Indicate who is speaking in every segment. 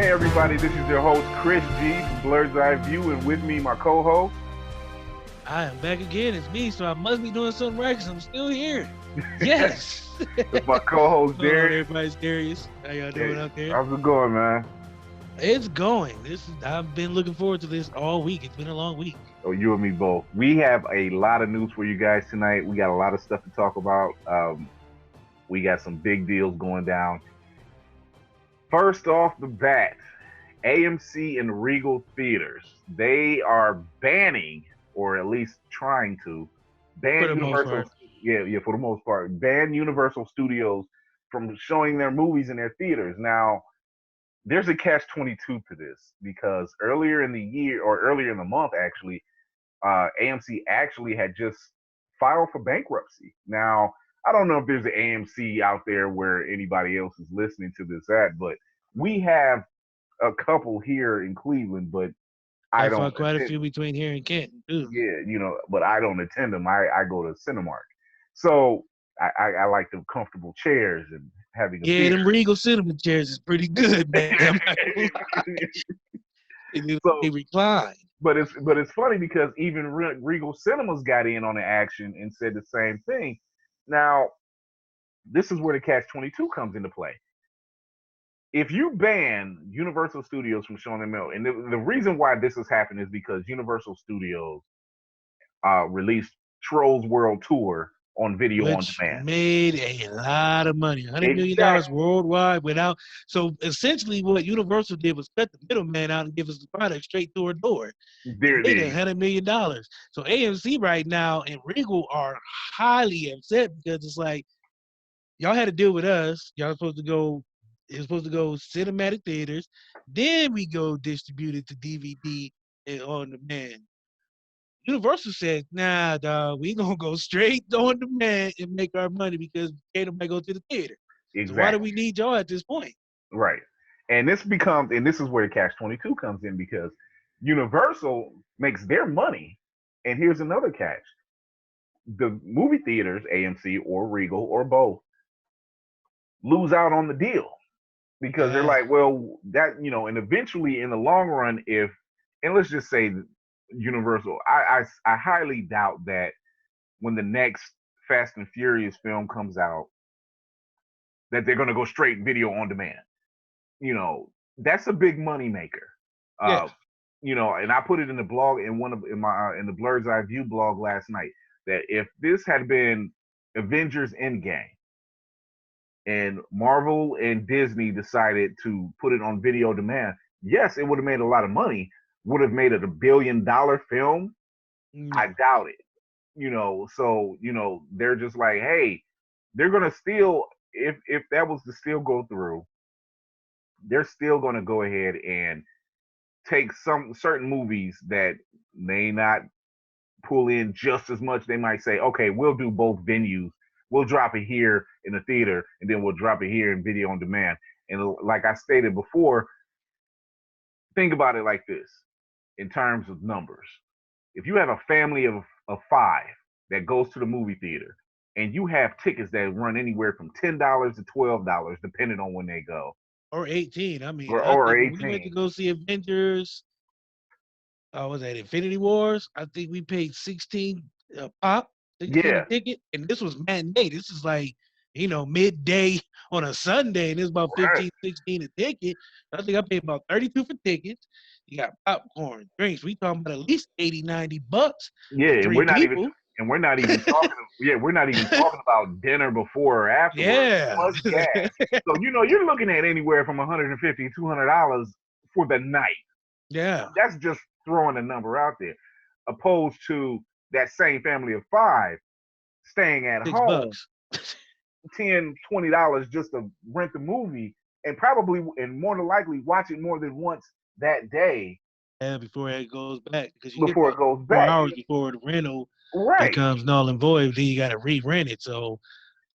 Speaker 1: Hey everybody, this is your host Chris G from Blur's Eye View, and with me my co-host.
Speaker 2: I am back again. It's me, so I must be doing something right because I'm still here. Yes.
Speaker 1: It's my co-host Darius.
Speaker 2: Everybody's Darius. How y'all doing out there?
Speaker 1: How's it going, man?
Speaker 2: It's going. I've been looking forward to this all week. It's been a long week.
Speaker 1: Oh, you and me both. We have a lot of news for you guys tonight. We got a lot of stuff to talk about. We got some big deals going down. First off the bat, AMC and Regal theaters. They are banning, or at least trying to, ban Universal. Yeah, for the most part, ban Universal Studios from showing their movies in their theaters. Now, there's a catch-22 to this because earlier in the year, or earlier in the month, actually, AMC actually had just filed for bankruptcy. Now, I don't know if there's an AMC out there where anybody else is listening to this at, but we have a couple here in Cleveland, but I don't.
Speaker 2: Quite a few between here and Canton, too.
Speaker 1: Yeah, but I don't attend them. I go to Cinemark. So I like the comfortable chairs and having a beer.
Speaker 2: Them Regal cinema chairs is pretty good, man. They recline.
Speaker 1: But it's funny because even Regal Cinemas got in on the action and said the same thing. Now, this is where the catch-22 comes into play. If you ban Universal Studios from showing them out, and the reason why this has happened is because Universal Studios released Trolls World Tour on video on demand.
Speaker 2: Made a lot of money, $100 million worldwide without. So essentially, what Universal did was cut the middleman out and give us the product straight through our door. They made $100 million. So AMC right now and Regal are highly upset because it's like y'all had to deal with us. Y'all supposed to go. It's supposed to go cinematic theaters. Then we go distribute it to DVD and on demand. Universal said, nah, dog, we gonna go straight on demand and make our money because can't nobody go to the theater. Exactly. So why do we need y'all at this point?
Speaker 1: Right. And this is where the catch-22 comes in because Universal makes their money. And here's another catch. The movie theaters, AMC or Regal or both, lose out on the deal. Because they're like, well, that, and eventually in the long run, and let's just say Universal, I highly doubt that when the next Fast and Furious film comes out, that they're going to go straight video on demand. That's a big money maker. And I put it in the blog in in the Blur's Eye View blog last night that if this had been Avengers Endgame, and Marvel and Disney decided to put it on video demand, yes, it would have made a lot of money. Would have made it $1 billion film? I doubt it. So, they're just like, hey, they're going to still, if that was to still go through, they're still going to go ahead and take some certain movies that may not pull in just as much. They might say, okay, we'll do both venues. We'll drop it here in the theater, and then we'll drop it here in video on demand. And like I stated before, think about it like this in terms of numbers. If you have a family of 5 that goes to the movie theater, and you have tickets that run anywhere from $10 to $12, depending on when they go.
Speaker 2: Or 18. I mean,
Speaker 1: or 18.
Speaker 2: We went to go see Avengers. Was that Infinity Wars? I think we paid 16 pop. Ticket, and this was matinee. This is like, midday on a Sunday, and it's about 15, 16 a ticket. I think I paid about 32 for tickets. You got popcorn, drinks. We talking about at least $80, $90.
Speaker 1: Yeah, and we're not even talking. We're not even talking about dinner before or afterwards.
Speaker 2: Yeah.
Speaker 1: Plus gas. So you're looking at anywhere from $150, $200 for the night.
Speaker 2: Yeah,
Speaker 1: that's just throwing a number out there, opposed to that same family of 5 staying at home, $10, $20 just to rent the movie and probably and more than likely watch it more than once that day.
Speaker 2: Yeah, before it goes back, because
Speaker 1: before it goes back,
Speaker 2: 4 hours before the rental becomes null and void, then you got to re-rent it. So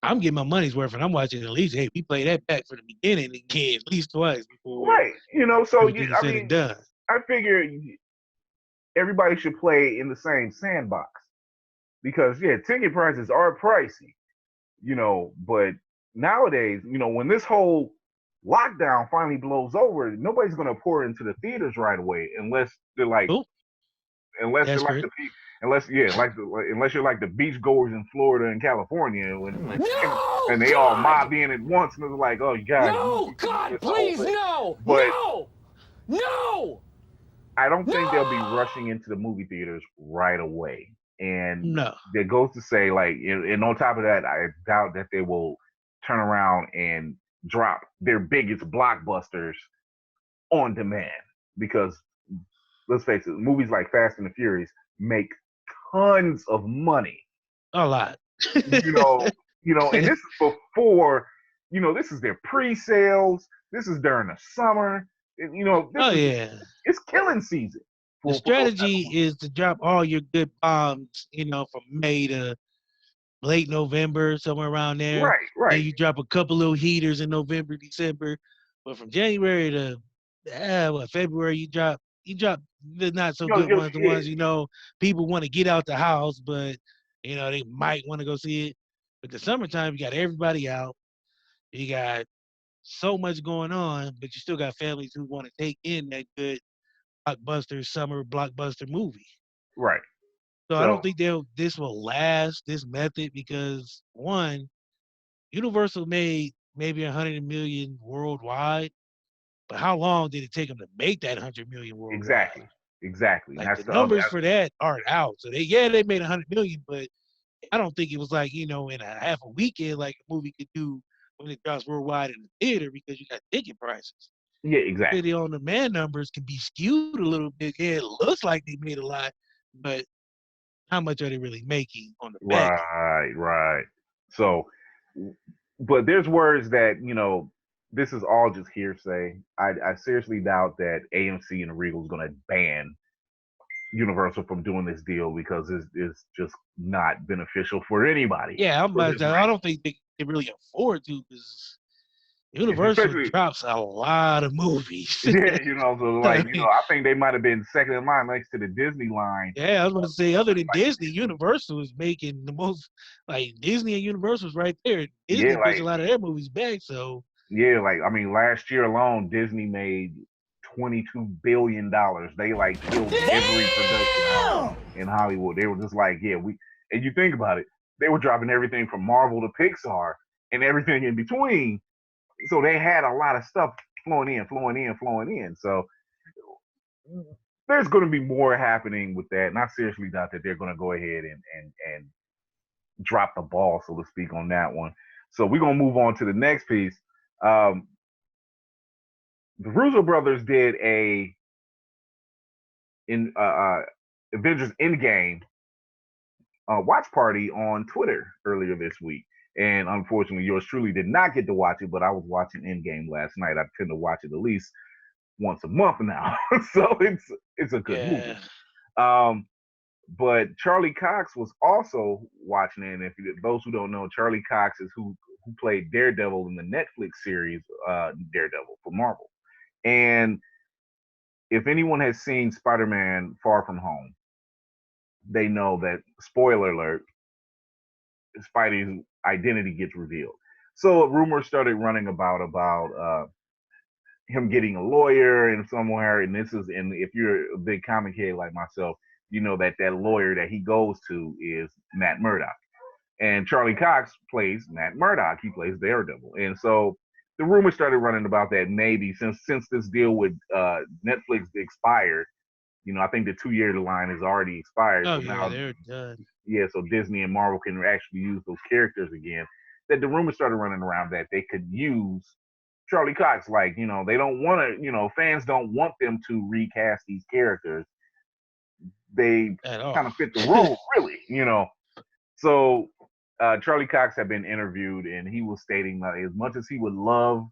Speaker 2: I'm getting my money's worth, and I'm watching at least. Hey, we play that back for the beginning again at least twice before.
Speaker 1: Right, so
Speaker 2: done.
Speaker 1: I figure everybody should play in the same sandbox because ticket prices are pricey, but nowadays, when this whole lockdown finally blows over, nobody's going to pour into the theaters right away unless they're like,
Speaker 2: Oh,
Speaker 1: unless they're like
Speaker 2: desperate.
Speaker 1: the unless yeah, unless you're like the beach goers in Florida and California
Speaker 3: No,
Speaker 1: and they all
Speaker 3: God!
Speaker 1: mobbed in at once and it was like, oh God,
Speaker 3: No,
Speaker 1: you
Speaker 3: God,
Speaker 1: missed the whole
Speaker 3: please,
Speaker 1: thing.
Speaker 3: no!
Speaker 1: But
Speaker 3: No! No!
Speaker 1: I don't think they'll be
Speaker 3: No!
Speaker 1: rushing into the movie theaters right away. And
Speaker 2: No.
Speaker 1: that goes to say, like, and on top of that, I doubt that they will turn around and drop their biggest blockbusters on demand because let's face it, movies like Fast and the Furious make tons of money.
Speaker 2: A lot.
Speaker 1: you know, and this is before, this is their pre-sales. This is during the summer.
Speaker 2: Oh yeah.
Speaker 1: It's killing season.
Speaker 2: The strategy is to drop all your good bombs, from May to late November, somewhere around there.
Speaker 1: Right.
Speaker 2: And you drop a couple little heaters in November, December. But from January to February, you drop the not so good ones, the ones people want to get out the house, but they might want to go see it. But the summertime, you got everybody out. You got so much going on, but you still got families who want to take in that good summer blockbuster movie.
Speaker 1: Right.
Speaker 2: So I don't think this will last, this method, because one, Universal made maybe 100 million worldwide, but how long did it take them to make that 100 million worldwide?
Speaker 1: Exactly.
Speaker 2: Like the numbers for that aren't out. So they made 100 million, but I don't think it was like, in a half a weekend like a movie could do when it drops worldwide in the theater because you got ticket prices.
Speaker 1: Yeah, exactly.
Speaker 2: Video on demand numbers can be skewed a little bit. Yeah, it looks like they made a lot, but how much are they really making on the back?
Speaker 1: Right. So, but there's words that, this is all just hearsay. I seriously doubt that AMC and Regal is going to ban Universal from doing this deal because it's just not beneficial for anybody.
Speaker 2: Yeah, I don't think they can really afford to because Universal drops a lot of movies.
Speaker 1: Yeah, so I think they might have been second in line next to the Disney line.
Speaker 2: Yeah, I was going to say, other than Disney, Universal is making the most. Like Disney and Universal's right there. Disney pushed a lot of their movies back, so.
Speaker 1: Yeah, last year alone, Disney made $22 billion. They killed every production in Hollywood. They were just and you think about it, they were dropping everything from Marvel to Pixar and everything in between. So they had a lot of stuff flowing in. So there's going to be more happening with that. And I seriously doubt that they're going to go ahead and drop the ball, so to speak, on that one. So we're going to move on to the next piece. The Russo brothers did Avengers Endgame watch party on Twitter earlier this week. And unfortunately, yours truly did not get to watch it, but I was watching Endgame last night. I tend to watch it at least once a month now. So it's a good movie. But Charlie Cox was also watching it. And if those who don't know, Charlie Cox is who played Daredevil in the Netflix series Daredevil for Marvel. And if anyone has seen Spider-Man Far From Home, they know that, spoiler alert, Spidey's identity gets revealed. So rumors started running about him getting a lawyer in somewhere, and if you're a big comic head like myself, you know that lawyer that he goes to is Matt Murdock. And Charlie Cox plays Matt Murdock. He plays Daredevil. And so the rumors started running about that maybe since this deal with Netflix expired, I think the 2-year line has already expired.
Speaker 2: Oh,
Speaker 1: so
Speaker 2: yeah,
Speaker 1: now,
Speaker 2: they're done.
Speaker 1: Yeah, so Disney and Marvel can actually use those characters again. That the rumors started running around that they could use Charlie Cox. They don't want to, fans don't want them to recast these characters. They kind of fit the role, really, So Charlie Cox had been interviewed, and he was stating that as much as he would love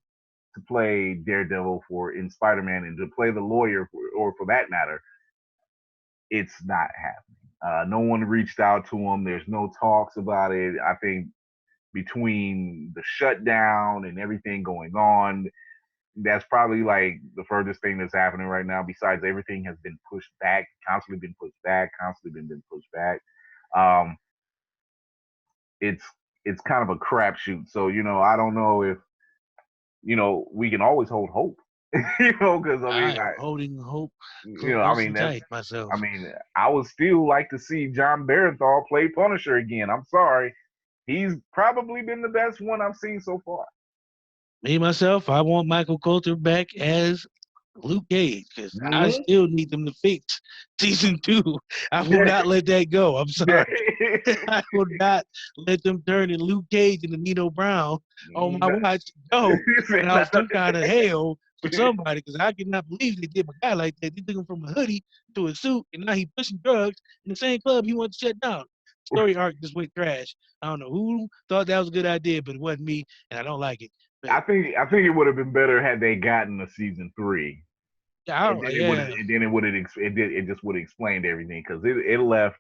Speaker 1: to play Daredevil in Spider-Man and to play the lawyer, or for that matter, it's not happening. No one reached out to him. There's no talks about it. I think between the shutdown and everything going on, that's probably the furthest thing that's happening right now. Besides, everything has been pushed back, constantly been pushed back. It's kind of a crapshoot. So I don't know if we can always hold hope. Because
Speaker 2: I am holding hope
Speaker 1: I
Speaker 2: close
Speaker 1: mean
Speaker 2: and tight myself.
Speaker 1: I would still like to see John Barenthal play Punisher again. I'm sorry, he's probably been the best one I've seen so far.
Speaker 2: Me myself, I want Michael Coulter back as Luke Cage because I
Speaker 1: Mm-hmm.
Speaker 2: still need them to fix season 2. I will not let that go. I'm sorry. I will not let them turn in Luke Cage and Nino Brown on my watch go without some kind of hell for somebody because I cannot believe they did a guy like that. They took him from a hoodie to a suit and now he's pushing drugs in the same club he wanted to shut down. Story arc just went trash. I don't know who thought that was a good idea, but it wasn't me, and I don't like it. But,
Speaker 1: I think it would have been better had they gotten a season 3. And then it just would have explained everything because it left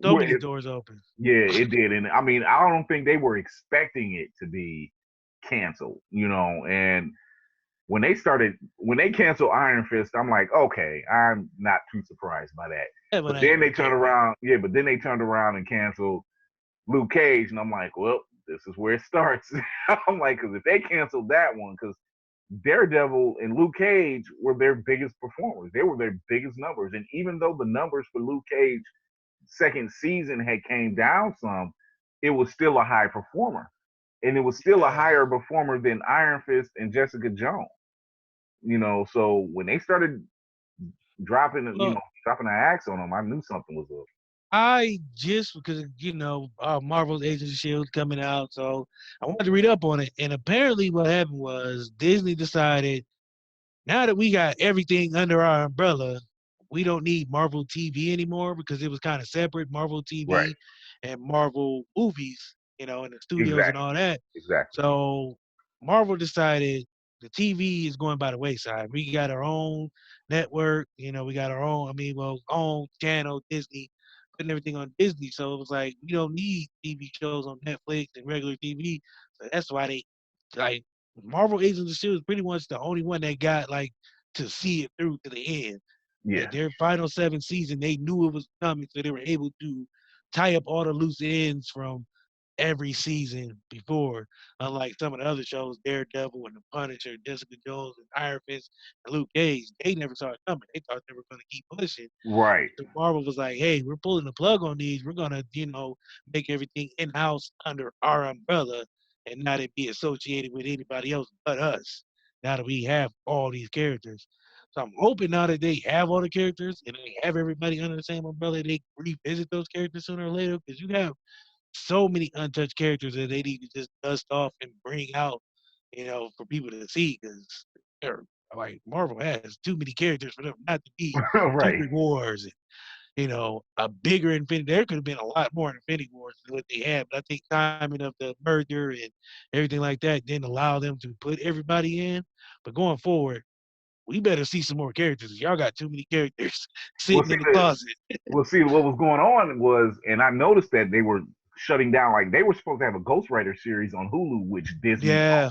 Speaker 2: so many doors open.
Speaker 1: Yeah, it did, and I mean I don't think they were expecting it to be canceled, and when they canceled Iron Fist, I'm like, okay, I'm not too surprised by that.
Speaker 2: Yeah,
Speaker 1: but then they turned around and canceled Luke Cage, and I'm like, well, this is where it starts. I'm like, because if they canceled that one, because Daredevil and Luke Cage were their biggest performers. They were their biggest numbers. And even though the numbers for Luke Cage second season had came down some, it was still a high performer. And it was still a higher performer than Iron Fist and Jessica Jones. So when they started dropping an axe on them, I knew something was up.
Speaker 2: I just because Marvel's Agents of Shield coming out, so I wanted to read up on it. And apparently, what happened was Disney decided now that we got everything under our umbrella, we don't need Marvel TV anymore because it was kind of separate, Marvel TV and Marvel movies, in the studios and all that.
Speaker 1: Exactly.
Speaker 2: So Marvel decided the TV is going by the wayside. We got our own network, we got our own, own channel, Disney, putting everything on Disney. So it was like, we don't need TV shows on Netflix and regular TV. So that's why they, like, Marvel Agents of Shield is pretty much the only one that got to see it through to the end.
Speaker 1: Yeah.
Speaker 2: Like their final 7 season, they knew it was coming, so they were able to tie up all the loose ends from every season before. Unlike some of the other shows, Daredevil and the Punisher, Jessica Jones and Iron Fist and Luke Cage, they never saw it coming. They thought they were going to keep pushing.
Speaker 1: Right.
Speaker 2: So Marvel was like, hey, we're pulling the plug on these. We're going to, make everything in-house under our umbrella and not it be associated with anybody else but us. Now that we have all these characters. So I'm hoping now that they have all the characters and they have everybody under the same umbrella, they revisit those characters sooner or later because you have so many untouched characters that they need to just dust off and bring out, for people to see because they're like Marvel has too many characters for them not to be
Speaker 1: right.
Speaker 2: Secret Wars and a bigger Infinity. There could have been a lot more Infinity Wars than what they had, but I think timing of the merger and everything like that didn't allow them to put everybody in. But going forward, we better see some more characters. Y'all got too many characters sitting in the closet.
Speaker 1: See, what was going on was, and I noticed that they were shutting down, like they were supposed to have a Ghost Rider series on Hulu, which Disney
Speaker 2: Yeah.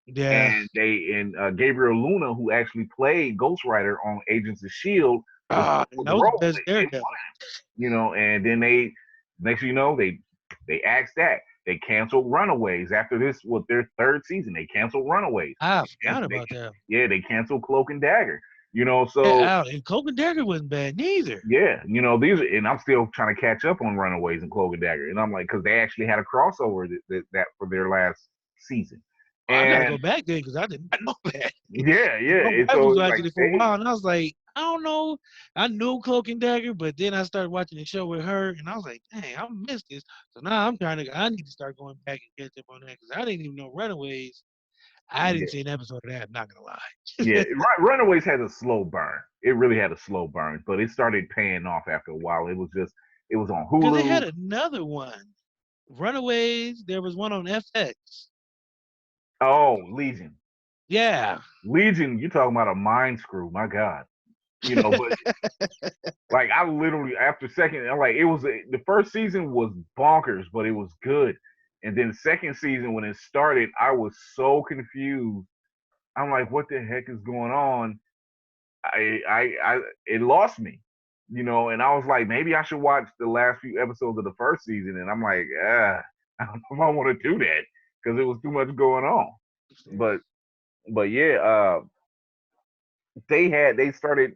Speaker 1: And Gabriel Luna, who actually played Ghost Rider on Agents of S.H.I.E.L.D.,
Speaker 2: that was the best Daredevil.
Speaker 1: And then next thing you know, they axed that. They canceled Runaways after this was their third season. They canceled Runaways.
Speaker 2: I forgot about that.
Speaker 1: Yeah, they canceled Cloak and Dagger. So
Speaker 2: and Cloak and Dagger wasn't bad neither.
Speaker 1: Yeah, and I'm still trying to catch up on Runaways and Cloak and Dagger, and I'm like, because they actually had a crossover that for their last season.
Speaker 2: I gotta go back there because I did not know that.
Speaker 1: Yeah.
Speaker 2: I was watching it for a while, and I was like, I don't know. I knew Cloak and Dagger, but then I started watching the show with her, and I was like, dang, I missed this. So now I need to start going back and catch up on that because I didn't even know Runaways. I didn't see an episode of that. I'm not gonna lie.
Speaker 1: Yeah, Runaways had a slow burn. It really had a slow burn, but it started paying off after a while. It was on Hulu.
Speaker 2: Because they had another one, Runaways. There was one on FX.
Speaker 1: Oh, Legion.
Speaker 2: Yeah.
Speaker 1: Legion, you're talking about a mind screw, my God. But like I literally after second, it was the first season was bonkers, but it was good. And then the second season when it started, I was so confused. I'm like, what the heck is going on? It lost me, and I was like, maybe I should watch the last few episodes of the first season. And I'm like, I don't know if I want to do that because it was too much going on. But But yeah, they started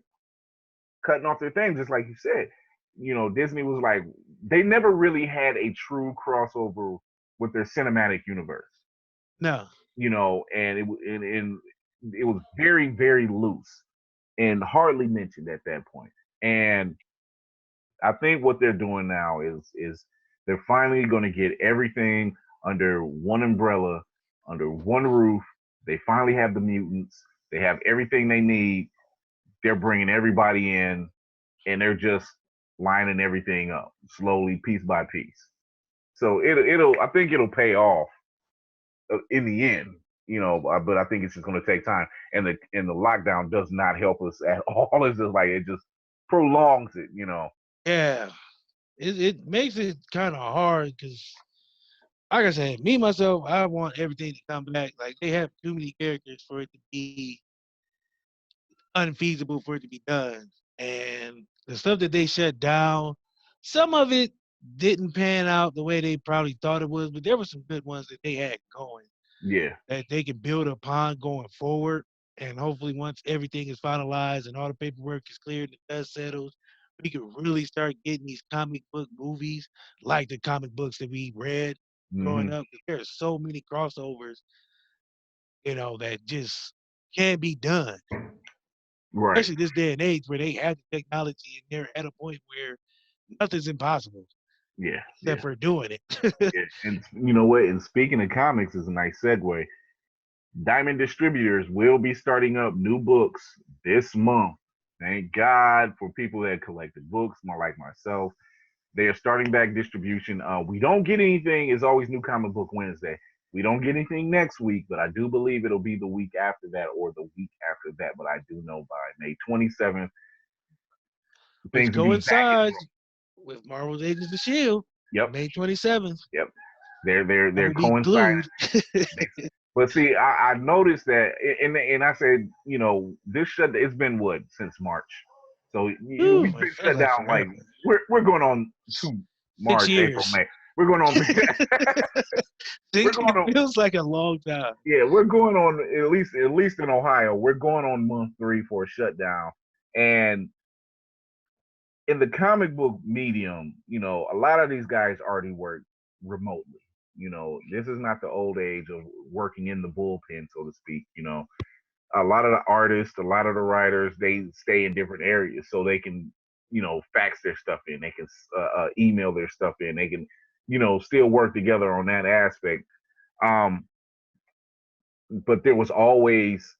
Speaker 1: cutting off their thing, just like you said. Disney was like, they never really had a true crossover with their cinematic universe.
Speaker 2: No.
Speaker 1: And it was very, very loose and hardly mentioned at that point. And I think what they're doing now is they're finally going to get everything under one umbrella, under one roof. They finally have the mutants. They have everything they need. They're bringing everybody in, and they're just lining everything up slowly, piece by piece. So I think it'll pay off in the end. But I think it's just going to take time, and the lockdown does not help us at all. It's just like it just prolongs it.
Speaker 2: Yeah. It makes it kind of hard because, like I said, me myself, I want everything to come back. Like they have too many characters for it to be unfeasible for it to be done. And the stuff that they shut down, some of it didn't pan out the way they probably thought it was, but there were some good ones that they had going
Speaker 1: Yeah.
Speaker 2: that they can build upon going forward. And hopefully, once everything is finalized and all the paperwork is cleared and the dust settles, we can really start getting these comic book movies like the comic books that we read growing
Speaker 1: Hmm.
Speaker 2: up. There are so many crossovers, that just can't be done,
Speaker 1: Right.
Speaker 2: especially this day and age where they have the technology and they're at a point where nothing's impossible
Speaker 1: Yeah.
Speaker 2: except
Speaker 1: Yeah.
Speaker 2: for doing it.
Speaker 1: Yeah. And you know what? And speaking of comics is a nice segue. Diamond Distributors will be starting up new books this month. Thank God for people that collected books, more like myself. They are starting back distribution. We don't get anything. It's always New Comic Book Wednesday. We don't get anything next week, but I do believe it'll be the week after that or the week after that. But I do know by May 27th,
Speaker 2: Which
Speaker 1: things will be back in
Speaker 2: coincides with Marvel's Agents of Shield,
Speaker 1: Yep.
Speaker 2: May 27th.
Speaker 1: Yep.
Speaker 2: I
Speaker 1: They're
Speaker 2: will be
Speaker 1: coinciding.
Speaker 2: glued.
Speaker 1: But see, I noticed that, and I said, this it's been what since March, so
Speaker 2: Ooh,
Speaker 1: we've
Speaker 2: it
Speaker 1: been
Speaker 2: feels
Speaker 1: shut
Speaker 2: like
Speaker 1: down. Like
Speaker 2: forever.
Speaker 1: we're going on to
Speaker 2: 6
Speaker 1: March, April,
Speaker 2: years.
Speaker 1: May. We're going on. We're going on.
Speaker 2: It feels like a long time.
Speaker 1: Yeah, we're going on at least in Ohio. We're going on month 3 for a shutdown, and in the comic book medium, a lot of these guys already work remotely. This is not the old age of working in the bullpen, so to speak. A lot of the artists, a lot of the writers, they stay in different areas so they can, fax their stuff in. They can email their stuff in. They can, still work together on that aspect. Um, but there was always,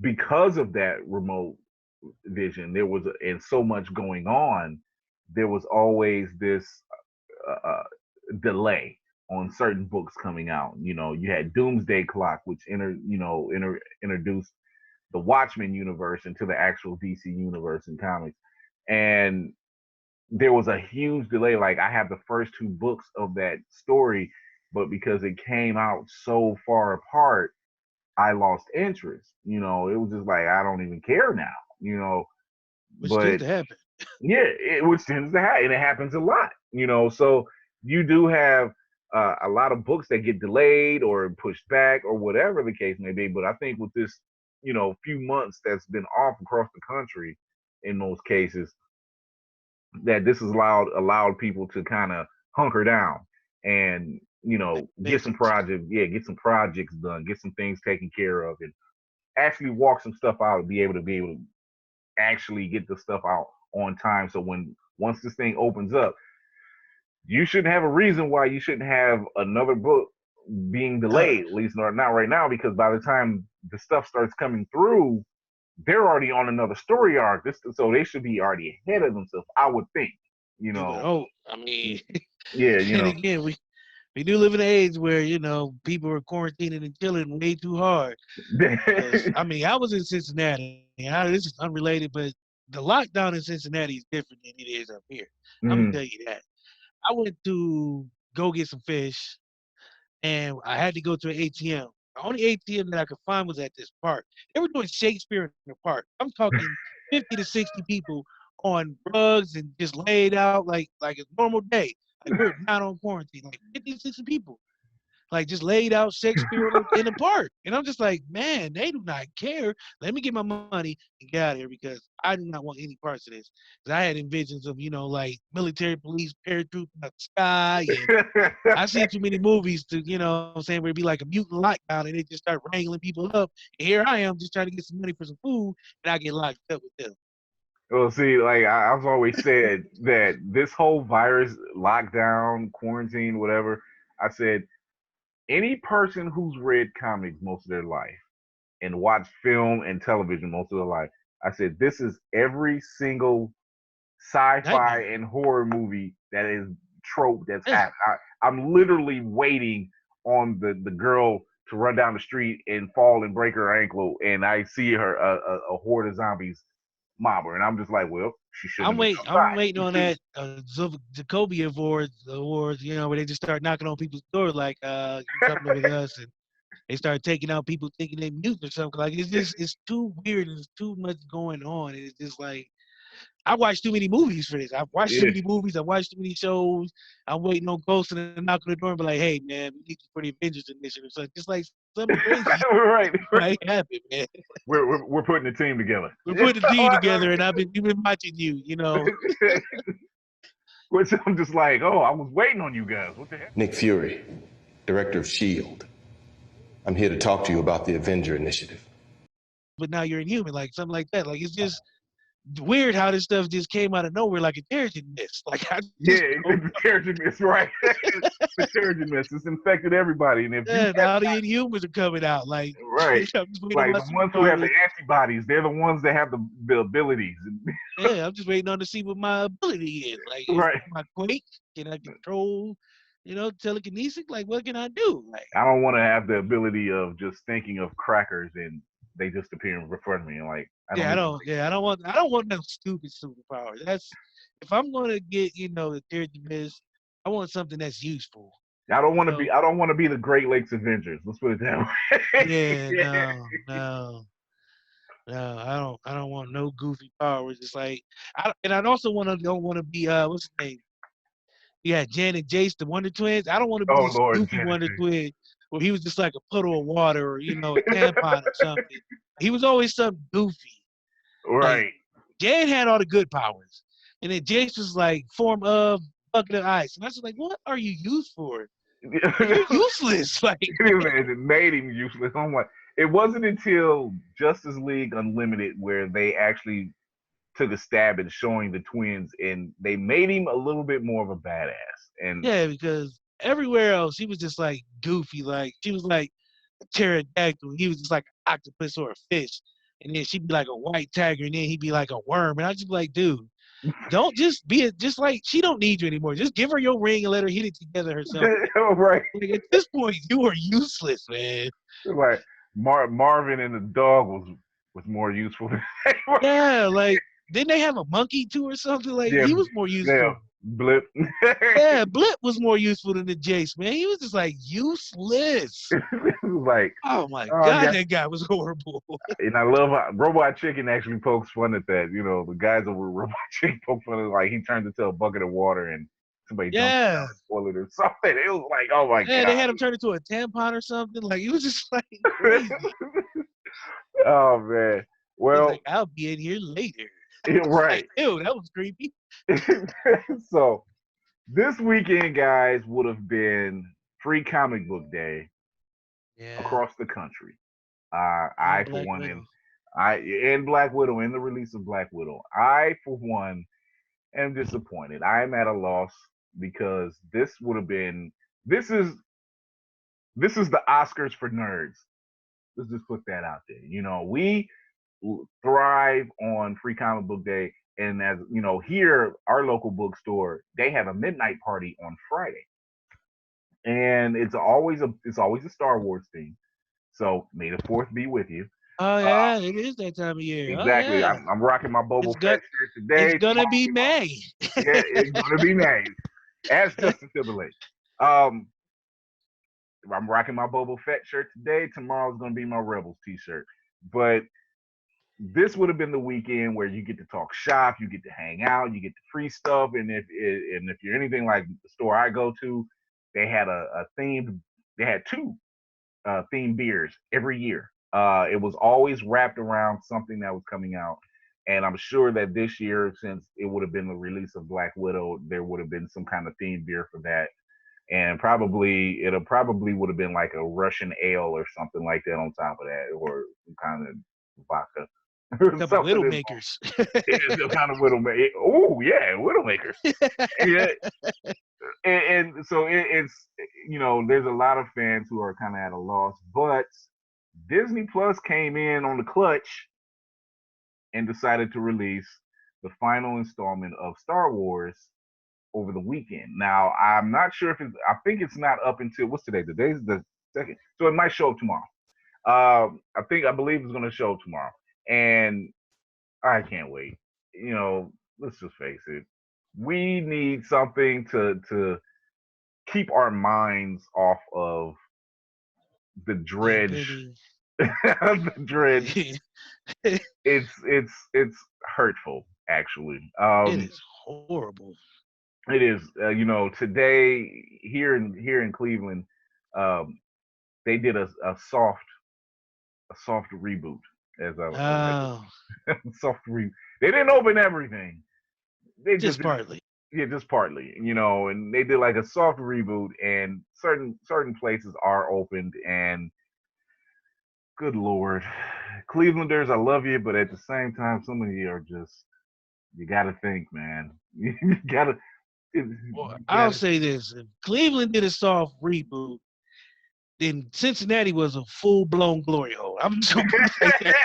Speaker 1: because of that remote vision, and so much going on, there was always this delay on certain books coming out. You had Doomsday Clock, which introduced the Watchmen universe into the actual DC universe in comics. And there was a huge delay. Like I have the first 2 books of that story, but because it came out so far apart, I lost interest. It was just like I don't even care now.
Speaker 2: Which tends
Speaker 1: But
Speaker 2: to happen.
Speaker 1: yeah, which tends to happen, and it happens a lot. So you do have a lot of books that get delayed or pushed back or whatever the case may be. But I think with this, few months that's been off across the country, in most cases, that this has allowed people to kind of hunker down and
Speaker 2: Makes sense.
Speaker 1: get some projects done, get some things taken care of, and actually walk some stuff out and be able to actually get the stuff out on time. So once this thing opens up, you shouldn't have a reason why you shouldn't have another book being delayed, at least not right now, because by the time the stuff starts coming through, they're already on another story arc. So they should be already ahead of themselves, I would think.
Speaker 2: You would hope. I mean,
Speaker 1: Yeah,
Speaker 2: and again, we do live in an age where people are quarantining and chilling way too hard. I mean, I was in Cincinnati. This is unrelated, but the lockdown in Cincinnati is different than it is up here. I'm gonna tell you that. I went to go get some fish, and I had to go to an ATM. The only ATM that I could find was at this park. They were doing Shakespeare in the park. I'm talking 50 to 60 people on rugs and just laid out like a normal day. Like we're not on quarantine, like 50 to 60 people. like just laid out Shakespeare in the park. And I'm just like, man, they do not care. Let me get my money and get out of here because I do not want any parts of this. Because I had visions of, like military police paratrooping out the sky. And I've seen too many movies to, what I'm saying, where it'd be like a mutant lockdown and they just start wrangling people up. And here I am just trying to get some money for some food and I get locked up with them.
Speaker 1: Well, see, like I've always said that this whole virus, lockdown, quarantine, whatever, I said any person who's read comics most of their life and watched film and television most of their life, I said this is every single sci-fi and horror movie that is trope that's happened. I'm literally waiting on the girl to run down the street and fall and break her ankle, and I see her a horde of zombies mob her, and I'm just like, well, she shouldn't.
Speaker 2: I'm waiting on that Jacoby awards, where they just start knocking on people's door like, you coming with us, and they start taking out people thinking they mutant or something. Like it's too weird and there's too much going on. And it's just like I watched too many movies for this. I've watched too many movies. I've watched too many shows. I'm waiting on Ghost to knock on the door and be like, hey, man, we need you for the Avengers initiative. So just like something crazy
Speaker 1: right.
Speaker 2: might happen, man.
Speaker 1: We're putting a team together.
Speaker 2: We're putting a team together, and we've been watching you,
Speaker 1: Which I'm just like, oh, I was waiting on you guys. What the heck?
Speaker 4: Nick Fury, director of S.H.I.E.L.D. I'm here to talk to you about the Avenger initiative.
Speaker 2: But now you're Inhuman, like something like that. Like it's just weird how this stuff just came out of nowhere like a Terrigen mist. Like
Speaker 1: the Terrigen mist, right? The Terrigen mist. It's infected everybody. And if
Speaker 2: now the Inhumans are coming out. Like
Speaker 1: right. Like the ones who have the antibodies, they're the ones that have the abilities.
Speaker 2: Yeah, I'm just waiting on to see what my ability is. Like my quake, can I control telekinesis? Like what can I do? Like
Speaker 1: I don't want to have the ability of just thinking of crackers and they just appear in front of me. Like I don't
Speaker 2: want no stupid superpowers. That's if I'm gonna get the Terrigen mist, I want something that's useful.
Speaker 1: I don't want to be the Great Lakes Avengers. Let's put it that way.
Speaker 2: No, I don't want no goofy powers. It's like I also don't want to be what's his name? Yeah, Jan and Jace, the Wonder Twins. I don't want to be this goofy Wonder Twin where he was just like a puddle of water or a tampon or something. He was always something goofy.
Speaker 1: Right.
Speaker 2: Like, Jan had all the good powers. And then Jace was like form of bucket of ice. And I was like, what are you used for? You're useless. Like
Speaker 1: it made him useless. I'm like, it wasn't until Justice League Unlimited where they actually took a stab at showing the twins and they made him a little bit more of a badass. And
Speaker 2: yeah, because everywhere else he was just like goofy. Like she was like a pterodactyl. He was just like an octopus or a fish. And then she'd be like a white tiger, and then he'd be like a worm. And I'd just be like, dude, don't just be just like she don't need you anymore. Just give her your ring and let her hit it together herself.
Speaker 1: Right.
Speaker 2: Like, at this point, you are useless, man.
Speaker 1: Like Marvin and the dog was more useful.
Speaker 2: Yeah, like didn't they have a monkey too or something? Like he was more useful.
Speaker 1: Yeah. Blip.
Speaker 2: Yeah, Blip was more useful than the Jace, man. He was just like useless.
Speaker 1: Like,
Speaker 2: oh my god, that guy was horrible.
Speaker 1: And I love how Robot Chicken actually pokes fun at that. The guys over Robot Chicken poke fun at like he turns into a bucket of water and somebody jumps down the toilet or something. It was like, oh my god.
Speaker 2: Yeah, they had him turn into a tampon or something. Like it was just like crazy.
Speaker 1: Oh man. Well,
Speaker 2: like, I'll be in here later.
Speaker 1: Right.
Speaker 2: Like, ew, that was creepy.
Speaker 1: So this weekend, guys, would have been Free Comic Book Day across the country. I for one, and Black Widow, in the release of Black Widow, I for one am disappointed. I am at a loss because this would have been this is the Oscars for nerds. Let's just put that out there. We thrive on Free Comic Book Day. And as you know, here, our local bookstore, they have a midnight party on Friday. And it's always a Star Wars theme. So may the 4th be with you.
Speaker 2: Oh yeah, it is that time of year.
Speaker 1: Exactly.
Speaker 2: Oh, yeah.
Speaker 1: I'm rocking my Boba Fett shirt today.
Speaker 2: It's gonna be May.
Speaker 1: Yeah, it's gonna be May. As Justin Timberlake. I'm rocking my Boba Fett shirt today. Tomorrow's gonna be my Rebels t-shirt. But this would have been the weekend where you get to talk shop, you get to hang out, you get the free stuff, and if you're anything like the store I go to, they had they had two themed beers every year. It was always wrapped around something that was coming out. And I'm sure that this year, since it would have been the release of Black Widow, there would have been some kind of themed beer for that. And it'll probably would have been like a Russian ale or something like that on top of that, or some kind of vodka.
Speaker 2: Couple Widowmakers.
Speaker 1: Yeah, some kind of Widowmaker. Oh yeah, Widowmakers. Yeah. And so it's there's a lot of fans who are kind of at a loss, but Disney Plus came in on the clutch and decided to release the final installment of Star Wars over the weekend. Now, I'm not sure if I think it's not up until, what's today? Today's the second. So it might show up tomorrow. I believe it's going to show up tomorrow. And I can't wait. Let's just face it. We need something to keep our minds off of the dredge. The dredge. It's hurtful, actually.
Speaker 2: It is horrible.
Speaker 1: It is. Today here in Cleveland, they did a soft reboot. Soft reboot. They didn't open everything. They
Speaker 2: just partly.
Speaker 1: Yeah, just partly. And they did like a soft reboot, and certain places are opened, and good Lord, Clevelanders, I love you, but at the same time, some of you are just, you got to think, man. You got to.
Speaker 2: Well, I'll say this: if Cleveland did a soft reboot, then Cincinnati was a full-blown glory hole. I'm just gonna say that.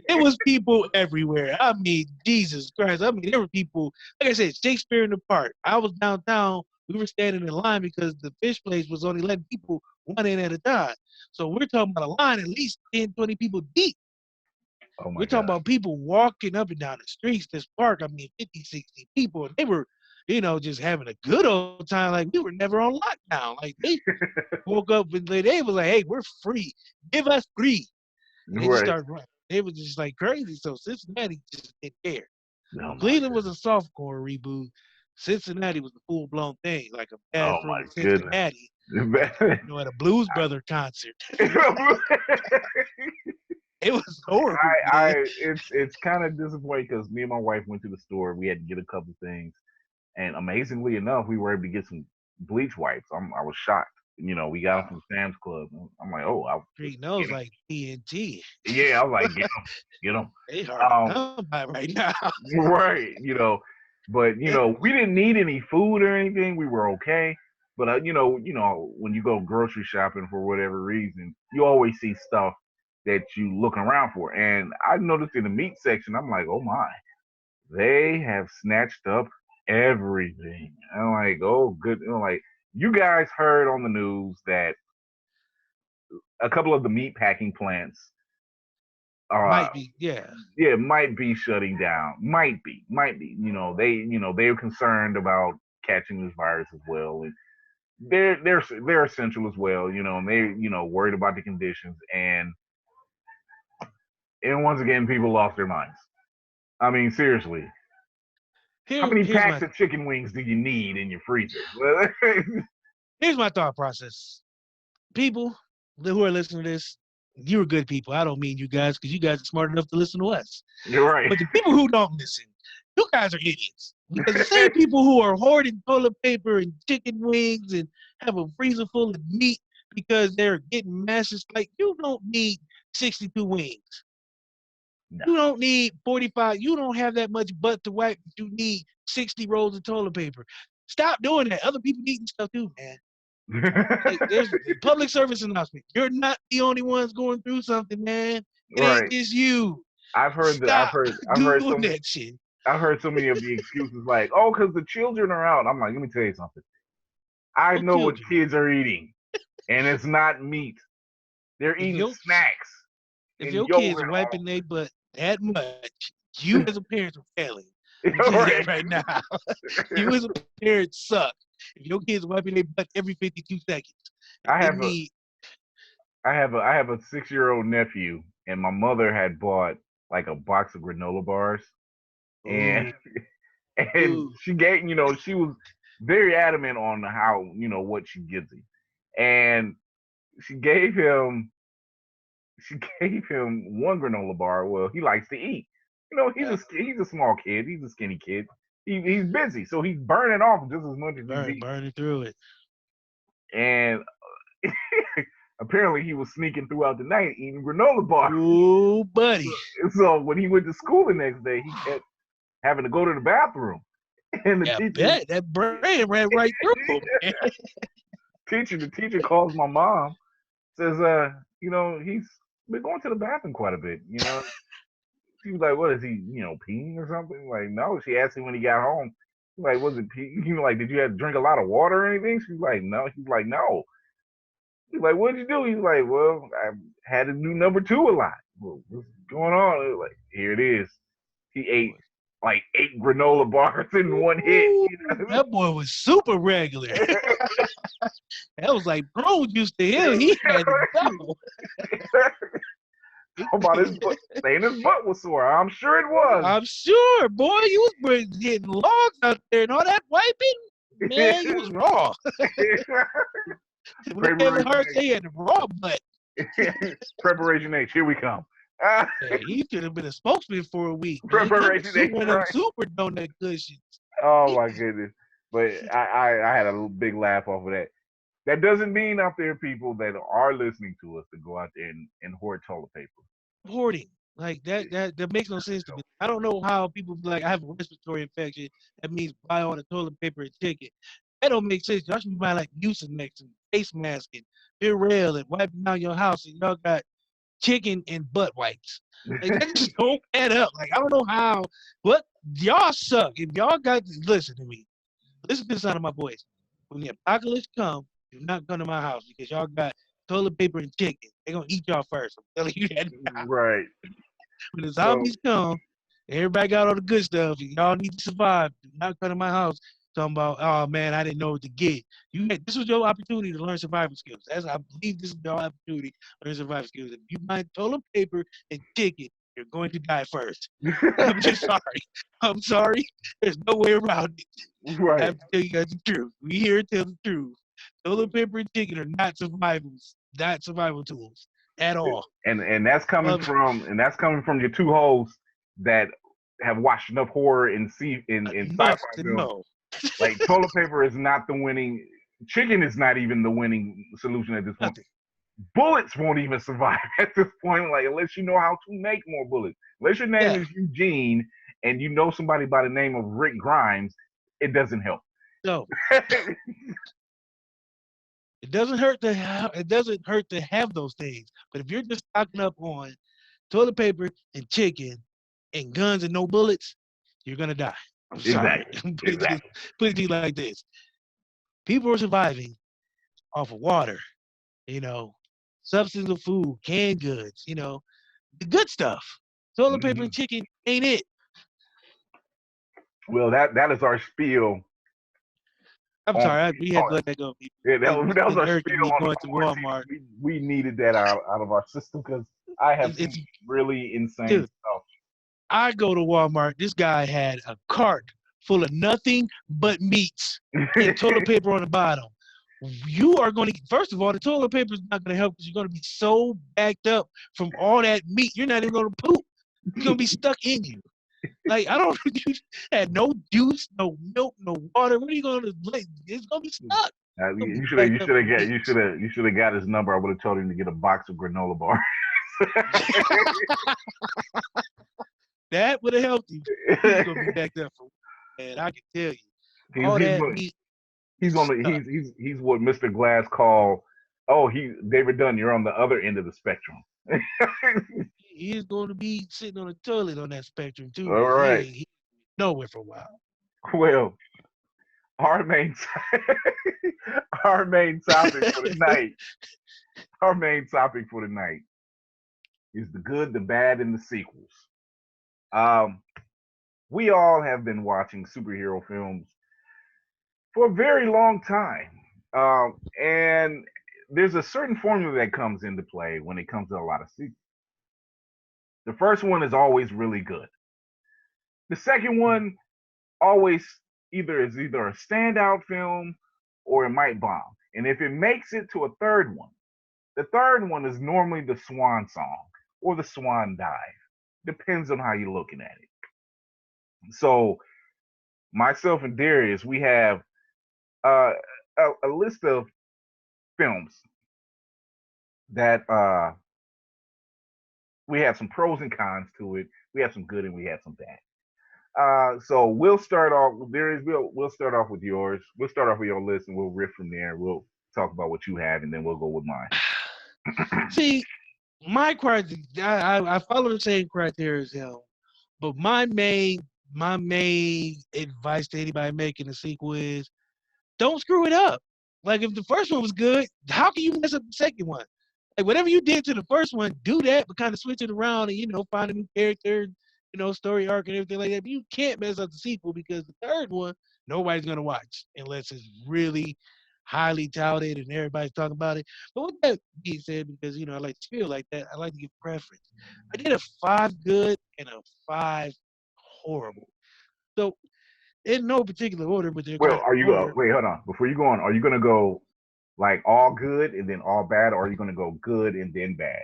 Speaker 2: It was people everywhere. I mean, Jesus Christ. I mean, there were people, like I said, Shakespeare in the Park. I was downtown. We were standing in line because the fish place was only letting people one in at a time. So we're talking about a line at least 10, 20 people deep. We're talking about people walking up and down the streets, this park. I mean, 50, 60 people. And they were, just having a good old time. Like, we were never on lockdown. Like, they woke up and they was like, hey, we're free. Give us free. And they just started running. They was just like crazy. So Cincinnati just didn't care. Cleveland was a softcore reboot. Cincinnati was a full-blown thing, like a bad from Cincinnati. At a Blues Brother concert. It was horrible.
Speaker 1: It's kind of disappointing because me and my wife went to the store. We had to get a couple things, and amazingly enough, we were able to get some bleach wipes. I was shocked. We got them from Sam's Club. I'm like, oh,
Speaker 2: treating those like TNT.
Speaker 1: Yeah, I was like, get them.
Speaker 2: They hard to come by right now.
Speaker 1: Right, but we didn't need any food or anything. We were okay. But when you go grocery shopping for whatever reason, you always see stuff that you looking around for. And I noticed in the meat section, I'm like, oh my, they have snatched up everything. I'm like, oh good. Like, you guys heard on the news that a couple of the meat packing plants
Speaker 2: might be,
Speaker 1: might be shutting down. Might be. They're concerned about catching this virus as well, and they're essential as well. And they worried about the conditions, and once again, people lost their minds. I mean, seriously. How many packs of chicken wings do you need in your freezer?
Speaker 2: Here's my thought process. People who are listening to this, you're good people. I don't mean you guys because you guys are smart enough to listen to us.
Speaker 1: You're right.
Speaker 2: But the people who don't listen, you guys are idiots. Because the same people who are hoarding toilet paper and chicken wings and have a freezer full of meat because they're getting masses, like, you don't need 62 wings. No. You don't need 45. You don't have that much butt to wipe. You need 60 rolls of toilet paper. Stop doing that. Other people eating stuff too, man. Like, there's a public service announcement. You're not the only ones going through something, man. It ain't just you.
Speaker 1: I've heard so many of the excuses like, oh, because the children are out. I'm like, let me tell you something. I know what kids are eating, and it's not meat. They're eating snacks.
Speaker 2: If your kids are wiping their butt that much, you as a parent are failing. Right now. You as a parent suck. If your kids are wiping their butt every 52 seconds.
Speaker 1: I have a 6-year-old nephew, and my mother had bought like a box of granola bars. And she gave, she was very adamant on how, what she gives him. and she gave him one granola bar. Well, he likes to eat. He's a small kid. He's a skinny kid. He's busy, so he's burning off just as much as he's eating.
Speaker 2: Burning through it.
Speaker 1: And apparently he was sneaking throughout the night eating granola bars.
Speaker 2: Ooh, buddy.
Speaker 1: So when he went to school the next day, he kept having to go to the bathroom. And the teacher,
Speaker 2: that brain ran right through him.
Speaker 1: The teacher calls my mom, says, he's been going to the bathroom quite a bit. She was like, what is he, peeing or something? Like, no. She asked him when he got home. She's like, was it peeing? He was like, did you have to drink a lot of water or anything? She's like, no. He's like, no. He's like, what did you do? He's like, well, I had to do number 2 a lot. Well, what's going on? Like, here it is. He ate like 8 granola bars in one hit.
Speaker 2: That boy was super regular. That was like bro used to him. He had to go.
Speaker 1: About his butt, saying his butt was sore. I'm sure it was.
Speaker 2: I'm sure, boy. You was getting logs out there and all that wiping. Man, you was raw. When Hart say he had a raw butt.
Speaker 1: Preparation H, here we come.
Speaker 2: Yeah, he could have been a spokesman for a week.
Speaker 1: Preparation H,
Speaker 2: one of them super donut cushions.
Speaker 1: Oh my goodness! But I had a big laugh off of that. That doesn't mean out there people that are listening to us to go out there and hoard toilet paper.
Speaker 2: Hoarding. Like that makes no sense to me. I don't know how people be like, I have a respiratory infection. That means buy all the toilet paper and chicken. That don't make sense. Y'all should buy like Mucinex and face mask and Purell and wiping down your house, and y'all got chicken and butt wipes. Like that just don't add up. Like I don't know how. But y'all suck. If y'all got listen to me. Listen to the sound of my voice. When the apocalypse comes, do not come to my house because y'all got toilet paper and chicken. They're gonna eat y'all first. I'm telling you that now.
Speaker 1: Right.
Speaker 2: When the zombies come, everybody got all the good stuff. Y'all need to survive. Do not come to my house talking about, oh man, I didn't know what to get. This was your opportunity to learn survival skills. I believe this is your opportunity to learn survival skills. If you buy toilet paper and chicken, you're going to die first. I'm just sorry. I'm sorry. There's no way around it.
Speaker 1: Right.
Speaker 2: I have to tell you guys the truth. We here to tell the truth. Toilet paper and chicken are not survival tools at all.
Speaker 1: And that's coming from your 2 hosts that have watched enough horror in sci-fi films. Like toilet paper is not the winning. Chicken is not even the winning solution at this point. Bullets won't even survive at this point. Like unless you know how to make more bullets. Unless your name is Eugene and you know somebody by the name of Rick Grimes, it doesn't help.
Speaker 2: No. It doesn't hurt to have those things. But if you're just stocking up on toilet paper and chicken and guns and no bullets, you're gonna die. I'm sorry.
Speaker 1: Exactly.
Speaker 2: Put it to you like this. People are surviving off of water, substance of food, canned goods, the good stuff. Toilet paper and chicken ain't it.
Speaker 1: Well, that is our spiel.
Speaker 2: I'm sorry, we had to let that go.
Speaker 1: Yeah, that was our spiel on
Speaker 2: going to Walmart.
Speaker 1: We needed that out of our system because I have some really insane stuff.
Speaker 2: I go to Walmart. This guy had a cart full of nothing but meats and toilet paper on the bottom. You are going to, first of all, the toilet paper is not going to help because you're going to be so backed up from all that meat. You're not even going to poop. It's going to be stuck in you. Like, you had no juice, no milk, no water. What are you going to do? It's going to be stuck.
Speaker 1: You should have got his number. I would have told him to get a box of granola bars.
Speaker 2: That would have helped you. He's going to be backed up for, and I can tell you. All that meat.
Speaker 1: He's what Mr. Glass called, David Dunn, you're on the other end of the spectrum.
Speaker 2: He's going to be sitting on the toilet on that spectrum too.
Speaker 1: All right.
Speaker 2: He's nowhere for a while.
Speaker 1: Well, our main topic for the night. Our main topic for the night is the good, the bad, and the sequels. We all have been watching superhero films for a very long time. And there's a certain formula that comes into play when it comes to a lot of sequels. The first one is always really good. The second one always either a standout film or it might bomb. And if it makes it to a third one, the third one is normally the swan song or the swan dive. Depends on how you're looking at it. So myself and Darius, we have a list of films that we have some pros and cons to it. We have some good and we have some bad. So we'll start off. We'll start off with yours. We'll start off with your list and we'll riff from there. We'll talk about what you have and then we'll go with mine.
Speaker 2: See, my criteria, I follow the same criteria as him, but my main advice to anybody making a sequel is don't screw it up. Like if the first one was good, how can you mess up the second one? Like whatever you did to the first one, do that, but kind of switch it around and find a new character, story arc and everything like that. But you can't mess up the sequel because the third one nobody's gonna watch unless it's really highly touted and everybody's talking about it. But with that being said, because I like to feel like that, I like to give preference. I did a 5 good and a 5 horrible. So in no particular order, but they're
Speaker 1: Well,
Speaker 2: kind of
Speaker 1: are you
Speaker 2: order.
Speaker 1: wait, hold on. Before you go on, are you gonna go like all good and then all bad, or are you gonna go good and then bad?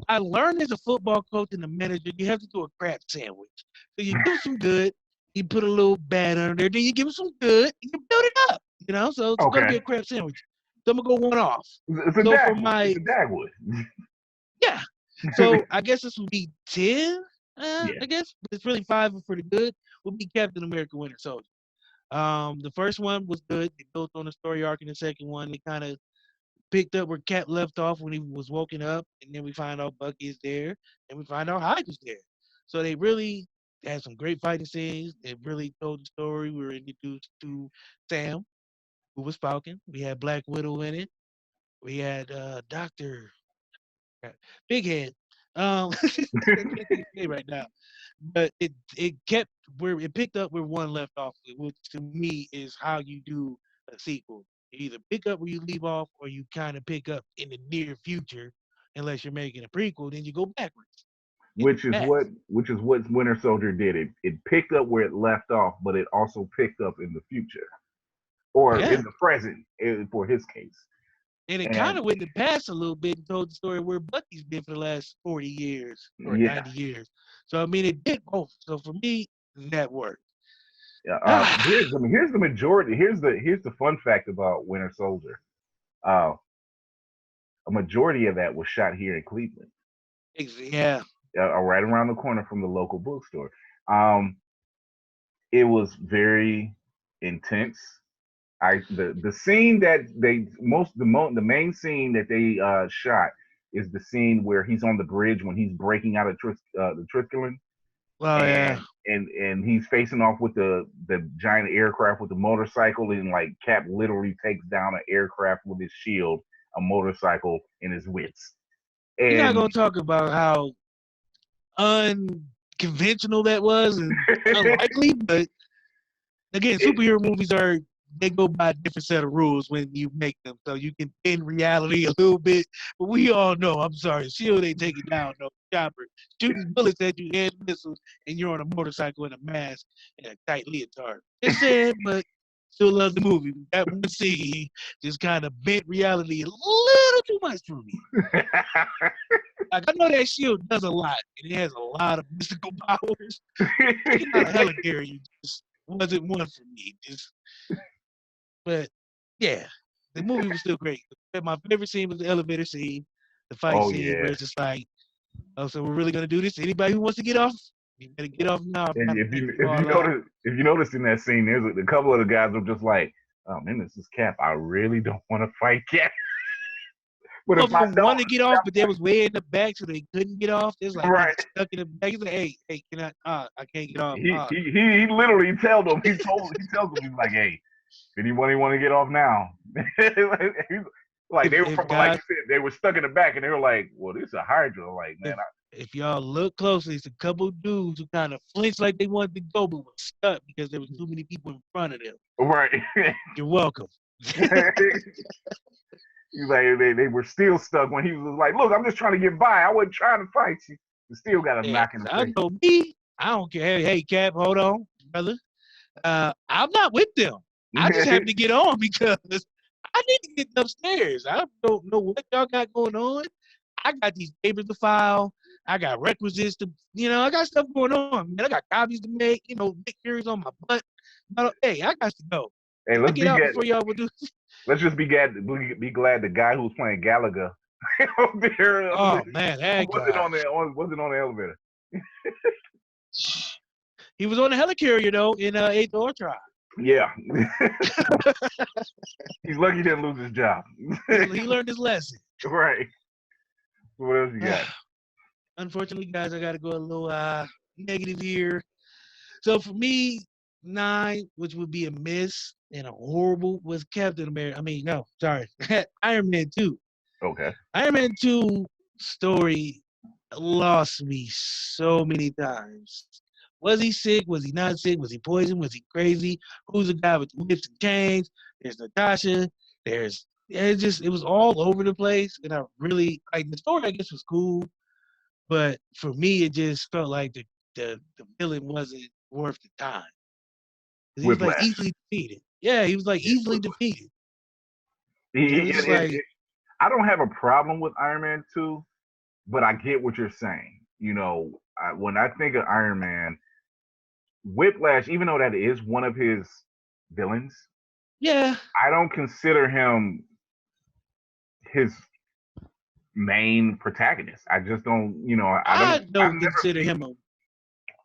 Speaker 2: I learned as a football coach and a manager, you have to do a crap sandwich. So you give some good, you put a little bad under there, then you give them some good, and you build it up. So it's gonna be a crap sandwich. So I'm gonna go one off.
Speaker 1: It's a
Speaker 2: so
Speaker 1: Dagwood.
Speaker 2: For my
Speaker 1: It's a Dagwood.
Speaker 2: Yeah. So I guess this would be 10.
Speaker 1: Yeah.
Speaker 2: I guess but it's really 5 for the good. Would be Captain America: Winter Soldier. The first one was good. They built on the story arc in the second one. They kind of picked up where Cap left off when he was woken up, and then we find out Bucky is there, and we find out Hyde is there. So they really had some great fighting scenes. It really told the story. We were introduced to Sam, who was Falcon. We had Black Widow in it. We had Doctor Big Head. I can't think of his name right now, but it kept where it picked up where one left off, which to me is how you do a sequel. You either pick up where you leave off, or you kind of pick up in the near future, unless you're making a prequel. Then you go backwards.
Speaker 1: Which is what Winter Soldier did. It picked up where it left off, but it also picked up in the future or in the present for his case.
Speaker 2: And it kind of went in the past a little bit and told the story where Bucky's been for the last 40 years or 90 years. So, I mean, it did both. So, for me, that worked.
Speaker 1: Here's the majority. Here's the fun fact about Winter Soldier. A majority of that was shot here in Cleveland.
Speaker 2: Yeah.
Speaker 1: Right around the corner from the local bookstore. It was very intense. The scene that the main scene that they shot is the scene where he's on the bridge when he's breaking out of the Triskelin. And he's facing off with the giant aircraft with the motorcycle, and like Cap literally takes down an aircraft with his shield, a motorcycle, and his wits. And
Speaker 2: you're not gonna talk about how unconventional that was and unlikely, but again, superhero movies they go by a different set of rules when you make them, so you can bend reality a little bit. But we all know, I'm sorry, shield ain't taking down no chopper, shooting bullets at you and missiles, and you're on a motorcycle in a mask and a tight leotard. It's sad, but still love the movie. That one scene just kind of bent reality a little too much for me. Like, I know that shield does a lot, and it has a lot of mystical powers. It's not Helicarrier, just wasn't one for me. But yeah, the movie was still great. My favorite scene was the elevator scene, the fight scene where it's just like, oh, so we're really gonna do this? Anybody who wants to get off, you better get off now.
Speaker 1: And if you notice in that scene, there's a couple of the guys were just like, oh man, this is Cap. I really don't want to fight Cap.
Speaker 2: But if I wanted to get off, but they was way in the back, so they couldn't get off. It's like stuck in the back. He's like, "Hey, can I? I can't get off."
Speaker 1: He literally tells them. He tells them he's like, "Hey, anybody want to get off now?" Like they were like you said, they were stuck in the back, and they were like, "Well, this is a Hydra." Like, man,
Speaker 2: if y'all look closely, it's a couple dudes who kind of flinched like they wanted to go, but were stuck because there was too many people in front of them.
Speaker 1: Right.
Speaker 2: You're welcome.
Speaker 1: He's like, they were still stuck when he was like, look, I'm just trying to get by. I wasn't trying to fight you. You still got a knock in the face.
Speaker 2: I know me. I don't care. Hey, Cap, hold on, brother. I'm not with them. I just have to get on because I need to get upstairs. I don't know what y'all got going on. I got these papers to file. I got requisites to, I got stuff going on, man. I got copies to make, big series on my butt. But, hey, I got to go.
Speaker 1: Hey,
Speaker 2: I get out before y'all will do.
Speaker 1: Let's just be glad the guy who's playing Gallagher up there.
Speaker 2: Oh man, that
Speaker 1: wasn't
Speaker 2: guy
Speaker 1: wasn't on the elevator.
Speaker 2: He was on the helicarrier though in Age of Ultron.
Speaker 1: Yeah. He's lucky he didn't lose his job.
Speaker 2: He learned his lesson.
Speaker 1: Right. What else you got?
Speaker 2: Unfortunately, guys, I got to go a little negative here. So for me, 9, which would be a miss and a horrible, was Captain America. I mean, no, sorry, Iron Man 2.
Speaker 1: Okay.
Speaker 2: Iron Man 2 story lost me so many times. Was he sick? Was he not sick? Was he poisoned? Was he crazy? Who's the guy with the whips and chains? There's Natasha. It was all over the place. And I really, like, the story, I guess, was cool. But for me, it just felt like the villain wasn't worth the time. He was like easily defeated. Yeah, he was like easily defeated.
Speaker 1: I don't have a problem with Iron Man 2, but I get what you're saying. When I think of Iron Man, Whiplash, even though that is one of his villains,
Speaker 2: yeah,
Speaker 1: I don't consider him his main protagonist. I just don't,
Speaker 2: I don't consider him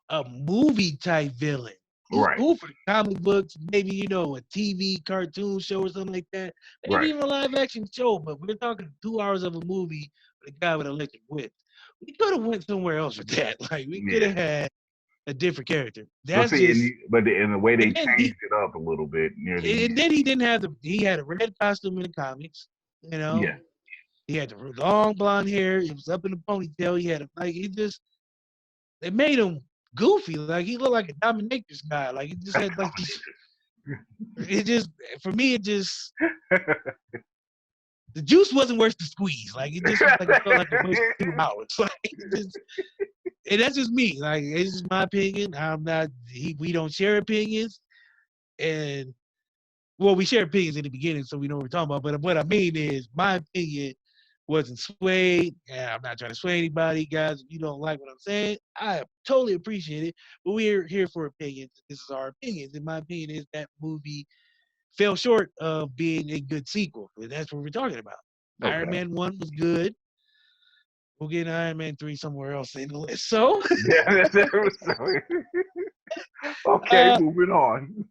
Speaker 2: a movie type villain. He's cool for the comic books, maybe, a TV cartoon show or something like that. Maybe even a live action show, but we're talking 2 hours of a movie with a guy with electric whip. We could have went somewhere else with that. Like, we could have had a different character. That's
Speaker 1: but in the way they changed it up a little bit near the end.
Speaker 2: And then he didn't have he had a red costume in the comics,
Speaker 1: Yeah.
Speaker 2: He had the long blonde hair. It was up in the ponytail. He had it made him goofy. Like, he looked like a dominatrix guy. Like, he just had like for me, the juice wasn't worth the squeeze. Like, it just felt like a waste of 2 hours. Like, and that's just me. Like, it's just my opinion. We don't share opinions. And, well, we share opinions in the beginning, so we know what we're talking about. But what I mean is, my opinion wasn't swayed. Yeah, I'm not trying to sway anybody, guys. If you don't like what I'm saying, I totally appreciate it. But we're here for opinions. This is our opinions. And my opinion is that movie fell short of being a good sequel. And that's what we're talking about. Okay. Iron Man 1 was good. We'll get Iron Man 3 somewhere else in the list. So,
Speaker 1: okay, moving on.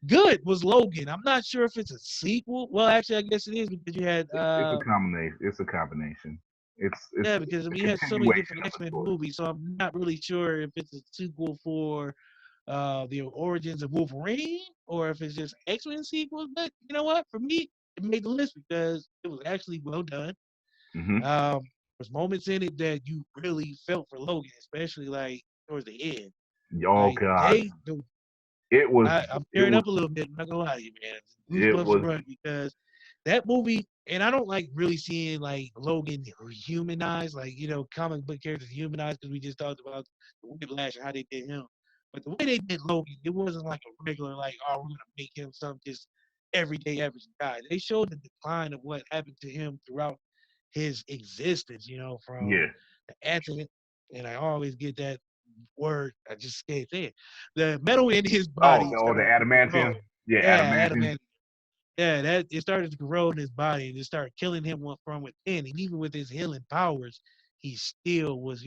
Speaker 2: Good was Logan. I'm not sure if it's a sequel. Well, actually, I guess it is because you had.
Speaker 1: It's a combination. It's a combination.
Speaker 2: Because you had so many different X-Men movies, so I'm not really sure if it's a sequel for the origins of Wolverine or if it's just X-Men sequels. But you know what? For me, it made the list because it was actually well done.
Speaker 1: Mm-hmm.
Speaker 2: There's moments in it that you really felt for Logan, especially like towards the end.
Speaker 1: Oh, like, God. It was.
Speaker 2: I'm tearing up a little bit. I'm not gonna lie to you, man. It was run because that movie, and I don't like really seeing like Logan humanized, like comic book characters humanized because we just talked about the Whiplash and how they did him. But the way they did Logan, it wasn't like a regular like, oh, we're gonna make him some just everyday average guy. They showed the decline of what happened to him throughout his existence. From the accident, and I always get that word, I just can't say it. The metal in his body.
Speaker 1: The adamantium. Yeah, adamantium.
Speaker 2: Yeah, it started to corrode in his body and it started killing him from within. And even with his healing powers, he still was,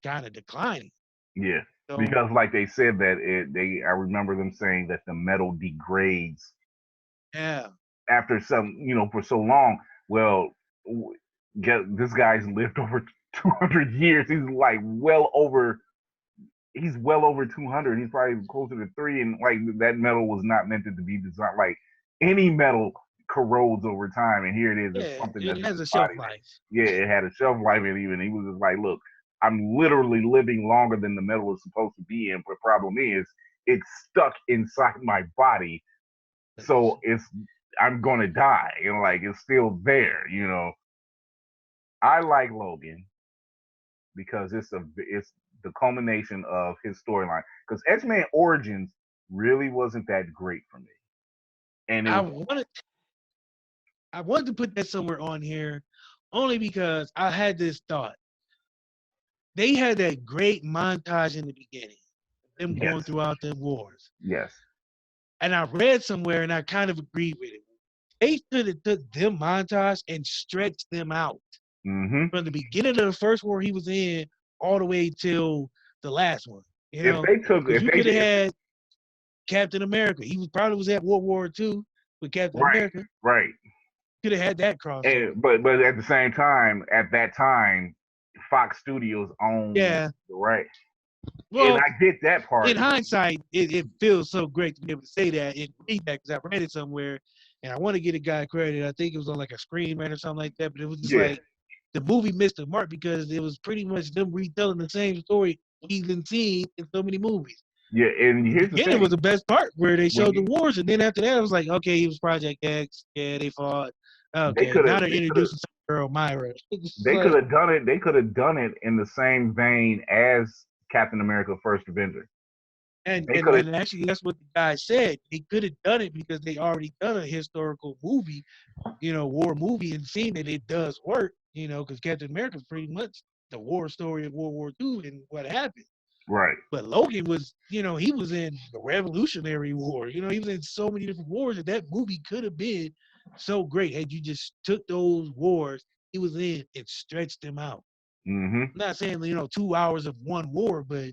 Speaker 2: kind of declining.
Speaker 1: Yeah, so, because like they said that I remember them saying that the metal degrades.
Speaker 2: Yeah.
Speaker 1: After some, for so long. Well, this guy's lived over 200 years. He's like He's well over 200. He's probably closer to 3. And like that metal was not meant to be designed. Like any metal corrodes over time. And here it is.
Speaker 2: It's something it has a shelf life.
Speaker 1: Yeah, it had a shelf life. And even he was just like, look, I'm literally living longer than the metal is supposed to be in. But the problem is it's stuck inside my body. So I'm going to die. Like it's still there, I like Logan because it's the culmination of his storyline. Because XMen Origins really wasn't that great for me. And
Speaker 2: I wanted to put that somewhere on here only because I had this thought. They had that great montage in the beginning, them going
Speaker 1: Yes.
Speaker 2: throughout the wars.
Speaker 1: Yes.
Speaker 2: And I read somewhere and I kind of agreed with it. They should have took them montage and stretched them out
Speaker 1: Mm-hmm.
Speaker 2: from the beginning of the first war he was in all the way till the last one. You
Speaker 1: If
Speaker 2: know,
Speaker 1: they took,
Speaker 2: because
Speaker 1: if
Speaker 2: you
Speaker 1: they
Speaker 2: could have
Speaker 1: did,
Speaker 2: had Captain America. He was probably was at World War II with Captain
Speaker 1: right,
Speaker 2: America.
Speaker 1: right.
Speaker 2: Could have had that crossover.
Speaker 1: And, but at the same time, at that time, Fox Studios owned
Speaker 2: Yeah.
Speaker 1: the right. And
Speaker 2: Well,
Speaker 1: I get that part.
Speaker 2: in hindsight, it feels so great to be able to say that and read that because I read it somewhere and I want to get a guy credit. I think it was on like a Screen Rant or something like that, but it was just like the movie missed the mark because it was pretty much them retelling the same story we've been seeing in so many movies.
Speaker 1: Yeah, and here's the
Speaker 2: Again,
Speaker 1: thing.
Speaker 2: it was the best part where they showed the wars, and then after that, it was like, okay, he was Project X. Yeah, they fought. Okay, now they're introducing some girl, Myra.
Speaker 1: They could have done it. They could have done it in the same vein as Captain America: First Avenger.
Speaker 2: And actually, that's what the guy said. They could have done it because they already done a historical movie, war movie, and seen that it does work. Because Captain America is pretty much the war story of World War II and what happened.
Speaker 1: Right.
Speaker 2: But Logan was, he was in the Revolutionary War. He was in so many different wars that movie could have been so great had you just took those wars he was in and stretched them out.
Speaker 1: Mm-hmm.
Speaker 2: I'm not saying 2 hours of one war, but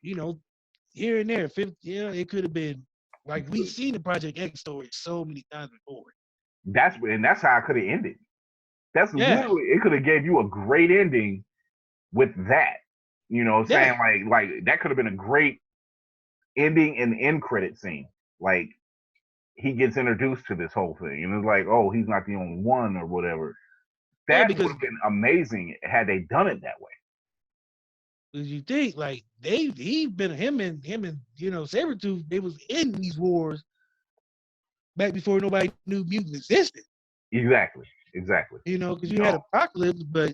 Speaker 2: here and there, 50, it could have been like we've seen the Project X story so many times before.
Speaker 1: That's how I could have ended. That's literally it could have gave you a great ending with that. Saying like that could have been a great ending and end credit scene. Like he gets introduced to this whole thing, and it's like, oh, he's not the only one or whatever. That would have been amazing had they done it that way.
Speaker 2: Because you think like him and Sabretooth, they was in these wars back before nobody knew mutants existed.
Speaker 1: Exactly.
Speaker 2: Because you had Apocalypse, but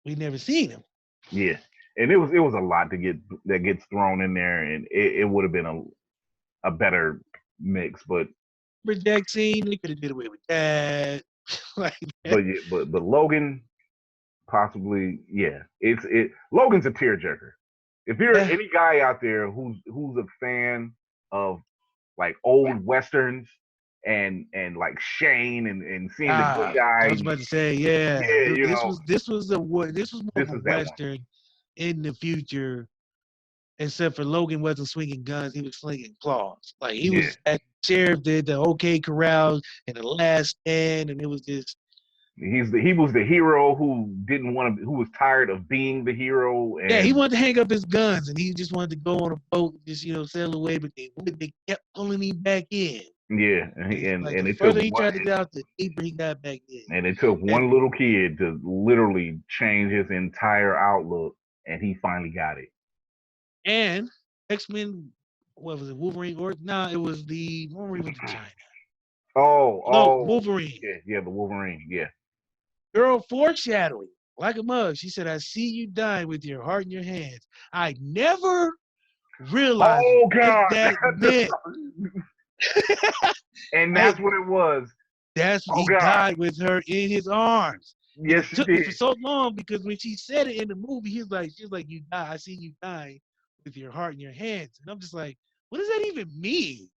Speaker 2: we never seen him.
Speaker 1: Yeah, and it was a lot that gets thrown in there, and it would have been a better mix, but
Speaker 2: project scene, they could have did away with that.
Speaker 1: But Logan, possibly, Logan's a tearjerker. If you're any guy out there who's a fan of like old westerns and like Shane and seeing the good guy,
Speaker 2: I was about to say, this was more of a western in the future. Except for Logan wasn't swinging guns, he was slinging claws. Like he was at sheriff did the OK Corral and the Last Stand, and it was just
Speaker 1: he was the hero who was tired of being the hero. And
Speaker 2: he wanted to hang up his guns and he just wanted to go on a boat and just sail away, but they kept pulling him back in.
Speaker 1: Yeah, and
Speaker 2: the further he tried to get out, the deeper he got back in.
Speaker 1: And it took one little kid to literally change his entire outlook, and he finally got it.
Speaker 2: And XMen, what was it, Wolverine? Or it was the Wolverine with China. Wolverine.
Speaker 1: Yeah, the Wolverine. Yeah.
Speaker 2: Girl foreshadowing like a mug. She said, "I see you dying with your heart in your hands." I never realized what that meant.
Speaker 1: And that's what it was.
Speaker 2: That's what he died with her in his arms.
Speaker 1: Yes,
Speaker 2: it took me for so long because when she said it in the movie, she was like, "You die. I see you dying with your heart in your hands." And I'm just like, what does that even mean?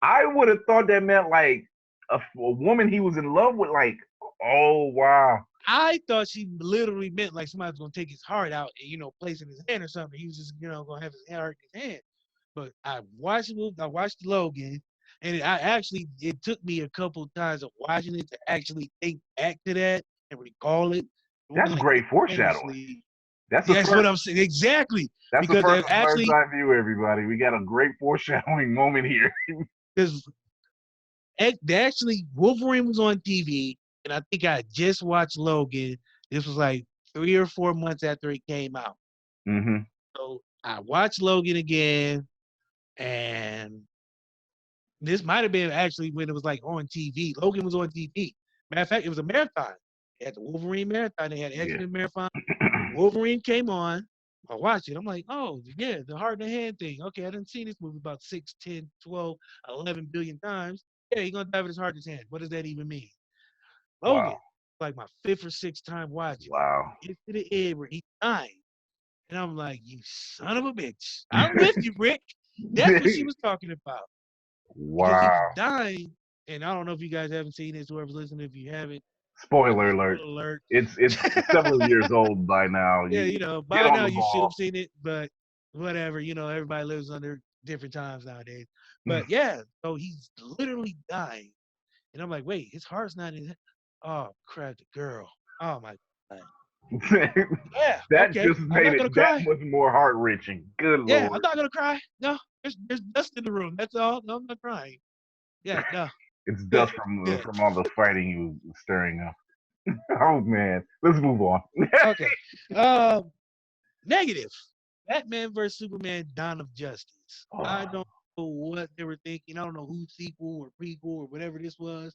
Speaker 1: I would have thought that meant like a woman he was in love with. Like, oh wow.
Speaker 2: I thought she literally meant like somebody's gonna take his heart out and place it in his hand or something. He was just gonna have his heart in his hand. But I watched Logan, and it took me a couple times of watching it to actually think back to that and recall it.
Speaker 1: That's great foreshadowing. That's
Speaker 2: what I'm saying. Exactly.
Speaker 1: That's because the first bird's eye view, everybody. We got a great foreshadowing moment here.
Speaker 2: Because Wolverine was on TV, and I think I just watched Logan. This was like 3 or 4 months after it came out.
Speaker 1: Mm-hmm.
Speaker 2: So I watched Logan again, and this might have been actually when it was like on TV. Logan was on TV. Matter of fact, it was a marathon. They had the Wolverine marathon. They had X-Men marathon. Wolverine came on. I watched it. I'm like, oh, yeah, the heart in the hand thing. Okay, I didn't see this movie about 6, 10, 12, 11 billion times. Yeah, he's going to die with his heart in his hand. What does that even mean? Logan.
Speaker 1: Wow.
Speaker 2: Like my 5th or 6th time watching.
Speaker 1: Wow.
Speaker 2: It to the end where he's dying. And I'm like, you son of a bitch. I'm with you, Rick. That's what she was talking about. Because he was
Speaker 1: Wow.
Speaker 2: dying. And I don't know if you guys haven't seen this, whoever's listening, if you haven't.
Speaker 1: Spoiler alert.
Speaker 2: Spoiler alert.
Speaker 1: It's several years old by now.
Speaker 2: Yeah, by
Speaker 1: get on
Speaker 2: now
Speaker 1: the
Speaker 2: you should
Speaker 1: ball.
Speaker 2: have seen it, but whatever, everybody lives under different times nowadays. But yeah, so he's literally dying. And I'm like, wait, his heart's not in it. Oh, crap, the girl. Oh my God. Yeah,
Speaker 1: That
Speaker 2: okay.
Speaker 1: just
Speaker 2: I'm
Speaker 1: made
Speaker 2: not
Speaker 1: it
Speaker 2: gonna
Speaker 1: that
Speaker 2: cry.
Speaker 1: much more heart wrenching. Good
Speaker 2: Yeah,
Speaker 1: Lord.
Speaker 2: I'm not gonna cry. No, there's dust in the room. That's all. No, I'm not crying. Yeah, no.
Speaker 1: It's
Speaker 2: Good,
Speaker 1: dust
Speaker 2: good.
Speaker 1: from all the fighting he was stirring up. Oh man. Let's move on.
Speaker 2: Okay. Negative. Batman vs Superman: Dawn of Justice.
Speaker 1: Oh.
Speaker 2: I don't know what they were thinking. I don't know who sequel or prequel or whatever this was,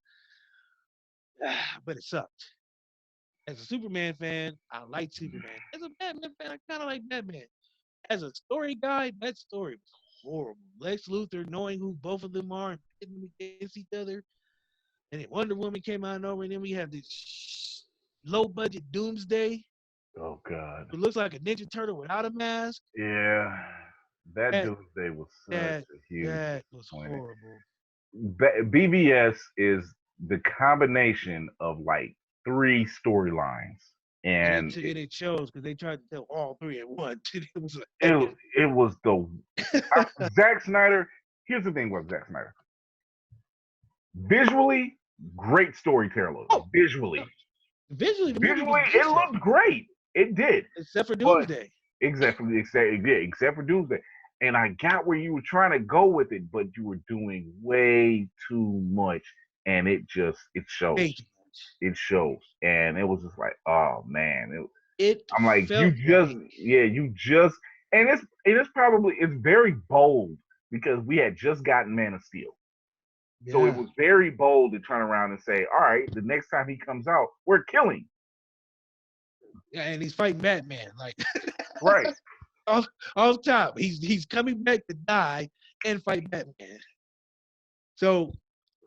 Speaker 2: but it sucked. As a Superman fan, I like Superman. As a Batman fan, I kind of like Batman. As a story guy, that story was horrible. Lex Luthor knowing who both of them are and pitting them against each other. And then Wonder Woman came out over, and then we have this low budget Doomsday.
Speaker 1: Oh God.
Speaker 2: It looks like a Ninja Turtle without a mask.
Speaker 1: Yeah. That Doomsday was such a huge
Speaker 2: That was
Speaker 1: disappointment.
Speaker 2: horrible.
Speaker 1: BVS is the combination of like 3 storylines. And
Speaker 2: it shows because they tried to tell all 3 at once.
Speaker 1: It was the Zack Snyder. Here's the thing with Zack Snyder. Visually, great storyteller. Visually, it looked great. It did,
Speaker 2: except for Doomsday.
Speaker 1: Except for Doomsday. And I got where you were trying to go with it, but you were doing way too much, and it shows. It shows, and it was just like, oh man, I'm like, and it's very bold because we had just gotten Man of Steel. Yeah. So it was very bold to turn around and say, all right, the next time he comes out, we're killing.
Speaker 2: Yeah, and he's fighting Batman, like
Speaker 1: right.
Speaker 2: off top. He's coming back to die and fight Batman. So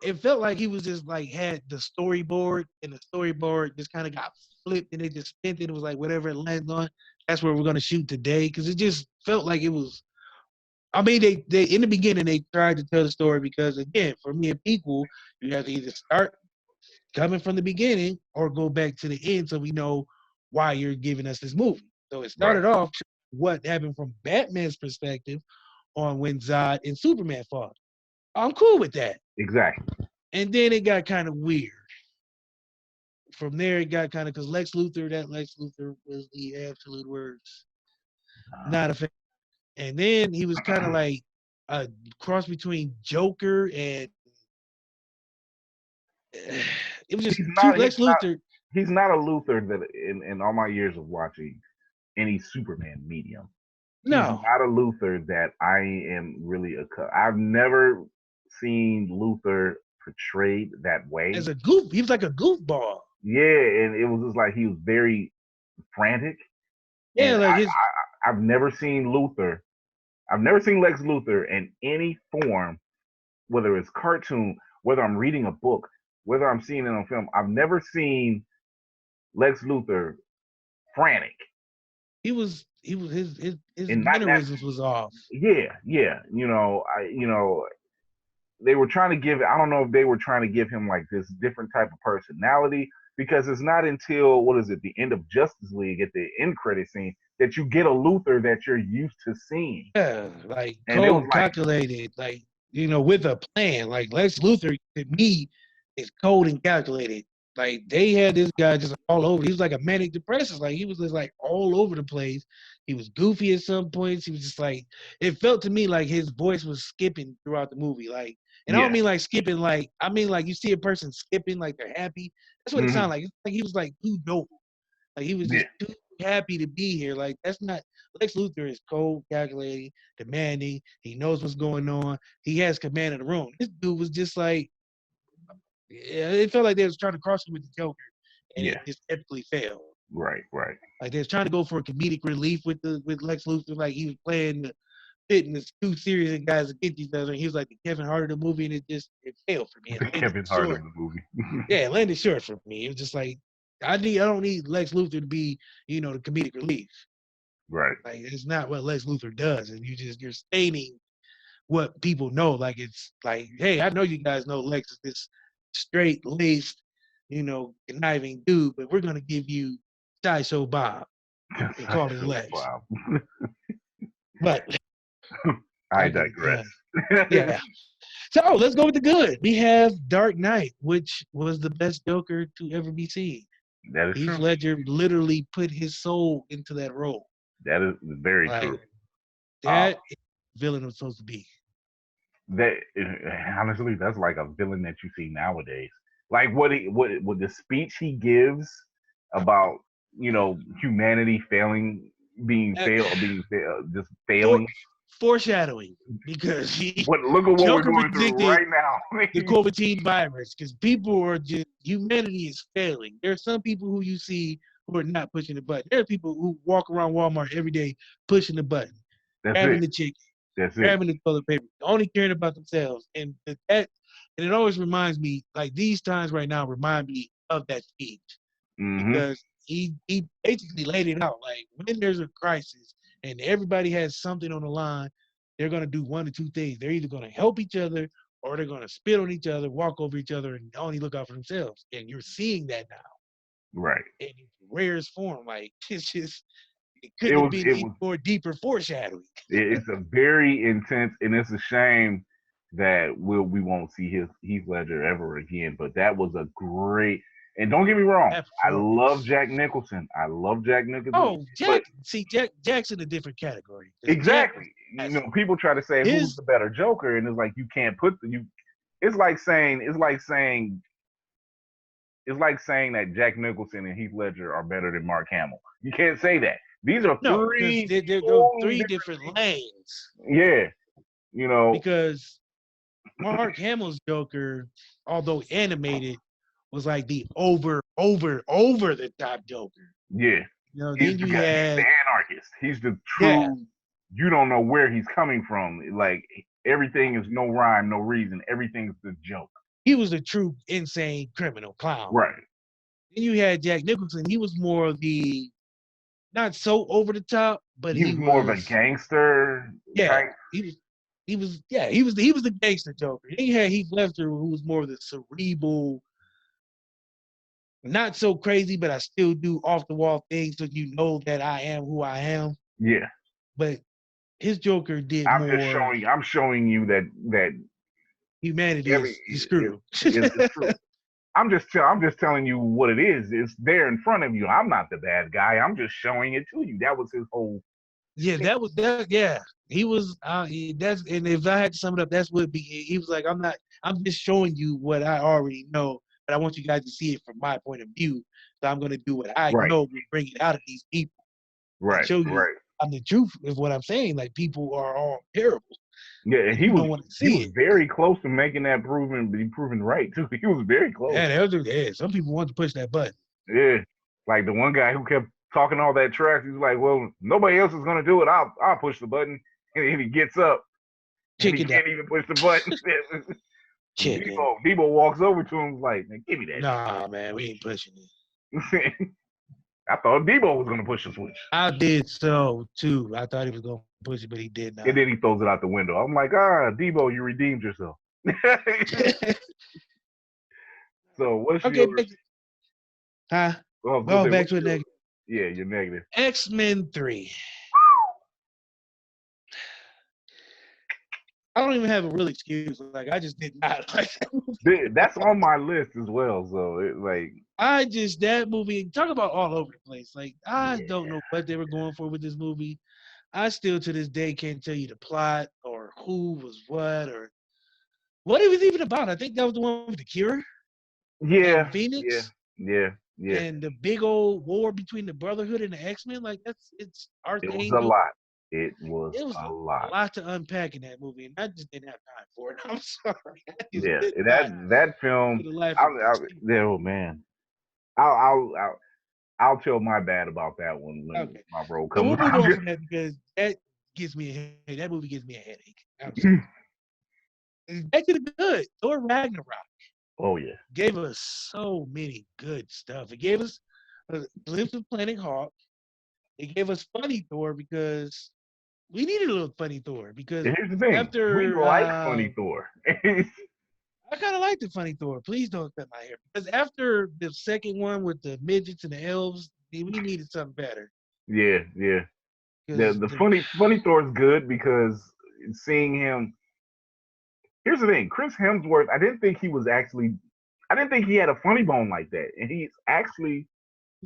Speaker 2: it felt like he was just like had the storyboard, and the storyboard just kind of got flipped, and they just spent it. It was like whatever it lands on, that's where we're gonna shoot today. Because it just felt like it was. I mean, they in the beginning they tried to tell the story because again, for me, a prequel, you have to either start coming from the beginning or go back to the end, so we know why you're giving us this movie. So it started off what happened from Batman's perspective on when Zod and Superman fought. I'm cool with that.
Speaker 1: Exactly.
Speaker 2: And then it got kind of weird. From there, it got kind of because Lex Luthor was the absolute words. Not a fan. And then he was kind of like a cross between Joker and it was just Lex Luthor.
Speaker 1: He's not a Luthor that in all my years of watching any Superman medium.
Speaker 2: No.
Speaker 1: He's not a Luthor that I am really I've never seen Luthor portrayed that way.
Speaker 2: As a goof, he was like a goofball.
Speaker 1: Yeah, and it was just like he was very frantic.
Speaker 2: Yeah,
Speaker 1: and
Speaker 2: like
Speaker 1: I've never seen Luthor. I've never seen Lex Luthor in any form, whether it's cartoon, whether I'm reading a book, whether I'm seeing it on film. I've never seen Lex Luthor frantic.
Speaker 2: His mannerisms was off.
Speaker 1: Yeah. They were trying to give. I don't know if they were trying to give him like this different type of personality because it's not until the end of Justice League at the end credit scene that you get a Luthor that you're used to seeing.
Speaker 2: Yeah, like cold, calculated, like with a plan. Like Lex Luthor to me is cold and calculated. Like they had this guy just all over. He was like a manic depressive. Like he was just like all over the place. He was goofy at some points. He was just like it felt to me like his voice was skipping throughout the movie. Like, and I don't mean like skipping. Like I mean like you see a person skipping like they're happy. That's what it sounded like. It's like he was like too dope. Like he was just too happy to be here. Like that's not Lex Luthor is cold, calculating, demanding. He knows what's going on. He has command of the room. This dude was just like. Yeah, it felt like they was trying to cross him with the Joker, and it just epically failed.
Speaker 1: Right.
Speaker 2: Like they was trying to go for a comedic relief with Lex Luthor, like he was playing spitting this two serious guys against each other. And he was like the Kevin Hart of the movie, and it failed for me.
Speaker 1: The Kevin Hart of the movie.
Speaker 2: Yeah, it landed short for me. It was just like I don't need Lex Luthor to be, the comedic relief.
Speaker 1: Right.
Speaker 2: Like it's not what Lex Luthor does, and you're stating what people know. Like it's like, hey, I know you guys know Lex is this straight laced, conniving dude, but we're gonna give you Sideshow Bob and call it Lex.
Speaker 1: Wow.
Speaker 2: But
Speaker 1: I digress.
Speaker 2: Yeah. So let's go with the good. We have Dark Knight, which was the best Joker to ever be seen.
Speaker 1: That is
Speaker 2: Heath
Speaker 1: true.
Speaker 2: Ledger literally put his soul into that role.
Speaker 1: That is very true.
Speaker 2: That villain was supposed to be.
Speaker 1: That honestly, that's like a villain that you see nowadays. Like what the speech he gives about humanity just failing.
Speaker 2: Foreshadowing, because
Speaker 1: look at what
Speaker 2: Joker
Speaker 1: we're going through right now.
Speaker 2: The COVID virus, because people are humanity is failing. There are some people who you see who are not pushing the button. There are people who walk around Walmart every day pushing the button, grabbing the chicken, grabbing the toilet paper, only caring about themselves. And it always reminds me, like these times right now remind me of that speech.
Speaker 1: Mm-hmm.
Speaker 2: Because he basically laid it out. Like when there's a crisis and everybody has something on the line, they're going to do one or two things. They're either going to help each other or they're going to spit on each other, walk over each other, and only look out for themselves. And you're seeing that now.
Speaker 1: Right.
Speaker 2: In its rarest form. Like, it couldn't have been more deeper foreshadowing.
Speaker 1: It's a very intense, and it's a shame that we won't see Heath Ledger ever again. But that was a great. And don't get me wrong, I love Jack Nicholson.
Speaker 2: Oh, Jack's in a different category.
Speaker 1: Exactly. People try to say who's the better Joker, and it's like you can't put It's like saying that Jack Nicholson and Heath Ledger are better than Mark Hamill. You can't say that. These are three
Speaker 2: different lanes.
Speaker 1: Yeah,
Speaker 2: because Mark Hamill's Joker, although animated, was like the over the top Joker.
Speaker 1: Yeah.
Speaker 2: Then you had
Speaker 1: the anarchist. He's the true. Yeah. You don't know where he's coming from. Like everything is no rhyme, no reason. Everything's the joke.
Speaker 2: He was a true insane criminal clown.
Speaker 1: Right.
Speaker 2: Then you had Jack Nicholson. He was more of the not so over the top, but he was
Speaker 1: more of a gangster.
Speaker 2: Yeah. He was the gangster Joker. Then you had Heath Ledger, who was more of the cerebral. Not so crazy, but I still do off the wall things so you know that I am who I am.
Speaker 1: Yeah.
Speaker 2: But his Joker did
Speaker 1: I'm showing you that
Speaker 2: humanity is screwed.
Speaker 1: It's true. I'm just telling you what it is. It's there in front of you. I'm not the bad guy. I'm just showing it to you. That was his whole.
Speaker 2: Yeah, that was that. Yeah, he was. And if I had to sum it up, that's what he was like. I'm just showing you what I already know. But I want you guys to see it from my point of view. So I'm going to do what I know and bring it out of these people.
Speaker 1: Right.
Speaker 2: Show you I'm the truth of what I'm saying. Like people are all terrible.
Speaker 1: Yeah, and he was very close to making that proven right too. He was very close.
Speaker 2: Yeah, some people want to push that button.
Speaker 1: Yeah, like the one guy who kept talking all that trash. He was like, "Well, nobody else is going to do it. I'll push the button." And he gets up. He can't even push the button. Debo walks over to him like, "Man, give me that."
Speaker 2: Nah, man, we ain't pushing it.
Speaker 1: I thought Debo was going to push the switch.
Speaker 2: I did so too. I thought he was going to push it, but he did not.
Speaker 1: And then he throws it out the window. I'm like, Debo, you redeemed yourself. So what's yours?
Speaker 2: Back to a negative.
Speaker 1: Yeah, you're negative.
Speaker 2: XMen 3. I don't even have a real excuse. Like, I just did not like that movie.
Speaker 1: That's on my list as well. So,
Speaker 2: that movie, talk about all over the place. Like, I don't know what they were going for with this movie. I still, to this day, can't tell you the plot or who was what or what it was even about. I think that was the one with the Cure.
Speaker 1: Yeah.
Speaker 2: And Phoenix.
Speaker 1: Yeah.
Speaker 2: And the big old war between the Brotherhood and the X-Men. Like, it's Archangel.
Speaker 1: It was a lot. It was
Speaker 2: a lot to unpack in that movie, and I just didn't have time for it. I'm sorry.
Speaker 1: That film. Oh man, I'll tell my bad about that one when my role comes around.
Speaker 2: Because gives me a headache. That movie gives me a headache. I'm sorry. Back to the good. Thor Ragnarok.
Speaker 1: Oh yeah.
Speaker 2: Gave us so many good stuff. It gave us a glimpse of Planet Hawk. It gave us funny Thor because we needed a little funny Thor because
Speaker 1: And here's the thing: we
Speaker 2: after
Speaker 1: like funny Thor.
Speaker 2: I kind of like the funny Thor. Please don't cut my hair because after the second one with the midgets and the elves, we needed something better.
Speaker 1: Yeah. The
Speaker 2: The
Speaker 1: funny Thor is good because seeing him. Here's the thing: Chris Hemsworth. I didn't think he had a funny bone like that, and he's actually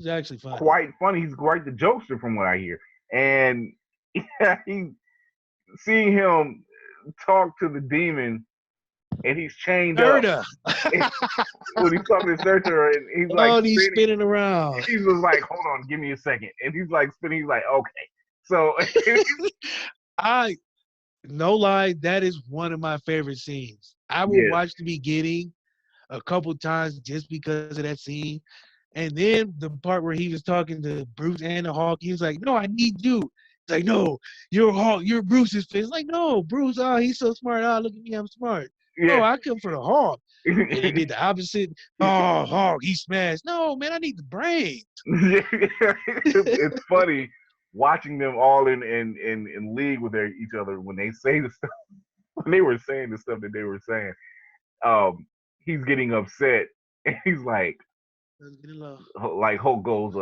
Speaker 2: funny.
Speaker 1: quite funny. He's quite the jokester from what I hear, and seeing him talk to the demon, and he's chained up. When he's talking to Surtur, and he's like,
Speaker 2: he's spinning around.
Speaker 1: He was like, "Hold on, give me a second," and he's like spinning. He's like, "Okay." So
Speaker 2: no lie, that is one of my favorite scenes. I will watch the beginning a couple times just because of that scene. And then the part where he was talking to Bruce and the Hulk, he was like, "No, I need you." It's like, "No, you're Hulk, you're Bruce's face." It's like, "No, Bruce, he's so smart. Look at me, I'm smart." Yeah. No, I come for the Hulk. And he did the opposite. Oh, Hulk, he smashed. No, man, I need the brain.
Speaker 1: It's funny watching them all in league with each other when they say the stuff, when they were saying the stuff that they were saying. He's getting upset, and he's like Hulk goes,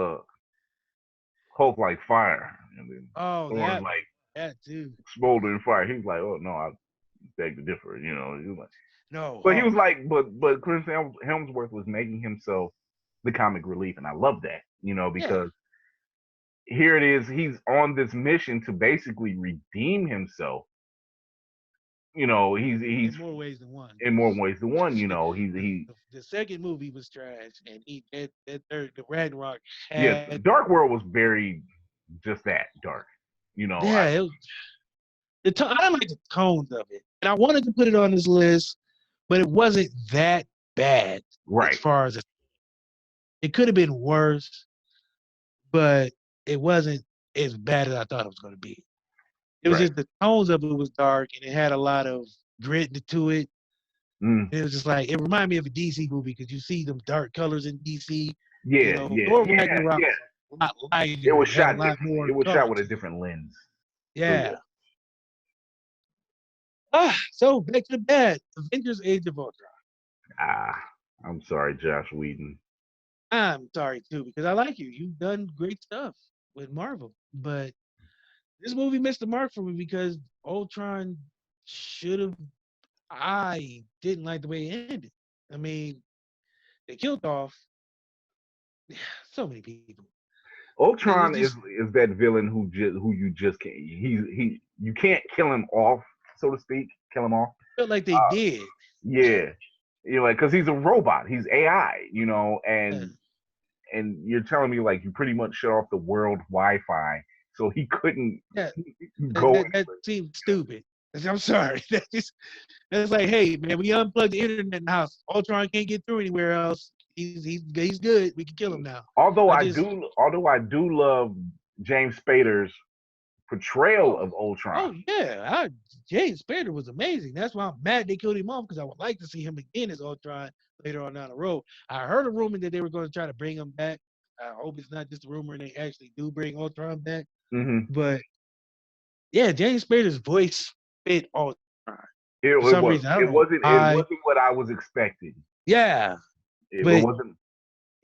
Speaker 1: Hulk like fire, and then Thor's like
Speaker 2: that too,
Speaker 1: smoldering fire. He's like, "Oh no, I beg to differ," you know. He was like,
Speaker 2: no,
Speaker 1: but he was like, but Chris Hemsworth was making himself the comic relief, and I love that, you know, because here it is, he's on this mission to basically redeem himself. You know, he's
Speaker 2: in more ways than one.
Speaker 1: In more ways than one, you know, he.
Speaker 2: The second movie was trash, and that third, the Ragnarok.
Speaker 1: Dark World was very just that dark, you know.
Speaker 2: Yeah, I don't like the tones of it, and I wanted to put it on this list, but it wasn't that bad.
Speaker 1: Right.
Speaker 2: As far as it could have been worse, but it wasn't as bad as I thought it was going to be. It was just the tones of it was dark, and it had a lot of grit to it. It was just like, it reminded me of a DC movie because you see them dark colors in DC. Thor Ragnarok was a lot lighter.
Speaker 1: It was shot differently. It was shot with a different lens.
Speaker 2: Yeah. So back to the bad. Avengers: Age of Ultron.
Speaker 1: I'm sorry, Josh Whedon.
Speaker 2: I'm sorry too, because I like you. You've done great stuff with Marvel, but this movie missed the mark for me because Ultron should have. I didn't like the way it ended. I mean, they killed off so many people.
Speaker 1: Ultron is that villain who you just can't. You can't kill him off, so to speak. Kill him off.
Speaker 2: Felt like they did.
Speaker 1: Yeah, you know, like, because he's a robot. He's AI. You know, and you're telling me like you pretty much shut off the world Wi-Fi, so he couldn't go.
Speaker 2: That seemed stupid. I'm sorry. That's like, hey man, we unplugged the internet in the house. Ultron can't get through anywhere else. He's good. We can kill him now.
Speaker 1: Although I do love James Spader's portrayal of Ultron.
Speaker 2: Oh yeah, James Spader was amazing. That's why I'm mad they killed him off, because I would like to see him again as Ultron later on down the road. I heard a rumor that they were going to try to bring him back. I hope it's not just a rumor and they actually do bring Ultron back. But yeah, James Spader's voice fit Ultron.
Speaker 1: It wasn't what I was expecting.
Speaker 2: Yeah,
Speaker 1: it wasn't.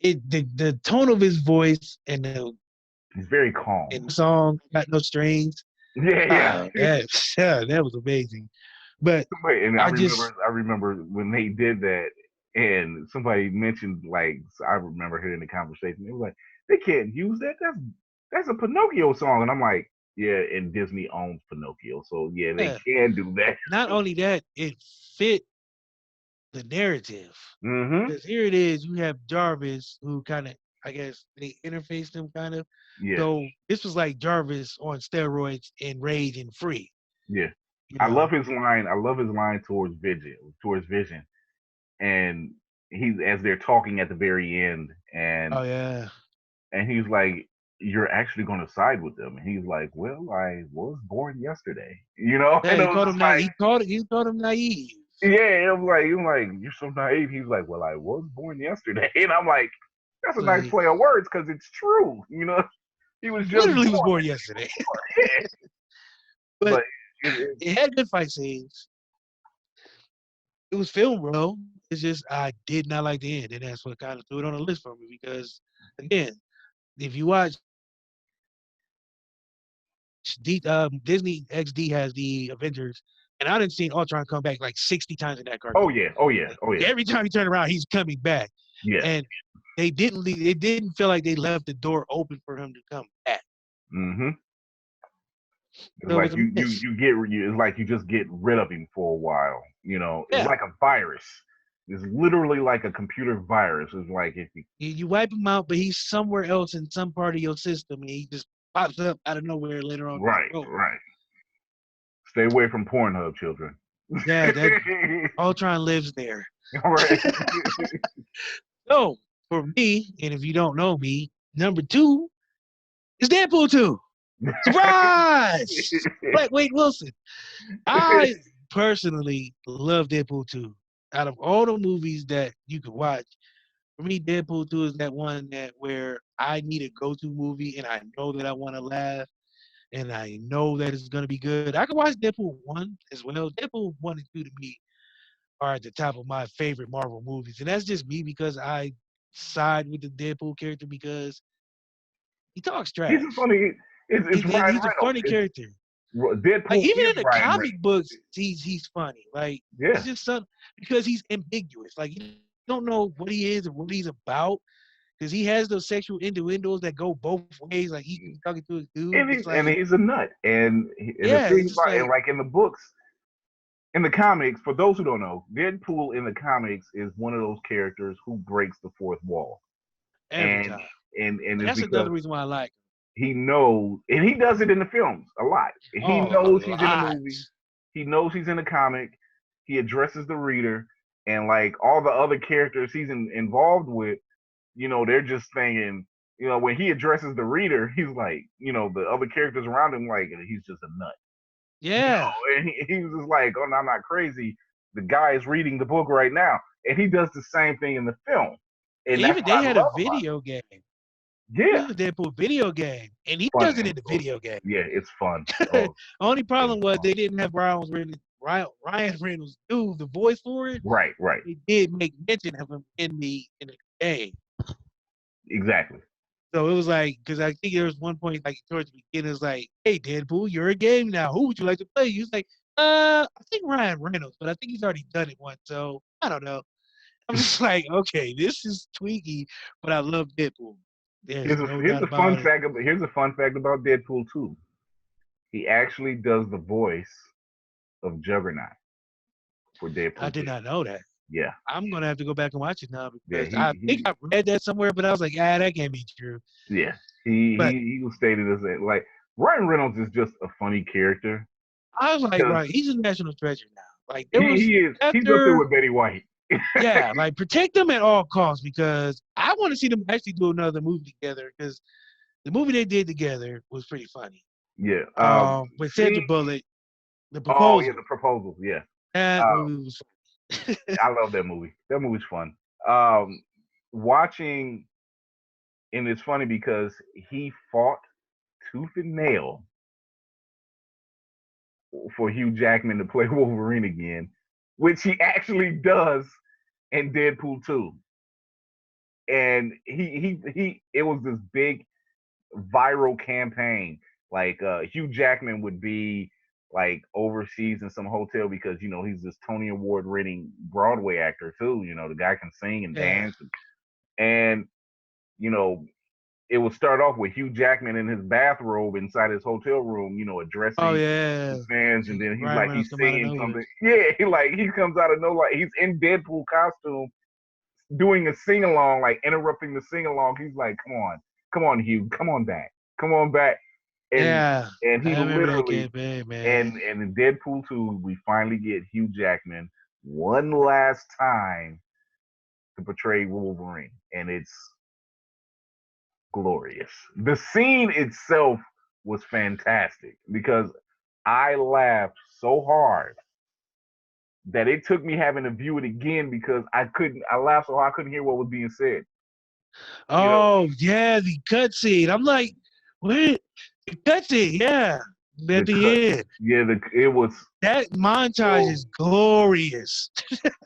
Speaker 2: The tone of his voice and
Speaker 1: he's very calm.
Speaker 2: And the song got no strings.
Speaker 1: Yeah.
Speaker 2: That was amazing. But
Speaker 1: I remember when they did that, and somebody mentioned, like, I remember hearing the conversation. It was like, they can't use that. That's a Pinocchio song, and I'm like, yeah. And Disney owns Pinocchio, so yeah, they can do that.
Speaker 2: Not only that, it fit the narrative. Because here it is, you have Jarvis, who kind of, I guess they interfaced him kind of. Yeah. So this was like Jarvis on steroids in Rage and Free.
Speaker 1: Yeah. I love his line. I love his line towards Vision. And he's, as they're talking at the very end, and and he's like, you're actually going to side with them. And he's like, well, I was born yesterday, you know?
Speaker 2: Yeah,
Speaker 1: And it
Speaker 2: he
Speaker 1: was
Speaker 2: called him
Speaker 1: just like,
Speaker 2: he called him naive.
Speaker 1: yeah, it was like, you're so naive. He's like, well, I was born yesterday. And I'm like, that's a nice
Speaker 2: Like,
Speaker 1: play of words because it's true, you know? He was just
Speaker 2: literally was
Speaker 1: born.
Speaker 2: born yesterday.
Speaker 1: Yeah.
Speaker 2: But
Speaker 1: But
Speaker 2: it had good fight scenes. It was filmed, bro. It's just I did not like the end, and that's what kind of threw it on the list for me because, again, if you watch Disney XD has the Avengers, and I didn't see Ultron come back like 60 times in that cartoon.
Speaker 1: oh yeah, oh yeah,
Speaker 2: Like,
Speaker 1: oh yeah,
Speaker 2: every time he turned around, he's coming back,
Speaker 1: yeah.
Speaker 2: and they didn't leave. It didn't feel like they left the door open for him to come back.
Speaker 1: Mm-hmm. It's
Speaker 2: So it
Speaker 1: like
Speaker 2: was a miss.
Speaker 1: it's like you just get rid of him for a while. You know, it's
Speaker 2: Yeah,
Speaker 1: like a virus. It's literally like a computer virus. It's like if you,
Speaker 2: you wipe him out, but he's somewhere else in some part of your system, and he just pops up out of nowhere later on.
Speaker 1: right,
Speaker 2: Oh,
Speaker 1: right. Stay away from Pornhub, children.
Speaker 2: yeah, that Ultron lives there.
Speaker 1: Right.
Speaker 2: So for me, and if you don't know me, number 2 is Deadpool 2. Surprise! Like Wade Wilson. I personally love Deadpool 2. Out of all the movies that you could watch, for me, Deadpool 2 is that one that where I need a go-to movie and I know that I want to laugh and I know that it's gonna be good. I can watch Deadpool 1 as well. Deadpool 1 and 2 to me are at the top of my favorite Marvel movies. And that's just me because I side with the Deadpool character because he talks
Speaker 1: He's a
Speaker 2: trash.
Speaker 1: funny. It's
Speaker 2: And
Speaker 1: Ryan
Speaker 2: he's a
Speaker 1: Reynolds.
Speaker 2: funny character. Like
Speaker 1: Deadpool
Speaker 2: even
Speaker 1: is
Speaker 2: in the
Speaker 1: Ryan Reynolds.
Speaker 2: comic books, he's funny. Like
Speaker 1: Yeah.
Speaker 2: it's just something because he's ambiguous. Like you don't know what he is and what he's about. Because he has those sexual innuendos that go both ways. Like he's talking to his dude.
Speaker 1: And
Speaker 2: It's like,
Speaker 1: he's a nut. And the
Speaker 2: yeah,
Speaker 1: thing
Speaker 2: it's just
Speaker 1: about, and
Speaker 2: like
Speaker 1: like in the books, in the comics, for those who don't know, Deadpool in the comics is one of those characters who breaks the fourth wall.
Speaker 2: every
Speaker 1: And
Speaker 2: time.
Speaker 1: and
Speaker 2: And
Speaker 1: it's
Speaker 2: that's another
Speaker 1: because
Speaker 2: reason why I like him.
Speaker 1: he knows, and he does it in the films a lot. He
Speaker 2: Oh, a
Speaker 1: knows he's in a
Speaker 2: lot.
Speaker 1: movie. He knows he's in a comic. He addresses the reader, and like all the other characters he's involved with, you know, they're just thinking, you know, when he addresses the reader, he's like, you know, the other characters around him, like, he's just a nut. You
Speaker 2: Yeah.
Speaker 1: know, and he was just like, oh, no, I'm not crazy. The guy is reading the book right now. And he does the same thing in the film. And that's
Speaker 2: Even
Speaker 1: what I
Speaker 2: they had a
Speaker 1: love about
Speaker 2: video game.
Speaker 1: it. Yeah.
Speaker 2: There's a Deadpool video game. And he
Speaker 1: Fun.
Speaker 2: does it in the video game.
Speaker 1: Yeah, it's fun. Oh,
Speaker 2: Only problem was
Speaker 1: fun.
Speaker 2: they didn't have Ryan Reynolds do the voice for it.
Speaker 1: Right.
Speaker 2: They did make mention of him in the game.
Speaker 1: Exactly.
Speaker 2: So it was like, because I think there was one point, like towards the beginning, it was like, hey, Deadpool, you're a game now. Who would you like to play? He was like, I think Ryan Reynolds, but I think he's already done it once. So I don't know. I'm just like, okay, this is tweaky, but I love Deadpool. There's no doubt about it.
Speaker 1: Here's a fun fact about Deadpool 2. He actually does the voice of Juggernaut for Deadpool.
Speaker 2: I did
Speaker 1: 2.
Speaker 2: not know that.
Speaker 1: Yeah.
Speaker 2: I'm gonna have to go back and watch it now
Speaker 1: Yeah,
Speaker 2: because I think I read that somewhere, but I was like, that can't be true.
Speaker 1: Yeah.
Speaker 2: But
Speaker 1: He was stated as like Ryan Reynolds is just a funny character.
Speaker 2: I was like, right, he's a national treasure now. Like there was
Speaker 1: he is
Speaker 2: after,
Speaker 1: he's up there with Betty White.
Speaker 2: yeah, like protect them at all costs because I want to see them actually do another movie together because the movie they did together was pretty funny.
Speaker 1: Yeah.
Speaker 2: With Sandra Bullock, The Proposal.
Speaker 1: Oh yeah, The Proposal. Yeah.
Speaker 2: That movie was funny.
Speaker 1: I love that movie. That movie's fun. Watching, and it's funny because he fought tooth and nail for Hugh Jackman to play Wolverine again, which he actually does in Deadpool 2. And he it was this big viral campaign. Like Hugh Jackman would be like overseas in some hotel because, you know, he's this Tony Award winning Broadway actor too. You know, the guy can sing and dance. And, you know, it would start off with Hugh Jackman in his bathrobe inside his hotel room, you know, addressing his fans, and then he's like, he's singing something. Yeah, he comes out of nowhere. He's in Deadpool costume doing a sing along, like interrupting the sing along. He's like, come on, Hugh, come on back. And he literally,
Speaker 2: campaign, man.
Speaker 1: and in Deadpool 2, we finally get Hugh Jackman one last time to portray Wolverine, and it's glorious. The scene itself was fantastic because I laughed so hard that it took me having to view it again because I laughed so hard I couldn't hear what was being said.
Speaker 2: Oh, yeah, the cutscene. I'm like, what? The cutscene, yeah. At the end.
Speaker 1: Yeah, it was.
Speaker 2: That montage is glorious.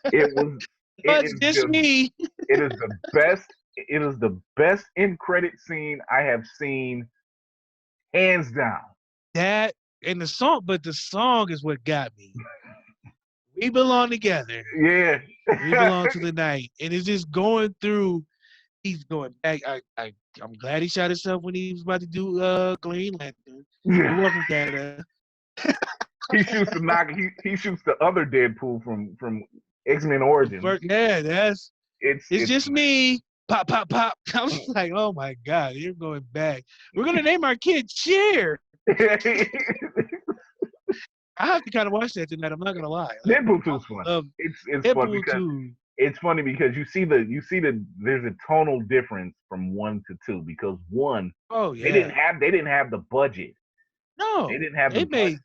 Speaker 1: It was.
Speaker 2: But it's just me.
Speaker 1: It is the best. It is the best end credit scene I have seen, hands down.
Speaker 2: That and the song, but the song is what got me. We belong together.
Speaker 1: Yeah.
Speaker 2: We belong to the night. And it's just going through. He's going back. I'm glad he shot himself when he was about to do Green Lantern. You're welcome, Canada.
Speaker 1: He shoots he shoots the other Deadpool from XMen Origins.
Speaker 2: Yeah, it's just me. Pop, pop, pop. I was like, oh my God, you're going back. We're gonna name our kid Cher. I have to kind of watch that tonight. I'm not gonna lie.
Speaker 1: Deadpool 2 is fun. It's funny because you see there's a tonal difference from 1 to 2 because 1, they didn't have the budget.
Speaker 2: No,
Speaker 1: they didn't have the budget.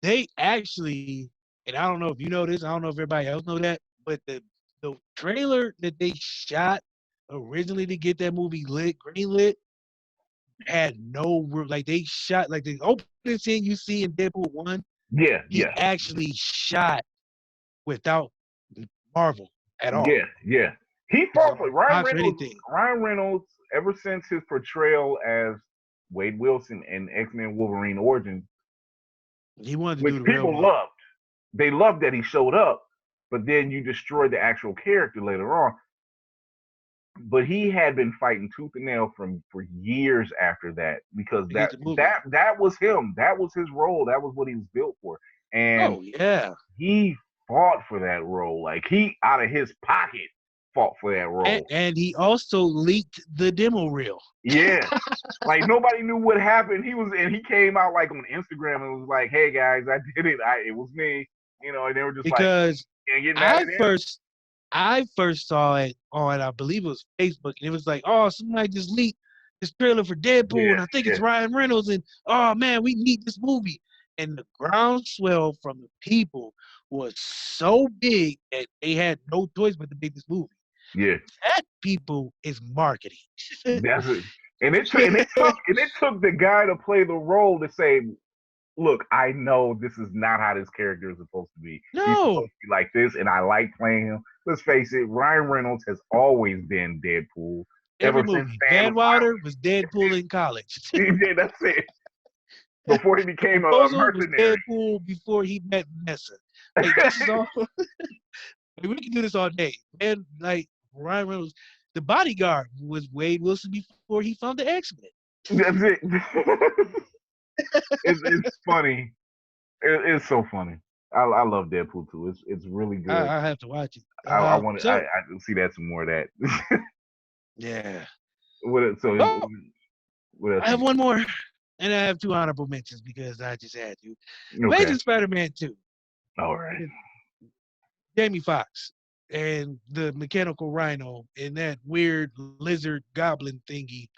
Speaker 2: They actually, and I don't know if you know this, I don't know if everybody else know that, but the trailer that they shot originally to get that movie greenlit had they shot like the opening scene you see in Deadpool 1.
Speaker 1: Yeah,
Speaker 2: he actually shot without Marvel at all.
Speaker 1: Yeah. He fought for Ryan Reynolds ever since his portrayal as Wade Wilson in X-Men Wolverine Origins.
Speaker 2: He wanted to
Speaker 1: which
Speaker 2: do the
Speaker 1: people
Speaker 2: real
Speaker 1: loved. They loved that he showed up, but then you destroyed the actual character later on. But he had been fighting tooth and nail for years after that because that was him. That was his role. That was what he was built for. And he fought for that role. Like he out of his pocket fought for that role.
Speaker 2: And he also leaked the demo reel.
Speaker 1: Yeah. Like nobody knew what happened. He came out like on Instagram and was like, "Hey guys, I did it. It was me." And they were just
Speaker 2: because I first saw it on, I believe it was Facebook, and it was like, oh, somebody just leaked this trailer for Deadpool, and I think it's Ryan Reynolds, and oh man, we need this movie. And the groundswell from the people was so big that they had no choice but to make this movie.
Speaker 1: Yeah,
Speaker 2: that people is marketing.
Speaker 1: That's it. And it took the guy to play the role to say, look, I know this is not how this character is supposed to be.
Speaker 2: No.
Speaker 1: He's supposed to be like this, and I like playing him. Let's face it, Ryan Reynolds has always been Deadpool.
Speaker 2: Every movie. Van Wilder was Deadpool in college.
Speaker 1: Yeah, that's it. Before he became a mercenary.
Speaker 2: Was Deadpool before he met Vanessa. Like, this is all, we can do this all day. And like Ryan Reynolds, the bodyguard was Wade Wilson before he found the X-Men.
Speaker 1: That's it. It's funny. It's so funny. I love Deadpool too. It's really good.
Speaker 2: I have to watch it.
Speaker 1: I want to. I see that some more of that.
Speaker 2: Yeah.
Speaker 1: What else?
Speaker 2: I have one more, and I have 2 honorable mentions because I just had to. Amazing Spider-Man 2.
Speaker 1: All right.
Speaker 2: Jamie Foxx and the mechanical rhino and that weird lizard goblin thingy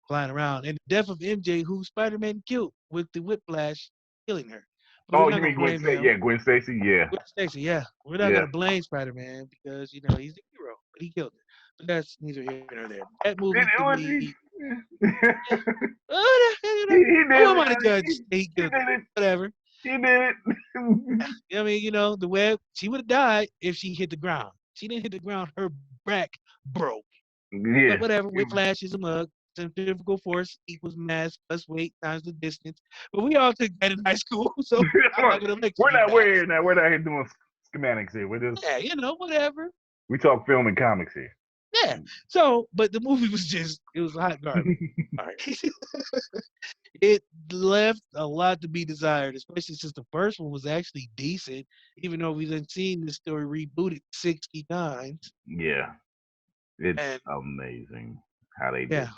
Speaker 2: flying around, and the death of MJ, who Spider-Man killed with the whiplash, killing her.
Speaker 1: But you mean Gwen Stacy? Yeah, Gwen Stacy. Yeah.
Speaker 2: Gwen Stacy. Yeah. We're not gonna blame Spider-Man because he's a hero, but he killed her. But that's neither here nor there. That movie to me. Who am I to judge? He killed her. Whatever.
Speaker 1: He did it.
Speaker 2: I mean, the web. She would have died if she hit the ground. She didn't hit the ground. Her back broke.
Speaker 1: Yeah.
Speaker 2: But whatever. Whiplash is a mug. Centrifugal force equals mass plus weight times the distance. But we all took that in high school, so I'm not gonna
Speaker 1: we're not here now. We're not here doing schematics here. We're just
Speaker 2: whatever.
Speaker 1: We talk film and comics here.
Speaker 2: Yeah. So, but the movie was it was hot garbage. All right. It left a lot to be desired, especially since the first one was actually decent, even though we've been seeing this story rebooted 60 times.
Speaker 1: Yeah. It's amazing how they did it.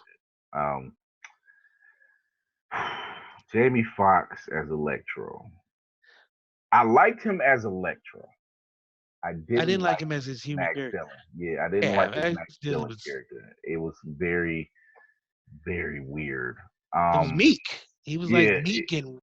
Speaker 1: Jamie Foxx as Electro. I liked him as Electro. I didn't like
Speaker 2: him as his human character.
Speaker 1: Yeah, I didn't like his Max Dillon character. It was very very weird.
Speaker 2: It was meek. He was like meek, and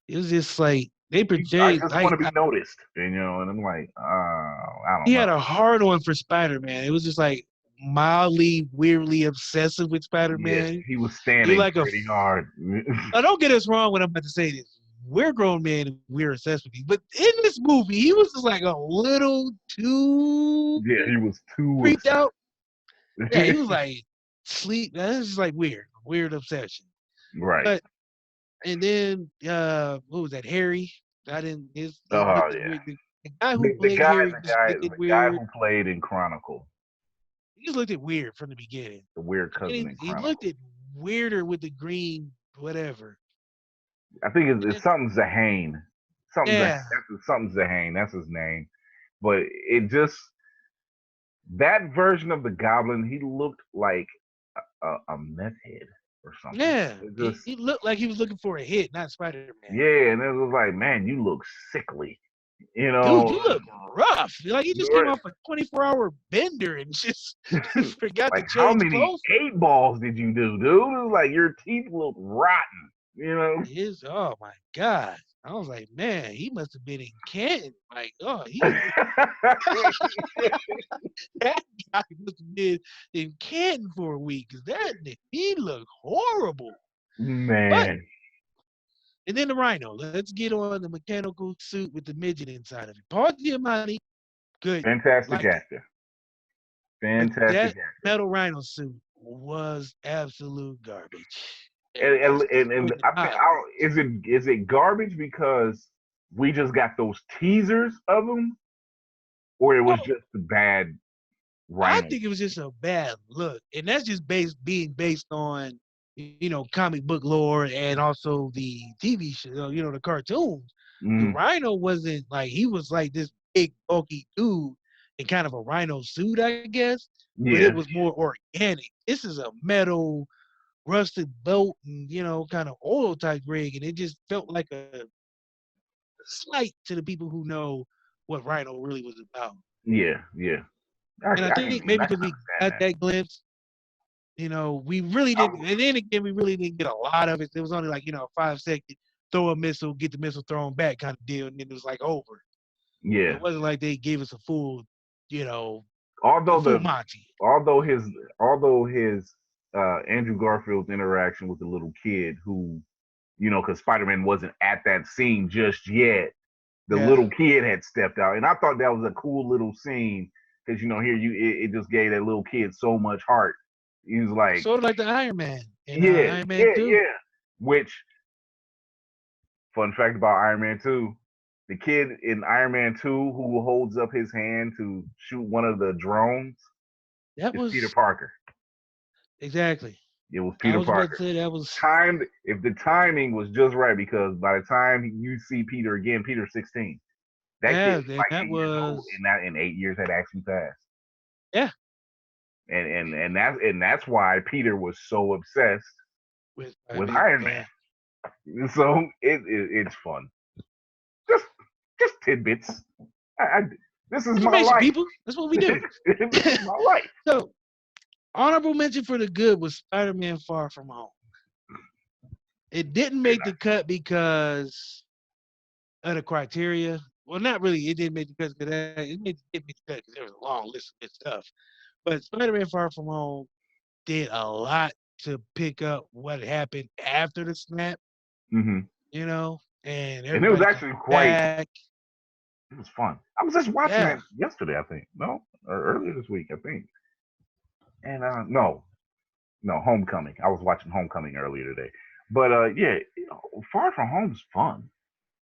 Speaker 2: it was just like they project.
Speaker 1: I just want to be noticed, and I'm like, I don't
Speaker 2: he
Speaker 1: know.
Speaker 2: had a hard on for Spider-Man. It was just like mildly, weirdly obsessive with Spider-Man.
Speaker 1: Yeah, he was standing pretty hard.
Speaker 2: Now, don't get us wrong when I'm about to say this. We're grown men and we're obsessed with him. But in this movie, he was just like a little too.
Speaker 1: Yeah, he was too
Speaker 2: freaked out. Yeah, he was like sleep. That's just like weird obsession.
Speaker 1: Right.
Speaker 2: But and then what was that? Harry. I didn't. The guy who played Harry
Speaker 1: the guy who played in Chronicle.
Speaker 2: He just looked at weird from the beginning.
Speaker 1: The weird cousin in Chronicle.
Speaker 2: He looked at weirder with the green whatever.
Speaker 1: I think it's something Zahane. Something Zahane. That's his name. But it just that version of the Goblin, he looked like a meth head or something.
Speaker 2: Yeah, he looked like he was looking for a hit, not Spider-Man.
Speaker 1: Yeah, and it was like, man, you look sickly.
Speaker 2: Dude, you look rough. Like he just came off a 24-hour bender and just forgot
Speaker 1: like,
Speaker 2: to change
Speaker 1: how many
Speaker 2: clothes.
Speaker 1: 8 balls did you do, dude? It was like your teeth look rotten.
Speaker 2: Oh my God. I was like, man, he must have been in Canton. Like, that guy must have been in Canton for a week because he looked horrible.
Speaker 1: Man.
Speaker 2: And then the Rhino. Let's get on the mechanical suit with the midget inside of it. Paul Giamatti, good.
Speaker 1: Fantastic actor.
Speaker 2: That metal Rhino suit was absolute garbage.
Speaker 1: And is it garbage because we just got those teasers of them, or it was just a bad Rhino?
Speaker 2: I think it was just a bad look, and that's just being based on comic book lore and also the TV show, the cartoons. The Rhino wasn't like he was like this big bulky dude in kind of a Rhino suit, I guess, but it was more organic. This is a metal rusted belt and kind of oil type rig, and it just felt like a slight to the people who know what Rhino really was about.
Speaker 1: Yeah.
Speaker 2: And I think maybe because we got that glimpse, we really didn't. And then again, we really didn't get a lot of it. It was only like 5-second throw a missile, get the missile thrown back kind of deal, and then it was like over.
Speaker 1: Yeah,
Speaker 2: it wasn't like they gave us a full,
Speaker 1: although
Speaker 2: Monty.
Speaker 1: Although his Andrew Garfield's interaction with the little kid who, because Spider-Man wasn't at that scene just yet. The little kid had stepped out, and I thought that was a cool little scene because it just gave that little kid so much heart. He was like
Speaker 2: sort of like the Iron Man.
Speaker 1: Iron Man 2. Yeah. Which, fun fact about Iron Man 2, the kid in Iron Man 2 who holds up his hand to shoot one of the drones, that was Peter Parker.
Speaker 2: Exactly.
Speaker 1: It was Peter Parker.
Speaker 2: About to say that was
Speaker 1: timed. If the timing was just right, because by the time you see Peter again, Peter's 16. That kid, like, in 8 years had actually passed.
Speaker 2: Yeah.
Speaker 1: And that's why Peter was so obsessed with Iron Man. So it's fun. Just tidbits. This is my life,
Speaker 2: people. That's what we do.
Speaker 1: This is my life.
Speaker 2: So, honorable mention for the good was Spider-Man: Far From Home. It didn't make the cut because of the criteria. Well, not really. It didn't make the cut because it made the cut because there was a long list of good stuff. But Spider-Man: Far From Home did a lot to pick up what happened after the snap.
Speaker 1: Mm-hmm.
Speaker 2: And
Speaker 1: it was actually quite. It was fun. I was just watching it yesterday, I think. No, or earlier this week, I think. And no, Homecoming. I was watching Homecoming earlier today. But Far From Home is fun.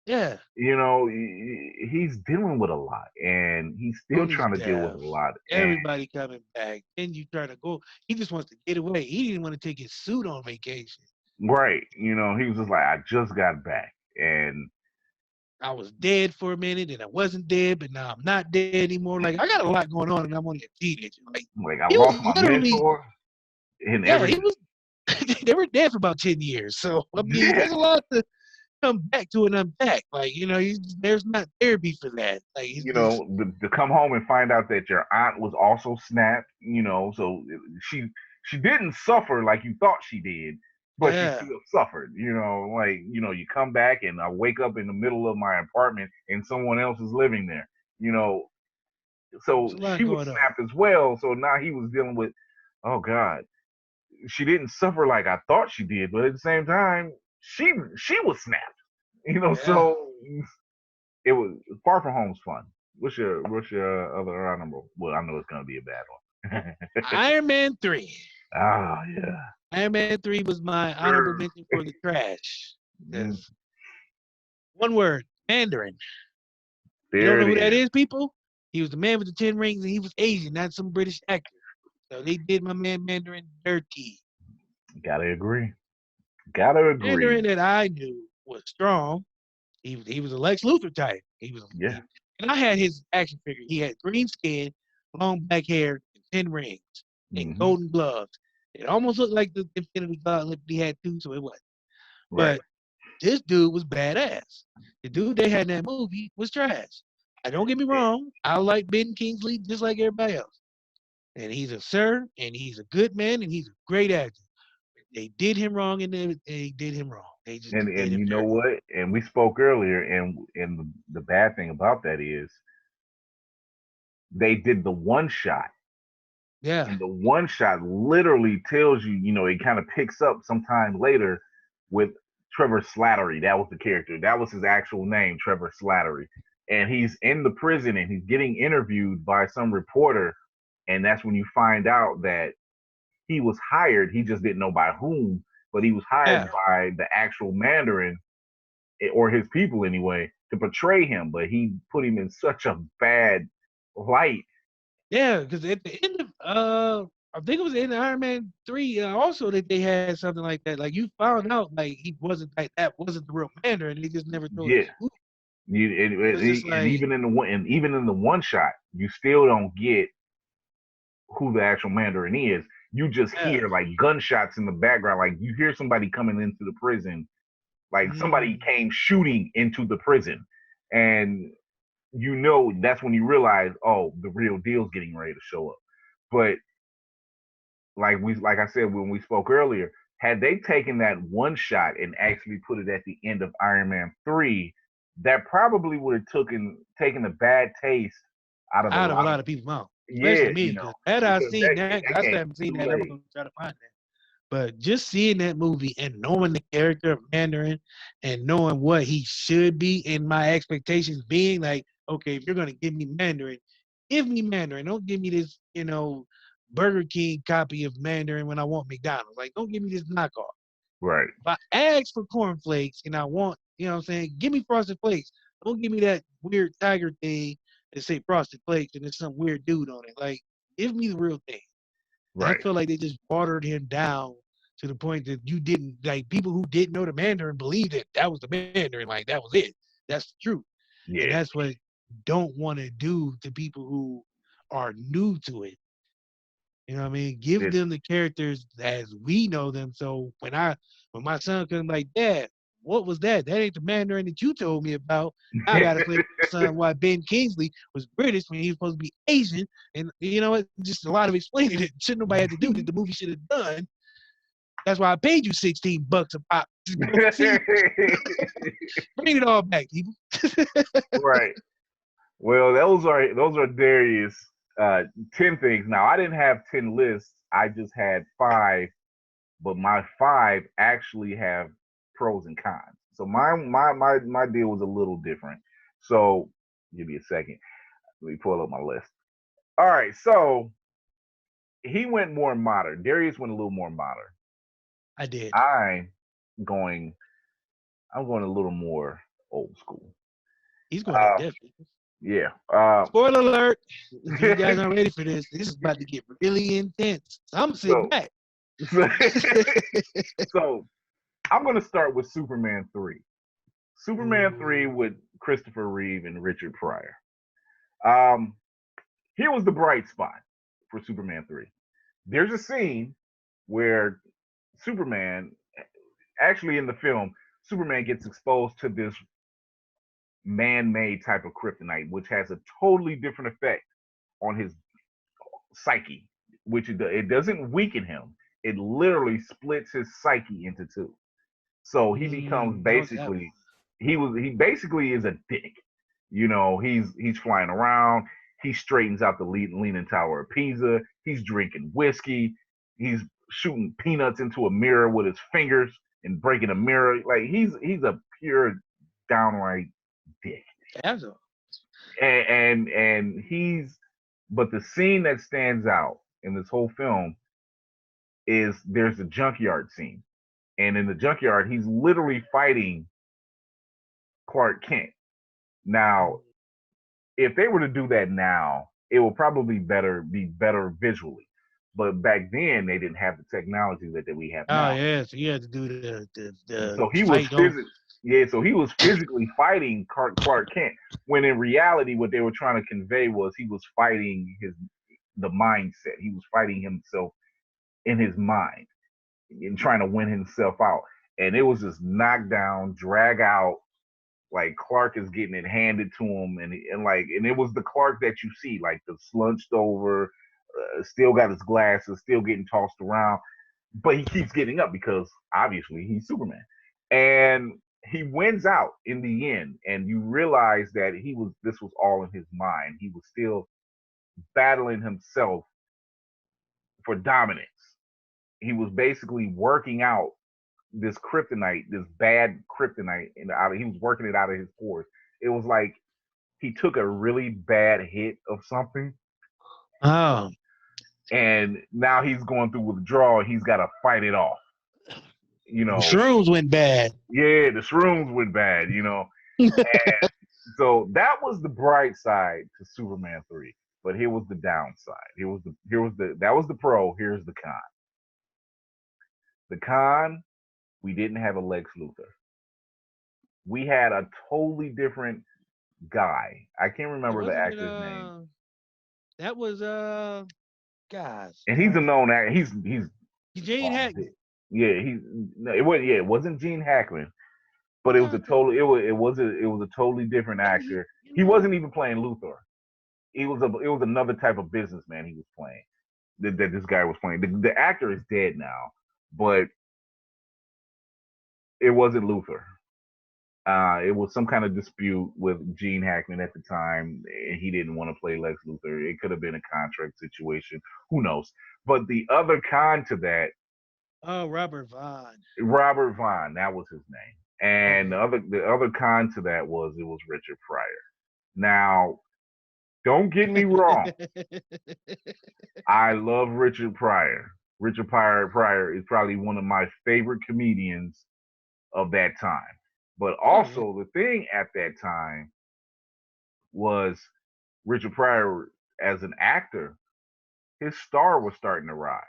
Speaker 2: Yeah.
Speaker 1: He's dealing with a lot, and he's still trying to deal with a lot.
Speaker 2: Everybody coming back. Then you try to go. He just wants to get away. He didn't want to take his suit on vacation.
Speaker 1: Right. He was just like, I just got back, and
Speaker 2: I was dead for a minute, and I wasn't dead, but now I'm not dead anymore. Like, I got a lot going on, and I'm only a teenager. Like
Speaker 1: I lost my mentor.
Speaker 2: He was. They were dead for about 10 years. So I mean, there's a lot to come back to and unpack. Like, there's not therapy for that. Like,
Speaker 1: to come home and find out that your aunt was also snapped. So she didn't suffer like you thought she did, but she
Speaker 2: Yeah.
Speaker 1: still suffered. Like you come back and I wake up in the middle of my apartment and someone else is living there.
Speaker 2: There's
Speaker 1: So
Speaker 2: a lot
Speaker 1: she was
Speaker 2: going on.
Speaker 1: snapped as well. So now he was dealing with, oh God, she didn't suffer like I thought she did, but at the same time, she was snapped.
Speaker 2: Yeah.
Speaker 1: So it was Far From Home's fun. What's your other honorable? Well, I know it's gonna be a bad one.
Speaker 2: Iron Man 3.
Speaker 1: Ah, yeah.
Speaker 2: Iron Man 3 was my honorable mention for the trash. Because one word, Mandarin. You don't
Speaker 1: There
Speaker 2: know
Speaker 1: it
Speaker 2: who that
Speaker 1: is.
Speaker 2: is, people? He was the man with the 10 rings, and he was Asian, not some British actor. So they did my man Mandarin dirty.
Speaker 1: Gotta agree.
Speaker 2: Mandarin that I knew was strong. He was a Lex Luthor type.
Speaker 1: Yeah.
Speaker 2: And I had his action figure. He had green skin, long black hair, and 10 rings, and golden gloves. It almost looked like the Infinity Gauntlet, but he had two, so it wasn't.
Speaker 1: Right.
Speaker 2: But this dude was badass. The dude they had in that movie was trash. Don't get me wrong. I like Ben Kingsley just like everybody else. And he's a sir, and he's a good man, and he's a great actor. They did him wrong, and they did him wrong. They just
Speaker 1: And
Speaker 2: did him
Speaker 1: you know
Speaker 2: dirty.
Speaker 1: what? And we spoke earlier, and the bad thing about that is they did the one shot.
Speaker 2: Yeah.
Speaker 1: And the one shot literally tells you, it kind of picks up sometime later with Trevor Slattery. That was the character. That was his actual name, Trevor Slattery. And he's in the prison and he's getting interviewed by some reporter. And that's when you find out that he was hired. He just didn't know by whom, but he was hired by the actual Mandarin, or his people anyway, to portray him. But he put him in such a bad light.
Speaker 2: Yeah, because at the end of I think it was in Iron Man 3 also that they had something like that. Like you found out like he wasn't like that wasn't the real Mandarin. They just never told us who.
Speaker 1: And even in the one shot, you still don't get who the actual Mandarin is. You just hear like gunshots in the background, like you hear somebody coming into the prison, like somebody came shooting into the prison, and that's when you realize, oh, the real deal's getting ready to show up. But like I said when we spoke earlier, had they taken that one shot and actually put it at the end of Iron Man 3, that probably would have taken a bad taste out of a
Speaker 2: lot of people's mouth. Especially me, because had I seen that, I still haven't seen that. I'm gonna try to find that. But just seeing that movie and knowing the character of Mandarin and knowing what he should be and my expectations being like, okay, if you're gonna give me Mandarin, give me Mandarin. Don't give me this, Burger King copy of Mandarin when I want McDonald's. Like, don't give me this knockoff.
Speaker 1: Right.
Speaker 2: If I ask for cornflakes and I want, give me Frosted Flakes. Don't give me that weird tiger thing that say Frosted Flakes and there's some weird dude on it. Like, give me the real thing.
Speaker 1: Right.
Speaker 2: I feel like they just watered him down to the point that you didn't, like, people who didn't know the Mandarin believed that was the Mandarin. Like, that was it. That's the truth.
Speaker 1: Yeah.
Speaker 2: And that's what don't want to do to people who are new to it. You know what I mean? Give them the characters as we know them. So when my son comes like, Dad, what was that? That ain't the Mandarin that you told me about. I gotta play with my son why Ben Kingsley was British when he was supposed to be Asian. And just a lot of explaining it. Shouldn't nobody have to do that the movie should have done. That's why I paid you $16 a pop. Bring it all back, people.
Speaker 1: Right. Well, those are Darius' 10 things. Now, I didn't have 10 lists. I just had 5, but my 5 actually have pros and cons. So my deal was a little different. So give me a second. Let me pull up my list. All right. So he went more modern. Darius went a little more modern.
Speaker 2: I did.
Speaker 1: I'm going a little more old school.
Speaker 2: He's going to definitely.
Speaker 1: Yeah.
Speaker 2: Spoiler alert. If you guys aren't ready for this, this is about to get really intense. So I'm sitting back.
Speaker 1: So I'm going to start with Superman 3. Superman 3 with Christopher Reeve and Richard Pryor. Here was the bright spot for Superman 3. There's a scene where Superman, actually in the film, Superman gets exposed to this man-made type of kryptonite, which has a totally different effect on his psyche. which it doesn't weaken him. It literally splits his psyche into two. So he becomes basically he basically is a dick. You know, he's flying around. He straightens out the Leaning Tower of Pisa. He's drinking whiskey. He's shooting peanuts into a mirror with his fingers and breaking a mirror. Like he's a pure downright dick.
Speaker 2: Absolutely.
Speaker 1: And he's, but the scene that stands out in this whole film is there's a junkyard scene. And in the junkyard, he's literally fighting Clark Kent. Now, if they were to do that now, it would probably be better visually. But back then, they didn't have the technology that we have now.
Speaker 2: Oh yeah, so you had to do the
Speaker 1: so he
Speaker 2: fight
Speaker 1: was so he was physically fighting Clark Kent. When in reality, what they were trying to convey was he was fighting the mindset. He was fighting himself in his mind and trying to win himself out. And it was just knockdown, drag out. Like Clark is getting it handed to him, and it was the Clark that you see, like the slunched over, still got his glasses, still getting tossed around, but he keeps getting up because obviously he's Superman, and he wins out in the end. And you realize that this was all in his mind. He was still battling himself for dominance. He was basically working out this kryptonite, this bad kryptonite, he was working it out of his pores. It was like he took a really bad hit of something.
Speaker 2: Oh.
Speaker 1: And now he's going through withdrawal. He's got to fight it off. You know,
Speaker 2: the shrooms went bad.
Speaker 1: Yeah, the shrooms went bad. You know, and so that was the bright side to Superman 3. But here was the downside. That was the pro. Here's the con. The con. We didn't have a Lex Luthor. We had a totally different guy. I can't remember the actor's name.
Speaker 2: That was gosh.
Speaker 1: And he's a known actor. He's
Speaker 2: Gene Hackman.
Speaker 1: Yeah, it wasn't Gene Hackman, but it was a totally different actor. He wasn't even playing Luthor. It was another type of businessman he was playing. That this guy was playing. The actor is dead now, but it wasn't Luthor. It was some kind of dispute with Gene Hackman at the time, and he didn't want to play Lex Luthor. It could have been a contract situation. Who knows? But the other con to that.
Speaker 2: Oh, Robert Vaughn.
Speaker 1: Robert Vaughn, that was his name. And the other con to that was it was Richard Pryor. Now, don't get me wrong. I love Richard Pryor. Richard Pryor is probably one of my favorite comedians of that time. But also the thing at that time was Richard Pryor as an actor, his star was starting to rise.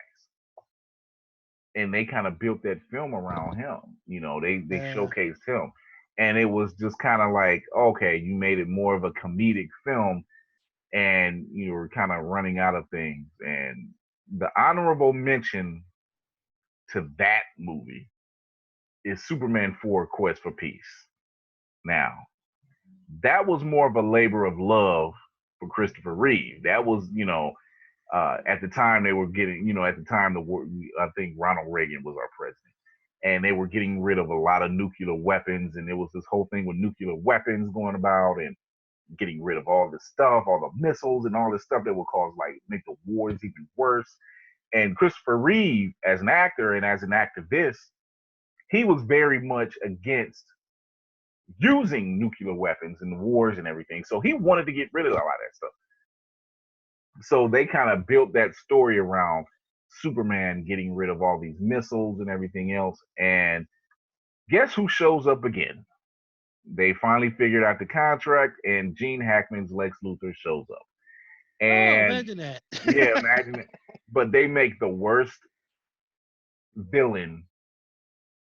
Speaker 1: And they kind of built that film around him. You know, they showcased him. And it was just kind of like, okay, you made it more of a comedic film and you were kind of running out of things. And the honorable mention to that movie is Superman 4 Quest for Peace. Now, that was more of a labor of love for Christopher Reeve. That was, at the time they were getting, at the time I think Ronald Reagan was our president. And they were getting rid of a lot of nuclear weapons. And there was this whole thing with nuclear weapons going about and getting rid of all this stuff, all the missiles and all this stuff that would make the wars even worse. And Christopher Reeve, as an actor and as an activist, he was very much against using nuclear weapons in the wars and everything. So he wanted to get rid of a lot of that stuff. So they kind of built that story around Superman getting rid of all these missiles and everything else. And guess who shows up again? They finally figured out the contract, and Gene Hackman's Lex Luthor shows up. And
Speaker 2: imagine that.
Speaker 1: Yeah, imagine it. But they make the worst villain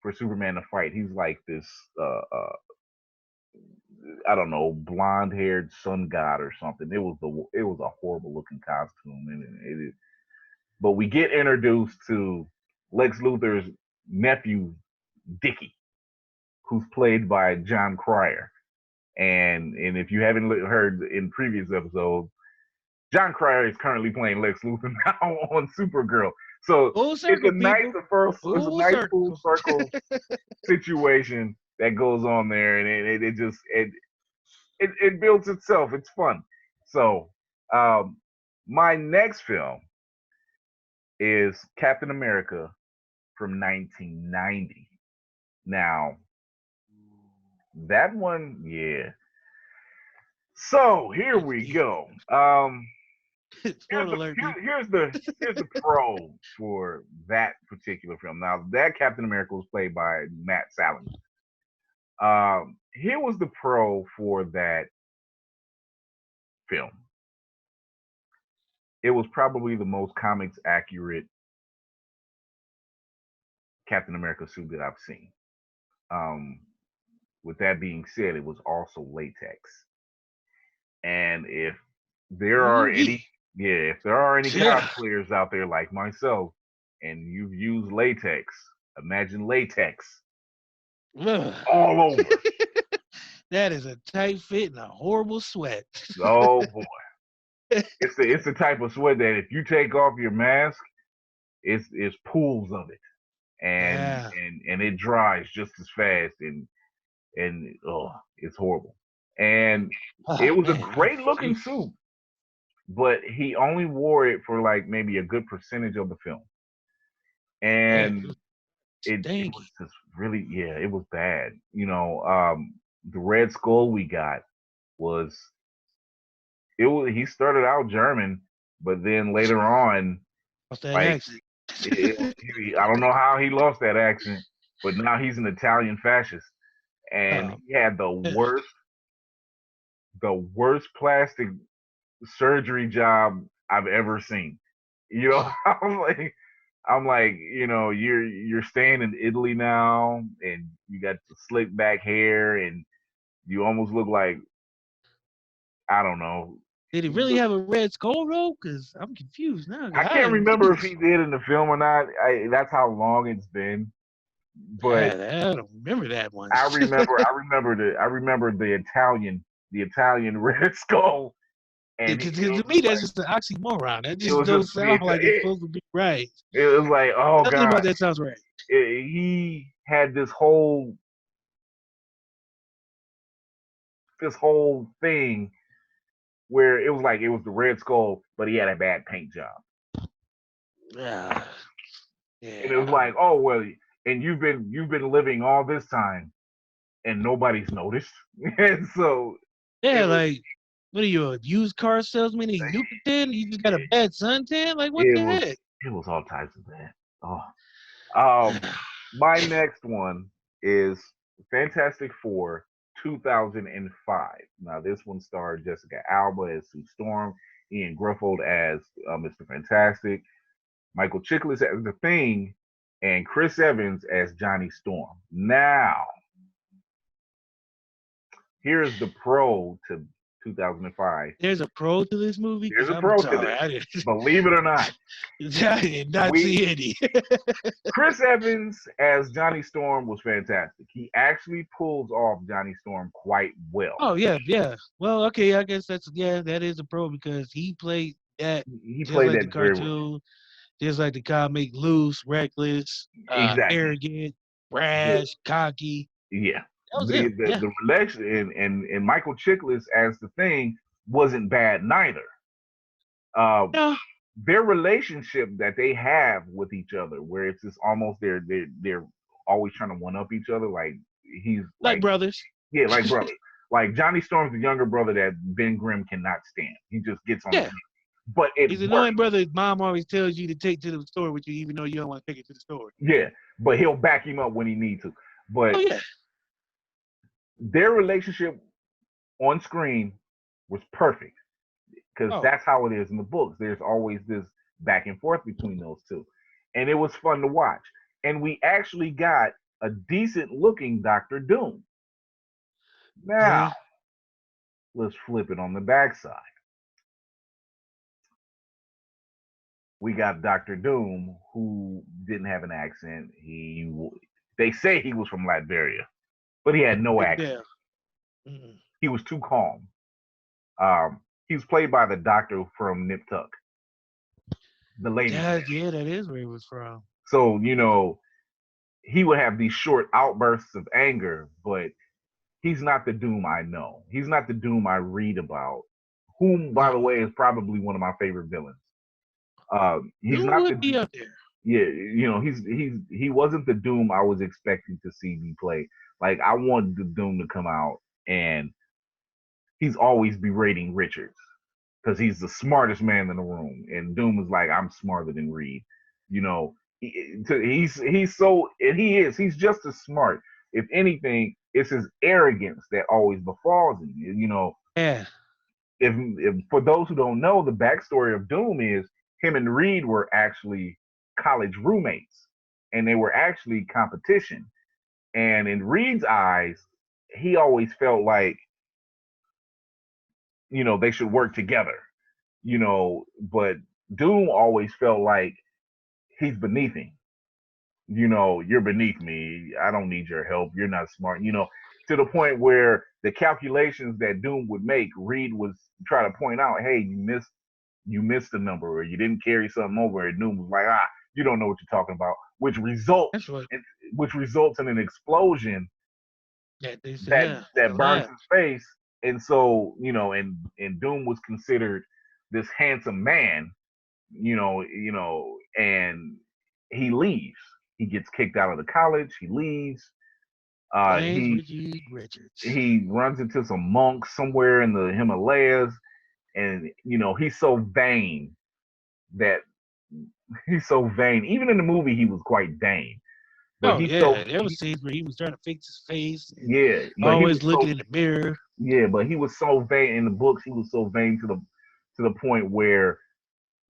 Speaker 1: for Superman to fight. He's like this, I don't know, blonde-haired sun god or something. It was a horrible looking costume, but we get introduced to Lex Luthor's nephew, Dickie, who's played by John Cryer. And if you haven't heard in previous episodes, John Cryer is currently playing Lex Luthor now on Supergirl. So
Speaker 2: Full
Speaker 1: it's
Speaker 2: circle,
Speaker 1: a nice
Speaker 2: people.
Speaker 1: full circle situation that goes on there, and it builds itself. It's fun. So my next film is Captain America from 1990. Now, that one, yeah. So here we go.
Speaker 2: Spoiler alert.
Speaker 1: Here's the pro for that particular film. Now, that Captain America was played by Matt Salem. Here was the pro for that film. It was probably the most comics accurate Captain America suit that I've seen. With that being said, it was also latex. And if there are any cosplayers out there like myself, and you've used latex, imagine latex all over.
Speaker 2: That is a tight fit and a horrible sweat.
Speaker 1: Oh boy. It's the type of sweat that if you take off your mask, it's pools of it. And it dries just as fast and it's horrible. And it was a great looking suit, but he only wore it for like maybe a good percentage of the film. And it was just really, it was bad. You know, the Red Skull we got he started out German, but then later on, like, I don't know how he lost that accent, but now he's an Italian fascist. And he had the worst plastic surgery job I've ever seen. You know, I'm like, you know, you're staying in Italy now, and you got the slick back hair, and you almost look like, I don't know.
Speaker 2: Did he really have a red skull though? Because I'm confused now.
Speaker 1: I can't remember if he did in the film or not. That's how long it's been. But
Speaker 2: I don't remember that one.
Speaker 1: I remember the Italian Red Skull. And
Speaker 2: to me, that's just an oxymoron. That just don't sound like it's supposed to be right.
Speaker 1: It was like, oh
Speaker 2: nothing
Speaker 1: god,
Speaker 2: about that sounds right.
Speaker 1: He had this whole thing where it was like it was the Red Skull, but he had a bad paint job.
Speaker 2: Yeah.
Speaker 1: And it was like, oh well, and you've been living all this time, and nobody's noticed. And so
Speaker 2: like, what are you, a used car salesman? You just got a bad suntan? Like, what the heck?
Speaker 1: It was all types of bad. My next one is Fantastic Four 2005. Now, this one starred Jessica Alba as Sue Storm, Ian Gruffold as Mr. Fantastic, Michael Chiklis as The Thing, and Chris Evans as Johnny Storm. Now, here's the pro to 2005.
Speaker 2: There's a pro to this movie?
Speaker 1: There's a pro to this. Believe it or not.
Speaker 2: I did not see any.
Speaker 1: Chris Evans as Johnny Storm was fantastic. He actually pulls off Johnny Storm quite well.
Speaker 2: Oh, yeah. Well, okay, I guess that is a pro because he played that.
Speaker 1: He played
Speaker 2: like
Speaker 1: that
Speaker 2: the cartoon, just like the comic, loose, reckless, arrogant, brash, cocky.
Speaker 1: Yeah. The relation and Michael Chiklis as The Thing wasn't bad neither.
Speaker 2: No.
Speaker 1: Their relationship that they have with each other, where it's just almost they're always trying to one up each other, like he's
Speaker 2: like brothers.
Speaker 1: Yeah, like brothers. Like Johnny Storm's the younger brother that Ben Grimm cannot stand. He just gets on.
Speaker 2: Yeah.
Speaker 1: But
Speaker 2: he's an annoying brother. Mom always tells you to take to the store with you, even though you don't want to take it to the store.
Speaker 1: Yeah, but he'll back him up when he needs to. But their relationship on screen was perfect because that's how it is in the books. There's always this back and forth between those two, and it was fun to watch. And we actually got a decent looking Dr. Doom. Now, let's flip it on the backside. We got Dr. Doom, who didn't have an accent. They say he was from Latveria, but he had no accent. He was too calm. He's played by the doctor from Nip Tuck, the lady.
Speaker 2: Yeah, that is where he was from.
Speaker 1: So, he would have these short outbursts of anger, but he's not the Doom I know. He's not the Doom I read about, whom, by the way, is probably one of my favorite villains. He's not
Speaker 2: would be up there.
Speaker 1: Yeah, he wasn't the Doom I was expecting to see me play. Like, I wanted the Doom to come out and he's always berating Richards because he's the smartest man in the room, and Doom is like, I'm smarter than Reed. He's so, and he's just as smart. If anything, it's his arrogance that always befalls him.
Speaker 2: Yeah.
Speaker 1: If for those who don't know, the backstory of Doom is him and Reed were actually college roommates, and they were actually competition. And in Reed's eyes, he always felt like, they should work together. But Doom always felt like he's beneath him. You're beneath me. I don't need your help. You're not smart. To the point where the calculations that Doom would make, Reed was trying to point out, hey, you missed a number, or you didn't carry something over. And Doom was like, you don't know what you're talking about, which results in an explosion that burns his face. And so, and Doom was considered this handsome man, and he leaves. He gets kicked out of the college. He leaves. He runs into some monks somewhere in the Himalayas, and he's so vain. Even in the movie, he was quite vain. But
Speaker 2: there was scenes where he was trying to fix his face.
Speaker 1: Yeah,
Speaker 2: always looking in the mirror.
Speaker 1: Yeah, but he was so vain in the books. He was so vain to the point where,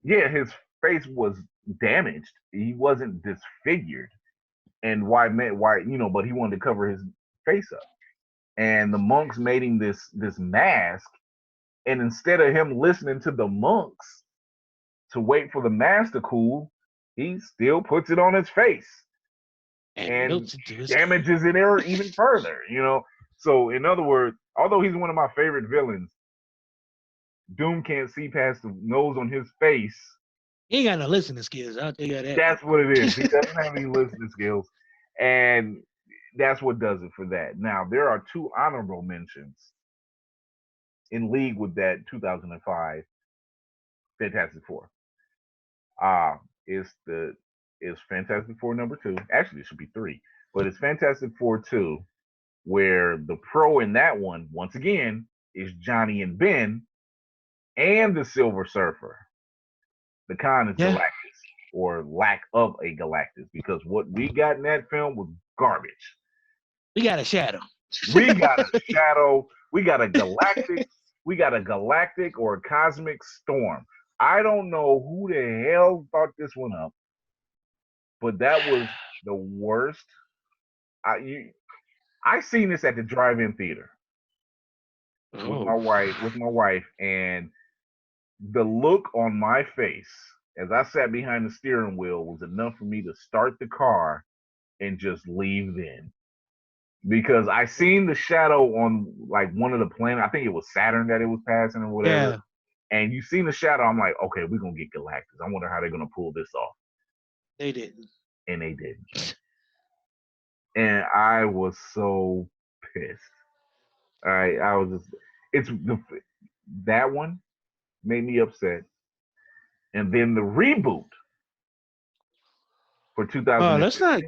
Speaker 1: his face was damaged. He wasn't disfigured, and but he wanted to cover his face up. And the monks made him this mask, and instead of him listening to the monks to wait for the mask to cool, he still puts it on his face and damages it even further. So in other words, although he's one of my favorite villains, Doom can't see past the nose on his face.
Speaker 2: He ain't got no listening skills, I'll tell you that.
Speaker 1: That's what it is. He doesn't have any listening skills, and that's what does it for that. Now, there are two honorable mentions in league with that 2005 Fantastic Four. Is Fantastic Four number 2. Actually, it should be 3, but it's Fantastic Four 2, where the pro in that one, once again, is Johnny and Ben, and the Silver Surfer. The con is Galactus, or lack of a Galactus, because what we got in that film was garbage.
Speaker 2: We got a shadow.
Speaker 1: We got a shadow. We got a galactic. We got a galactic or a cosmic storm. I don't know who the hell thought this one up, but that was the worst. I seen this at the drive-in theater with my wife, and the look on my face as I sat behind the steering wheel was enough for me to start the car and just leave then. Because I seen the shadow on like one of the planets. I think it was Saturn that it was passing or whatever. Yeah. And you seen the shadow. I'm like, okay, we're going to get Galactus. I wonder how they're going to pull this off.
Speaker 2: They didn't.
Speaker 1: And they didn't. And I was so pissed. I was just, that one made me upset. And then the reboot for 2000.
Speaker 2: Oh, that's not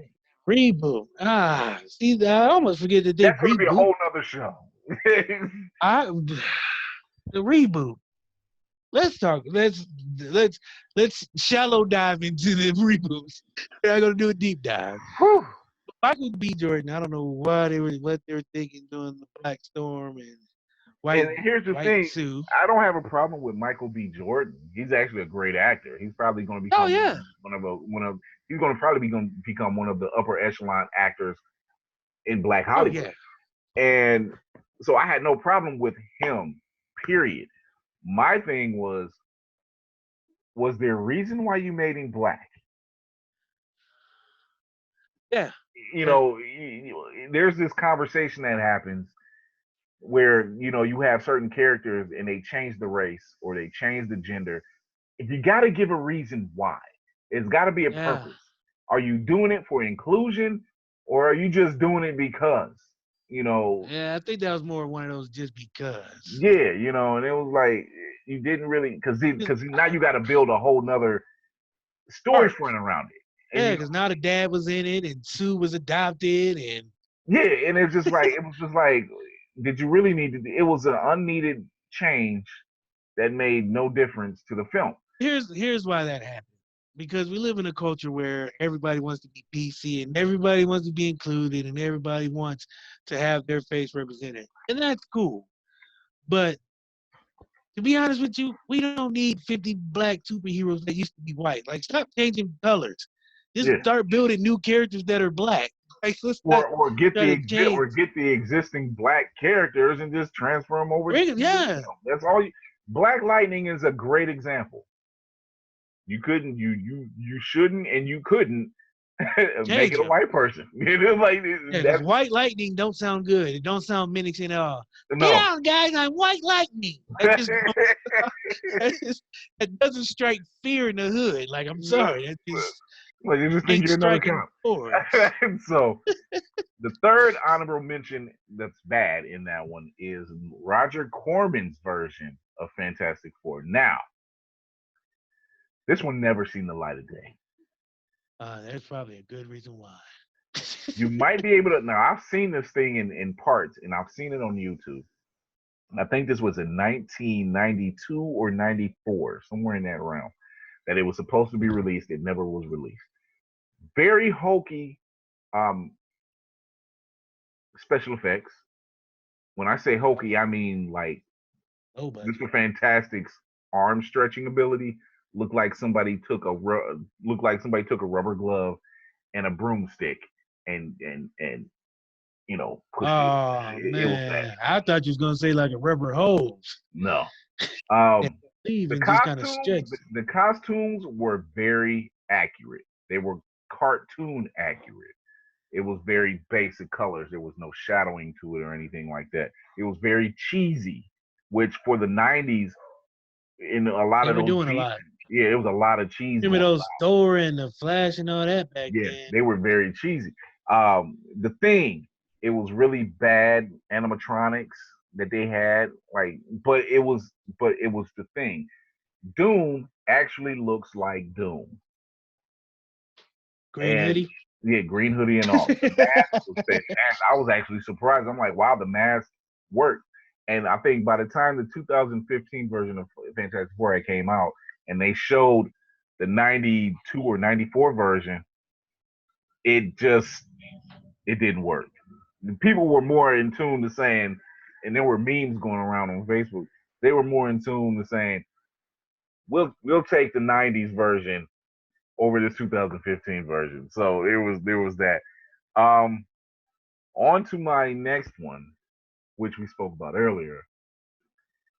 Speaker 2: reboot. See, I almost forget that they
Speaker 1: that's gonna be a whole nother show.
Speaker 2: The reboot. Let's talk. Let's shallow dive into the reboots. We're not gonna do a deep dive.
Speaker 1: Whew.
Speaker 2: Michael B. Jordan. I don't know what they were thinking doing the Black Storm and White. And
Speaker 1: here's the thing:
Speaker 2: Sue.
Speaker 1: I don't have a problem with Michael B. Jordan. He's actually a great actor. He's probably going to become he's going to probably become one of the upper echelon actors in Black Hollywood.
Speaker 2: Oh, yeah.
Speaker 1: And so I had no problem with him. Period. My thing was there a reason why you made him black?
Speaker 2: Yeah.
Speaker 1: There's this conversation that happens where you have certain characters and they change the race or they change the gender. If you got to give a reason why, it's got to be a purpose. Are you doing it for inclusion, or are you just doing it because?
Speaker 2: Yeah, I think that was more one of those just because.
Speaker 1: Yeah, and it was like you didn't really because now you got to build a whole nother story front around it.
Speaker 2: Yeah, because now the dad was in it and Sue was adopted and
Speaker 1: yeah, and it was just like, did you really need to? It was an unneeded change that made no difference to the film.
Speaker 2: Here's why that happened. Because we live in a culture where everybody wants to be PC and everybody wants to be included and everybody wants to have their face represented. And that's cool. But to be honest with you, we don't need 50 black superheroes that used to be white. Like, stop changing colors. Just start building new characters that are black. Like,
Speaker 1: or get the existing black characters and just transfer them over. That's all. Black Lightning is a great example. You couldn't, you shouldn't, and you couldn't make it a white person.
Speaker 2: Because White Lightning don't sound good. It don't sound menacing at all. No. Get out, guys! I'm White Lightning. That doesn't strike fear in the hood. Like, I'm sorry. That just
Speaker 1: you just think you're another cop. So the third honorable mention that's bad in that one is Roger Corman's version of Fantastic Four. Now, this one never seen the light of day.
Speaker 2: That's probably a good reason why.
Speaker 1: You might be able to. Now, I've seen this thing in parts, and I've seen it on YouTube. I think this was in 1992 or 94, somewhere in that realm, that it was supposed to be released. It never was released. Very hokey special effects. When I say hokey, I mean like Mr. Fantastic's arm stretching ability looked like somebody took a rubber glove and a broomstick and pushed
Speaker 2: man, I thought you was gonna say like a rubber hose.
Speaker 1: No. The costumes were very accurate. They were cartoon accurate. It was very basic colors. There was no shadowing to it or anything like that. It was very cheesy, which for the 90s, in a lot of those,
Speaker 2: doing a lot.
Speaker 1: Yeah, it was a lot of cheese.
Speaker 2: Remember those Thor and the Flash and all that back then?
Speaker 1: Yeah, they were very cheesy. The Thing, it was really bad animatronics that they had, but it was the Thing. Doom actually looks like Doom.
Speaker 2: Green hoodie?
Speaker 1: Yeah, green hoodie and all. The mask was fantastic. I was actually surprised. I'm like, wow, the mask worked. And I think by the time the 2015 version of Fantastic Four came out, and they showed the 92 or 94 version, it didn't work. People were more in tune to saying, and there were memes going around on Facebook, they were more in tune to saying, we'll take the 90s version over this 2015 version. So there was that. On to my next one, which we spoke about earlier,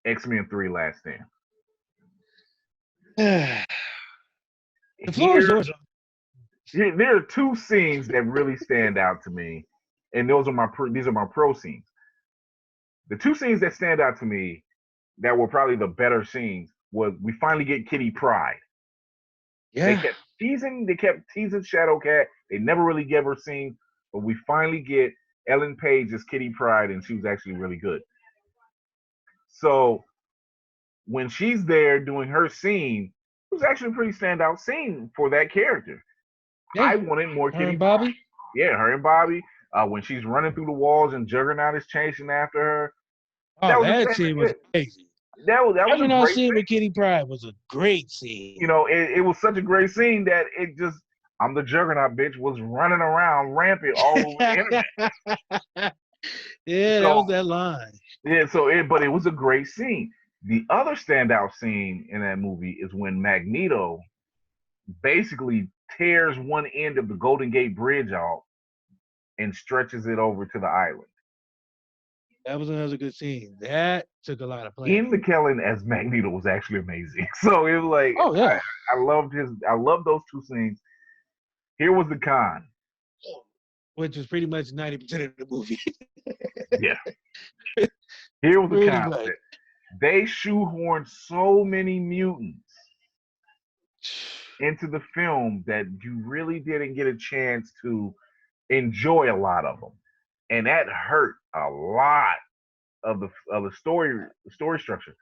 Speaker 1: X-Men 3 Last Stand.
Speaker 2: The floor is yours.
Speaker 1: There are two scenes that really stand out to me, and these are my pro scenes. The two scenes that stand out to me that were probably the better scenes was we finally get Kitty Pryde.
Speaker 2: Yeah.
Speaker 1: They kept teasing Shadowcat. They never really gave her scenes, but we finally get Ellen Page as Kitty Pryde, and she was actually really good. So when she's there doing her scene, it was actually a pretty standout scene for that character. Yeah. I wanted more Kitty
Speaker 2: and Bobby.
Speaker 1: Pryde. Yeah, her and Bobby. When she's running through the walls and Juggernaut is chasing after her.
Speaker 2: Oh, that scene was crazy.
Speaker 1: That was a great
Speaker 2: scene with Kitty Pryde was a great scene.
Speaker 1: It was such a great scene that it just, I'm the Juggernaut bitch, was running around rampant all over the internet.
Speaker 2: Yeah, that was that line.
Speaker 1: Yeah, but it was a great scene. The other standout scene in that movie is when Magneto basically tears one end of the Golden Gate Bridge off and stretches it over to the island.
Speaker 2: That was another good scene. That took a lot of play.
Speaker 1: Ian McKellen as Magneto was actually amazing. So it was like,
Speaker 2: oh yeah,
Speaker 1: I loved those two scenes. Here was the con,
Speaker 2: which was pretty much 90% of the movie.
Speaker 1: Yeah. Here was the
Speaker 2: Pretty
Speaker 1: concept.
Speaker 2: much.
Speaker 1: They shoehorned so many mutants into the film that you really didn't get a chance to enjoy a lot of them, and that hurt a lot of the story structure.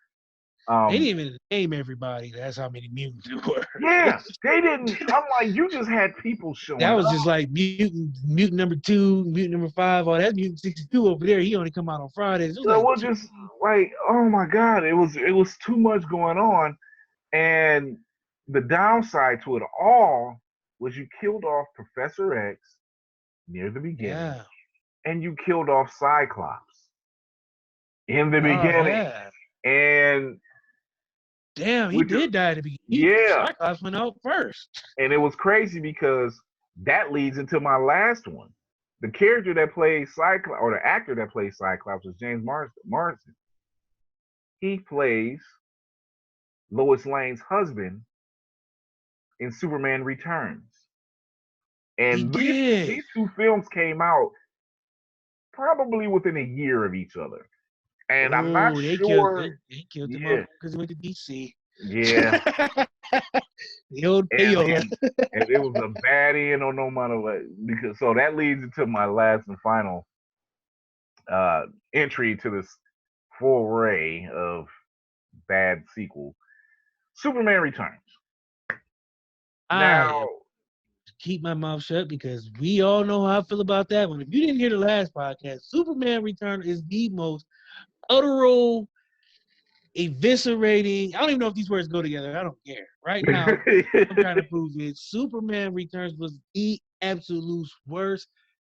Speaker 2: They didn't even name everybody. That's how many mutants there were.
Speaker 1: Yeah, they didn't. I'm like, you just had people showing
Speaker 2: That was
Speaker 1: up.
Speaker 2: just like mutant number 2, mutant number 5. Oh, that's mutant 62 over there. He only come out on Fridays. It was
Speaker 1: Just like, oh my god, it was too much going on, and the downside to it all was you killed off Professor X near the beginning, and you killed off Cyclops in the beginning, and
Speaker 2: damn, he did die at the beginning.
Speaker 1: Yeah,
Speaker 2: Cyclops went out first,
Speaker 1: and it was crazy because that leads into my last one. The character that plays Cyclops, or the actor that plays Cyclops, is James Marsden. He plays Lois Lane's husband in Superman Returns. And these two films came out probably within a year of each other. And I'm not sure.
Speaker 2: They killed him off because he went to DC.
Speaker 1: Yeah.
Speaker 2: The old payola.
Speaker 1: And it was a bad end on no matter what. Because so that leads into my last and final entry to this foray of bad sequel. Superman Returns. Now,
Speaker 2: keep my mouth shut because we all know how I feel about that one. If you didn't hear the last podcast, Superman Return is the most utteral, eviscerating. I don't even know if these words go together. I don't care. Right now, I'm trying to prove it. Superman Returns was the absolute worst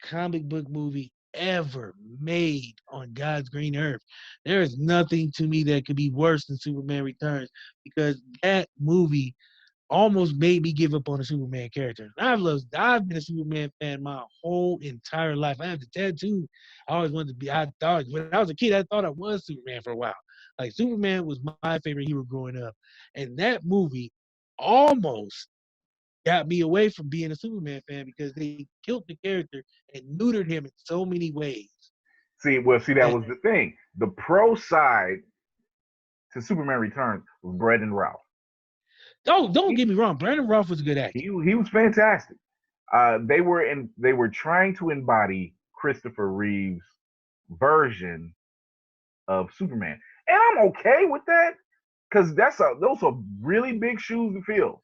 Speaker 2: comic book movie ever made on God's green earth. There is nothing to me that could be worse than Superman Returns because that movie almost made me give up on the Superman character. I've been a Superman fan my whole entire life. I have the tattoo. I always wanted to be. I thought when I was a kid, I thought I was Superman for a while. Like Superman was my favorite hero growing up, and that movie almost got me away from being a Superman fan because they killed the character and neutered him in so many ways.
Speaker 1: See, that was the thing. The pro side to Superman Returns was Brandon Routh.
Speaker 2: Oh, don't get me wrong. Brandon Routh was a good actor.
Speaker 1: He was fantastic. They were trying to embody Christopher Reeve's version of Superman, and I'm okay with that because those are really big shoes to fill.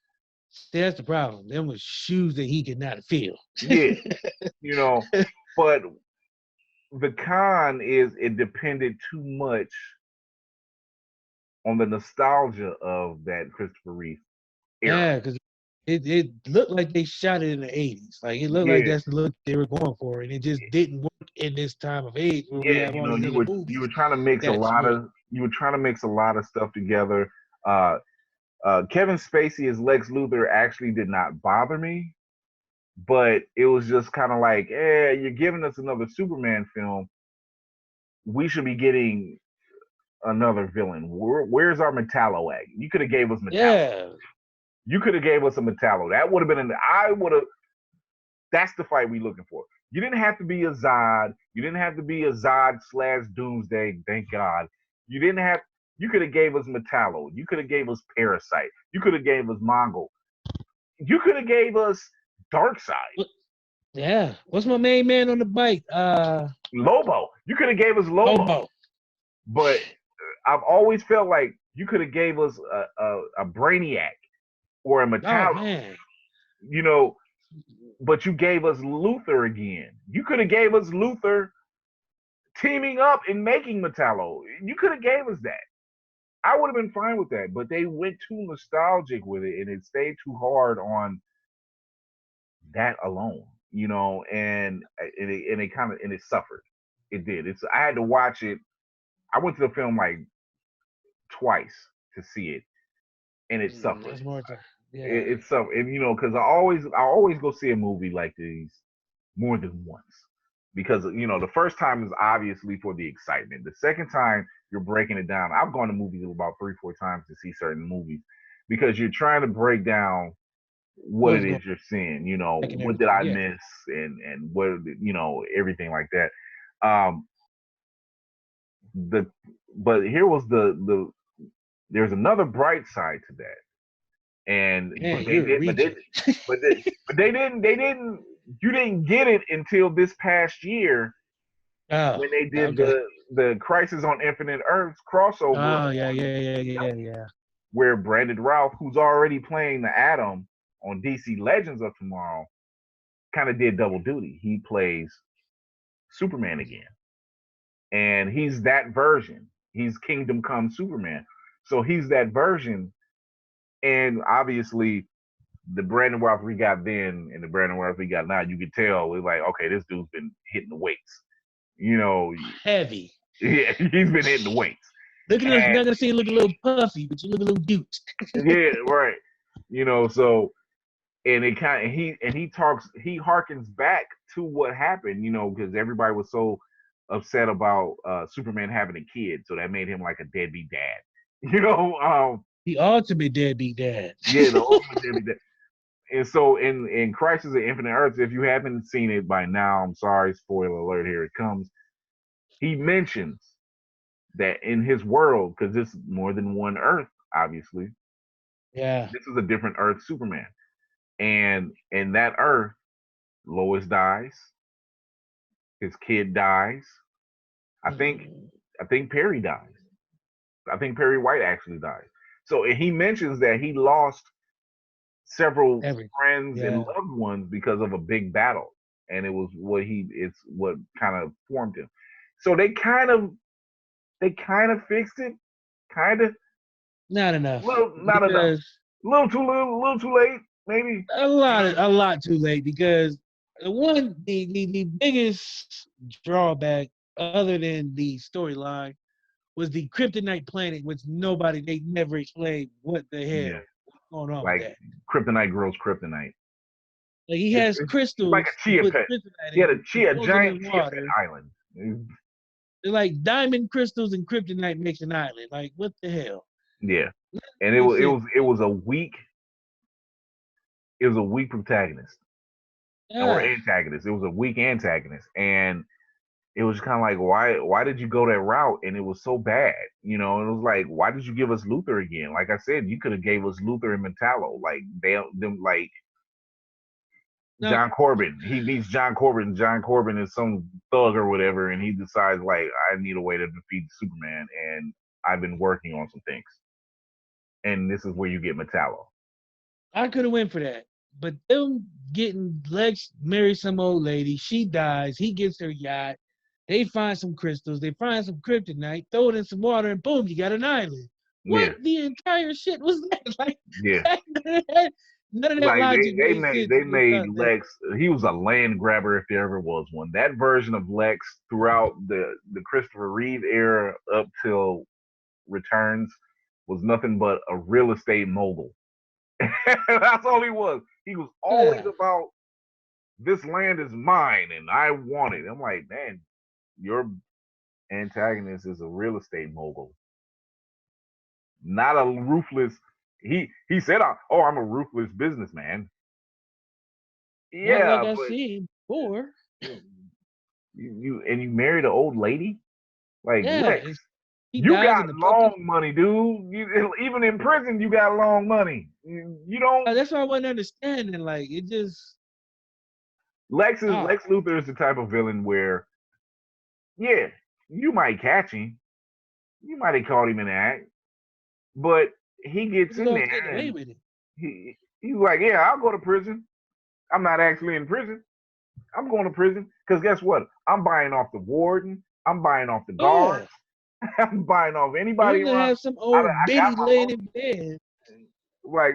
Speaker 2: See, that's the problem. Them was shoes that he could not fill.
Speaker 1: Yeah, but the con is it depended too much on the nostalgia of that Christopher Reeve era.
Speaker 2: Yeah, because it looked like they shot it in the 80s. Like it looked like that's the look they were going for, and it just didn't work in this time of age. Where we have all these other movies.
Speaker 1: You were trying to mix a lot of stuff together. Kevin Spacey as Lex Luthor actually did not bother me, but it was just kind of like, you're giving us another Superman film. We should be getting another villain. Where's our Metallo at? You could have gave us Metallo.
Speaker 2: Yeah.
Speaker 1: You could have gave us a Metallo. That would have been that's the fight we looking for. You didn't have to be a Zod. You didn't have to be a Zod / Doomsday. Thank God. You could have gave us Metallo. You could have gave us Parasite. You could have gave us Mongol. You could have gave us Darkseid.
Speaker 2: Yeah. What's my main man on the bike?
Speaker 1: Lobo. You could have gave us Lobo. But I've always felt like you could have gave us a Brainiac or a Metallo.
Speaker 2: Oh, man.
Speaker 1: But you gave us Luthor again. You could have gave us Luthor teaming up and making Metallo. You could have gave us that. I would have been fine with that, but they went too nostalgic with it, and it stayed too hard on that alone, and it suffered. It did. I had to watch it. I went to the film like twice to see it, and it suffered. It suffered, and because I always go see a movie like these more than once. Because the first time is obviously for the excitement. The second time you're breaking it down. I've gone to movies about 3-4 times to see certain movies because you're trying to break down what it is you're seeing. What did I miss and what everything like that. but here was there's another bright side to that. And
Speaker 2: Man,
Speaker 1: they didn't you didn't get it until this past year when they did the Crisis on Infinite Earths crossover.
Speaker 2: Oh yeah.
Speaker 1: Where Brandon Routh, who's already playing the Atom on DC Legends of Tomorrow, kind of did double duty. He plays Superman again. And he's that version. He's Kingdom Come Superman. So he's that version. And obviously, the Brandon Routh we got then and the Brandon Routh we got now, you could tell it's like, okay, this dude's been hitting the weights.
Speaker 2: Heavy.
Speaker 1: Yeah, he's been hitting the weights.
Speaker 2: Look at you're not gonna see you look a little puffy, but you look a little cute.
Speaker 1: Yeah, right. So and it kind of he harkens back to what happened, because everybody was so upset about Superman having a kid, so that made him like a deadbeat dad.
Speaker 2: The ultimate deadbeat dad.
Speaker 1: Yeah, the ultimate deadbeat dad. And so in Crisis of Infinite Earths, if you haven't seen it by now, I'm sorry, spoiler alert, here it comes. He mentions that in his world, because this is more than one Earth, obviously.
Speaker 2: Yeah.
Speaker 1: This is a different Earth Superman. And in that Earth, Lois dies. His kid dies. I think Perry dies. I think Perry White actually dies. So he mentions that he lost several friends and loved ones because of a big battle. And it was it's what kind of formed him. So they kind of fixed it. Kind of.
Speaker 2: Not enough.
Speaker 1: Not enough. A little too late, maybe.
Speaker 2: A lot too late, because the biggest drawback other than the storyline was the kryptonite planet, which they never explained what the hell was going on with that.
Speaker 1: Kryptonite grows kryptonite.
Speaker 2: Like he has crystals.
Speaker 1: Like a chia pet. He had a giant chia pet island.
Speaker 2: They're like diamond crystals and kryptonite makes an island. Like, what the hell?
Speaker 1: Yeah. And it was a weak protagonist. Or antagonist. It was a weak antagonist. And it was kind of like, why did you go that route? And it was so bad, it was like, why did you give us Luthor again? Like I said, you could have gave us Luthor and Metallo. Like John Corbin. He meets John Corbin. John Corbin is some thug or whatever, and he decides, like, I need a way to defeat Superman, and I've been working on some things. And this is where you get Metallo.
Speaker 2: I could have went for that. But them getting Lex marry some old lady, she dies, he gets her yacht, they find some crystals, they find some kryptonite, throw it in some water, and boom, you got an island. What the entire shit was that? Like, none of that logic.
Speaker 1: They made Lex. He was a land grabber if there ever was one. That version of Lex throughout the Christopher Reeve era up till Returns was nothing but a real estate mogul. That's all he was. He was always about, this land is mine and I want it. I'm like, man, your antagonist is a real estate mogul, not a ruthless. He said, "Oh, I'm a ruthless businessman." Yeah,
Speaker 2: like I seen before.
Speaker 1: You married an old lady, like Lex.
Speaker 2: You
Speaker 1: got long money, dude. Even in prison, you got long money. You don't.
Speaker 2: That's what I wasn't understanding. Like, it just.
Speaker 1: Lex Luthor is the type of villain where, you might catch him, you might have caught him in the act, but he gets in there and he's like, I'll go to prison. I'm not actually in prison. I'm going to prison because guess what? I'm buying off the warden. I'm buying off the guards. I'm buying off anybody.
Speaker 2: You're gonna have some old bitty laying in bed.
Speaker 1: Like,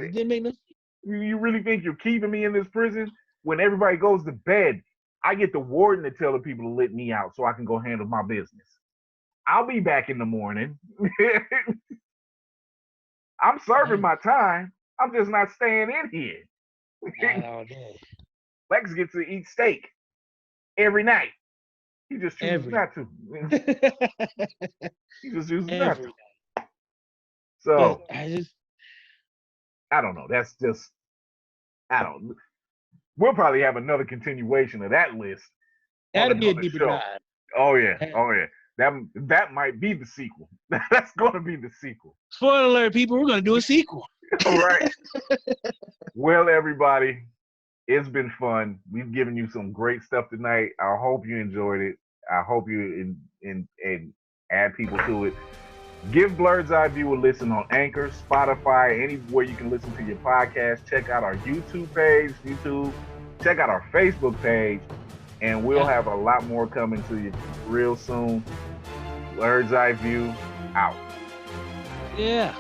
Speaker 1: you really think you're keeping me in this prison? When everybody goes to bed, I get the warden to tell the people to let me out so I can go handle my business. I'll be back in the morning. I'm serving my time. I'm just not staying in here.
Speaker 2: Not all day.
Speaker 1: Lex gets to eat steak every night. He just chooses not to. He just chooses not to. So I don't know. That's just, I don't. We'll probably have another continuation of that list.
Speaker 2: That'll be a deeper dive.
Speaker 1: Oh yeah. That might be the sequel. That's going to be the sequel.
Speaker 2: Spoiler alert, people, we're going to do a sequel.
Speaker 1: All right. Well, everybody, it's been fun. We've given you some great stuff tonight. I hope you enjoyed it. I hope you and add people to it. Give Blurred's Eye View a listen on Anchor, Spotify, anywhere you can listen to your podcast. Check out our YouTube page, Check out our Facebook page, and we'll have a lot more coming to you real soon. Blurred's Eye View, out.
Speaker 2: Yeah.